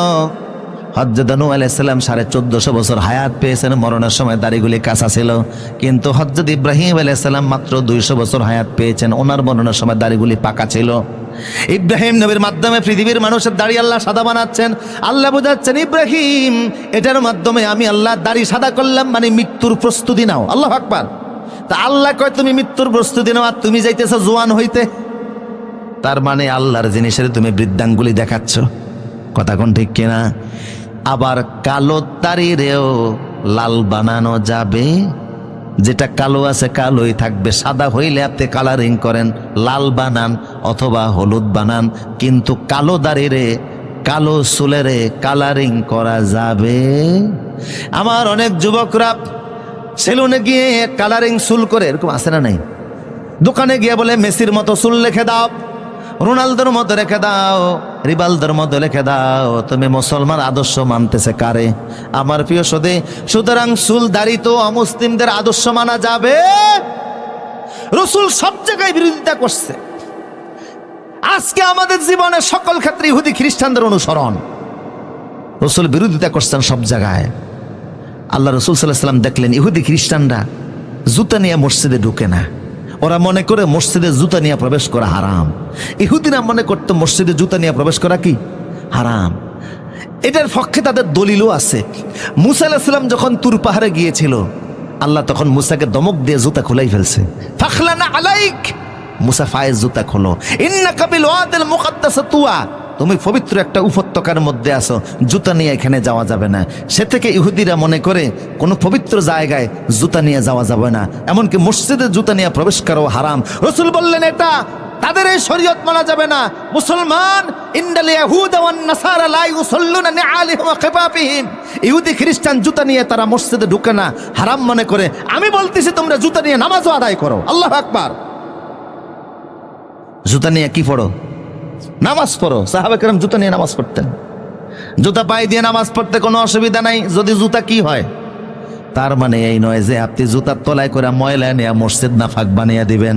হযরত নূহ আলাইহিস সালাম 1450 বছর হায়াত পেয়েছেন, মরণের সময় দাড়িগুলি কাঁচা ছিল। কিন্তু হযরত ইব্রাহিম আলাইহিস সালাম মাত্র 200 বছর হায়াত পেয়েছেন, ওনার মরণের সময় দাড়িগুলি পাকা ছিল। ইব্রাহিম নবীর মাধ্যমে পৃথিবীর মানুষের দাড়ি আল্লাহ সাদা বানাচ্ছেন। আল্লাহ বোঝাচ্ছেন ইব্রাহিম, এটার মাধ্যমে আমি আল্লাহ দাড়ি সাদা করলাম, মানে মৃত্যুর প্রস্তুতি নাও। আল্লাহু আকবার। তা আল্লাহ কয় তুমি মৃত্যুর প্রস্তুতি নাও, আর তুমি যাইতেছো জোয়ান হইতে। তার মানে আল্লাহর জিনিসের তুমি বৃদ্ধাঙ্গুলি দেখাচ্ছ। কথা কোন ঠিক কিনা? আবার কালো দাড়িরেও লাল বানানো যাবে, যেটা কালো আছে কালোই থাকবে, সাদা হইলে আপনি কালারিং করেন, লাল বানান অথবা হলুদ বানান, কিন্তু কালো দাড়িরে কালো চুলেরে কালারিং করা যাবে। আমার অনেক যুবকরা সেলুনে গিয়ে কালারিং চুল করে, এরকম আছে না নাই? দোকানে গিয়ে বলে মেসির মতো চুল রেখে দাও, রোনালদোর মতো রেখে দাও, রিবাল ধর্ম লিখে দাও, তুমি মুসলমান আদর্শ মানতেছে কারে? আমার প্রিয় সদে, সুতরাং চুল দাড়ি তো অমুসলিমদের আদর্শ মানা যাবে? রাসূল সব জায়গায় বিরোধিতা করছে। আজকে আমাদের জীবনের সকল ক্ষেত্রে ইহুদি খ্রিস্টানদের অনুসরণ, রাসূল বিরোধিতা করছেন সব জায়গায়। আল্লাহ রাসূল সাল্লাল্লাহু আলাইহি ওয়াসাল্লাম দেখলেন ইহুদি খ্রিস্টানরা জুতা নিয়ে মসজিদে ঢুকে না। ওরা মনে করে মসজিদে জুতা নিয়ে প্রবেশ করা হারাম। ইহুদিরা মনে করতো মসজিদে জুতা নিয়ে প্রবেশ করা কি হারাম। এটার পক্ষে তাদের দলিলও আছে। মুসা আলাইহিস সালাম যখন তুর পাহাড়ে গিয়েছিল, আল্লাহ তখন মুসাকে দমক দিয়ে জুতা খুলাই ফেলছে। ফাখলানা আলাইক, মুসা ফায়েজ জুতা খোলো, ইন্নাকা বিল ওয়াদিল মুকাদ্দাস তুয়া, তুমি পবিত্র একটা উপত্যকার মধ্যে আছো, জুতা নিয়ে এখানে যাওয়া যাবে না। সে থেকে ইহুদিরা মনে করে কোনো পবিত্র জায়গায় জুতা নিয়ে যাওয়া যাবে না, এমনকি মসজিদে জুতা নিয়ে প্রবেশ করাও হারাম। রাসূল বললেন এটা তাদের এই শরীয়ত মানা যাবে না। মুসলমান ইন্নাল ইয়াহুদা ওয়ান নাসারা লা ইউসাল্লুনা নিআলিহিম ওয়া খিফাফিহিম, ইহুদি খ্রিস্টান জুতা নিয়ে তারা মসজিদে ঢুকে না, হারাম মনে করে। আমি বলতেছি তোমরা জুতা নিয়ে নামাজও আদায় করো। আল্লাহু আকবার। জুতা নিয়ে কি পড়ো? নামাজ পড়ো। সাহাবা কেরাম জুতা নিয়ে নামাজ পড়তেন। জুতা পায়ে দিয়ে নামাজ পড়তে কোনো অসুবিধা নাই, যদি জুতা কি হয়। তার মানে এই নয় যে আপনি জুতার তলায় করে ময়লা নিয়ে মসজিদ নাফাক বানিয়ে দিবেন।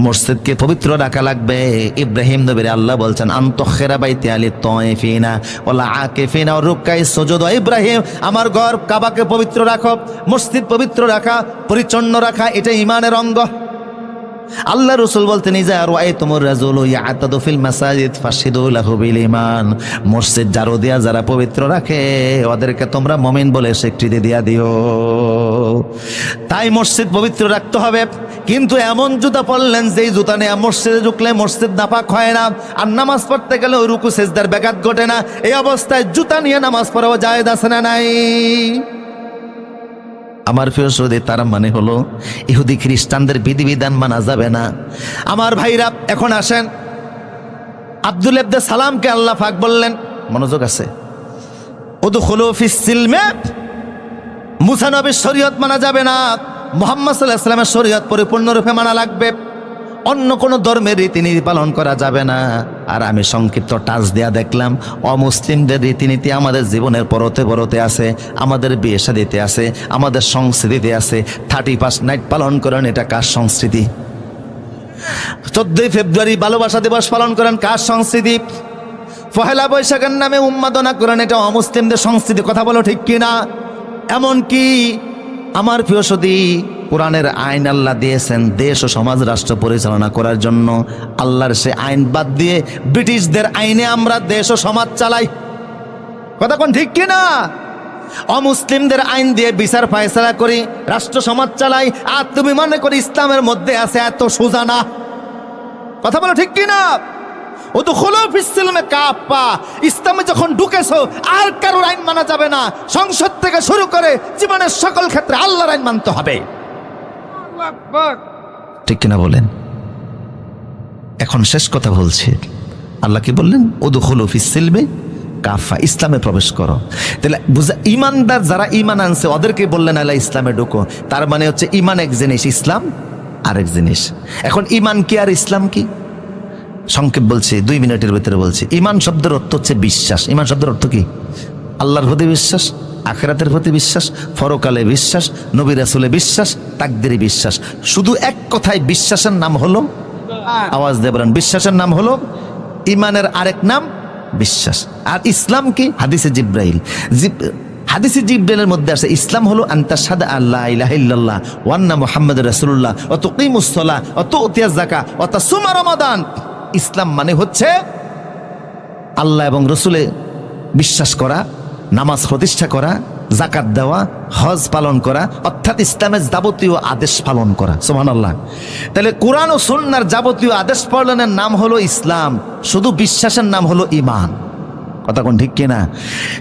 মসজিদকে পবিত্র রাখা লাগবে। ইব্রাহিম নবীর আল্লাহ বলছেন আনতাখিরা বাইতি আলিত তাইফিনা ওয়াল আকিফিনা ওয়া রুকআই সুজুদ। ইব্রাহিম, আমার ঘর কাবাকে পবিত্র রাখো, মসজিদ পবিত্র রাখা, পরিচ্ছন্ন রাখা, এটা ঈমানের অঙ্গ। আল্লাহ রাসূল বলতেন ইজা রাআইতুমুর রাজুলু ইয়াতাদু ফিল মাসাজিদ ফাশহিদু লাহু বিল ঈমান, মসজিদ ঝাড়ু দিয়া যারা পবিত্র রাখে ওদেরকে তোমরা মুমিন বলে স্বীকৃতি দিয়া দিও। তাই মসজিদ পবিত্র রাখতে হবে, কিন্তু এমন জুতা পরলেন যেই জুতা নিয়ে মসজিদে ঢুকলে মসজিদ নাপাক হয় না, আর নামাজ পড়তে গেলে রুকু সিজদার ব্যাঘাত ঘটে না। এই অবস্থায় জুতা নিয়ে নামাজ পড়াও জায়েজ আছে না নাই? আমার প্রিয় সৌদি, তার মানে হলো ইহুদি খ্রিস্টানদের বিধিবিধান মানা যাবে না। আমার ভাইরা, এখন আসেন, আব্দুল ইবনে সালামকে আল্লাহ পাক বললেন, মনোযোগ আছে, উদখুলু ফিস সিলমে, মুসা নবীর শরীয়ত মানা যাবে না, মুহাম্মদ সাল্লাল্লাহু আলাইহি ওয়াসাল্লামের শরীয়ত পরিপূর্ণরূপে মানা লাগবে। অন্য কোনো ধর্মের রীতিনীতি পালন করা যাবে না। আর আমি সংক্ষিপ্ত টাচ দেয়া দেখলাম, অমুসলিমদের রীতিনীতি আমাদের জীবনের পরতে পরতে আছে, আমাদের বিয়ে শাদীতে আছে, আমাদের সংস্কৃতিতে আছে। 31 নাইট পালন করেন, এটা কার সংস্কৃতি? 14 ফেব্রুয়ারি ভালোবাসা দিবস পালন করেন, কার সংস্কৃতি? পহেলা বৈশাখের নামে উন্মাদনা করেন, এটা অমুসলিমদের সংস্কৃতি। কথা বলো ঠিক কিনা? এমনকি আমার প্রিয় সদী, কোরআনের আইন আল্লাহ দিয়েছেন দেশ ও সমাজ রাষ্ট্র পরিচালনা করার জন্য। আল্লাহর সে আইন বাদ দিয়ে ব্রিটিশদের আইনে আমরা দেশ ও সমাজ চালাই। কথা কোন ঠিক কিনা? অমুসলিমদের আইন দিয়ে বিচার ফায়সালা করি, রাষ্ট্র সমাজ চালাই। আর তুমি মনে করি ইসলামের মধ্যে আছে এত সোজা না? কথা বলো ঠিক কিনা? উদখুলু ফিস সিলমে কাফা, ইসলামে যখন ঢুকেছো আর কারোর আইন মানা যাবে না। সংসদ থেকে শুরু করে জীবনের সকল ক্ষেত্রে আল্লাহর আইন মানতে হবে। ঠিক কিনা বলেন? এখন শেষ কথা বলছি। আল্লাহ কি বললেন? উদখুলু ফিস সিলমে কাফা, ইসলামে প্রবেশ করো। তাহলে বুঝা, ইমানদার যারা ইমান আনছে ওদেরকে বললেন আল্লাহ ইসলামে ঢুকো। তার মানে হচ্ছে ইমান এক জিনিস, ইসলাম আরেক জিনিস। এখন ইমান কি আর ইসলাম কি? সংক্ষেপ বলছি, 2 মিনিটের ভিতরে বলছি। ইমান শব্দের অর্থ হচ্ছে বিশ্বাস। ইমান শব্দের অর্থ কি? আল্লাহর প্রতি বিশ্বাস, আখিরাতের প্রতি বিশ্বাস, পরকালে বিশ্বাস, নবী রাসূলে বিশ্বাস, তাকদীরে বিশ্বাস। শুধু এক কথায় বিশ্বাসের নাম হলো, আওয়াজ দিয়ে বলেন, বিশ্বাসের নাম হলো ইমানের আরেক নাম বিশ্বাস। আর ইসলাম কি? হাদিসে জিব্রাইল, হাদিসে জিব্রাইলের মধ্যে আছে ইসলাম হলো আনতাশহাদা আল্লা ইলাহা ইল্লাল্লাহ ওয়া আন্না মুহাম্মাদুর রাসূলুল্লাহ ওয়া তুকিমুস সালাহ ওয়া তুতিয়াজ যাকাত ওয়া তাসুমা রমাদান। ইসলাম মানে হচ্ছে আল্লাহ এবং রসুলে বিশ্বাস করা, নামাজ প্রতিষ্ঠা করা, যাকাত দেওয়া, হজ পালন করা, অর্থাৎ ইসলামের যাবতীয় আদেশ পালন করা। সুবহানাল্লাহ। তাহলে কোরআন ও সুন্নাহর যাবতীয় আদেশ পালনের নাম হলো ইসলাম, শুধু বিশ্বাসের নাম হলো ঈমান। কথা কোন ঠিক কিনা?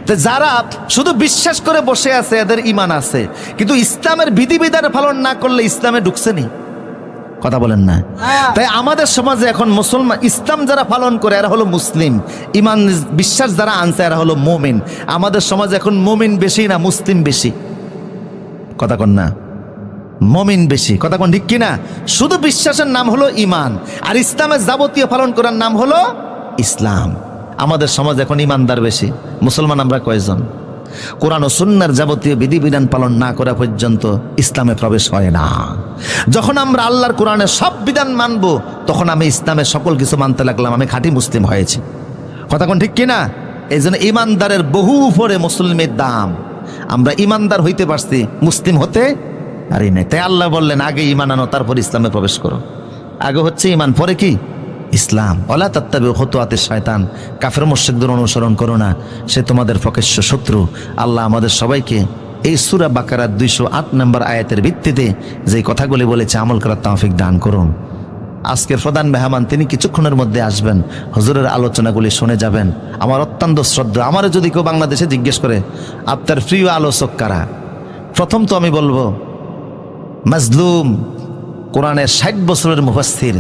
তো যারা শুধু বিশ্বাস করে বসে আছে এদের ঈমান আছে, কিন্তু ইসলামের বিধিবিধান পালন না করলে ইসলামে ঢুকছে নি। কথা বলেন না? তাই আমাদের সমাজে এখন মুসলমান, ইসলাম যারা পালন করে এরা হলো মুসলিম, ঈমান বিশ্বাস যারা আনছে এরা হলো মুমিন। আমাদের সমাজে এখন মুমিন বেশি না মুসলিম বেশি? কথা কন না, মুমিন বেশি। কথা কোন ঠিক কিনা? শুধু বিশ্বাসের নাম হলো ঈমান, আর ইসলামের যাবতীয় পালন করার নাম হলো ইসলাম। আমাদের সমাজ এখন ইমানদার বেশি, মুসলমান আমরা কয়জন? কোরআন ও সুন্নাহর যাবতীয় বিধিবিধান পালন না করা পর্যন্ত ইসলামে প্রবেশ হয় না। যখন আমরা আল্লাহর কোরআনের সব বিধান মানব, তখন আমি ইসলামের সকল কিছু মানতে লাগলাম, আমি খাঁটি মুসলিম হয়েছি। কথা কোন ঠিক কিনা? এই জন্য ইমানদারের বহু উপরে মুসলিমের দাম। আমরা ইমানদার হইতে পারছি, মুসলিম হতে পারি নাই। তাই আল্লাহ বললেন আগে ইমান আনো, তারপর ইসলামে প্রবেশ করো। আগে হচ্ছে ইমান, পরে কি? ইসলাম। ওয়ালা তাত্তাবিউ খুতুওয়াতিশ শয়তান, কাফের মুশরিকদের অনুসরণ করো না, সে তোমাদের প্রকাশ্য শত্রু। আল্লাহ আমাদের সবাইকে এই সূরা বাকারার 208 নম্বর আয়াতের ভিত্তিতে যে কথাগুলি বলেছে আমল করার তৌফিক দান করুন। আজকের প্রধান মেহমান তিনি কিছুক্ষণের মধ্যে আসবেন, হুজুরের আলোচনাগুলি শুনে যাবেন। আমার অত্যন্ত শ্রদ্ধা। আমার যদি কেউ বাংলাদেশে জিজ্ঞেস করে আপনার প্রিয় আলোচক কারা, প্রথম তো আমি বলবো মাজলুম, কোরআনের 60 বছরের মুফাসসির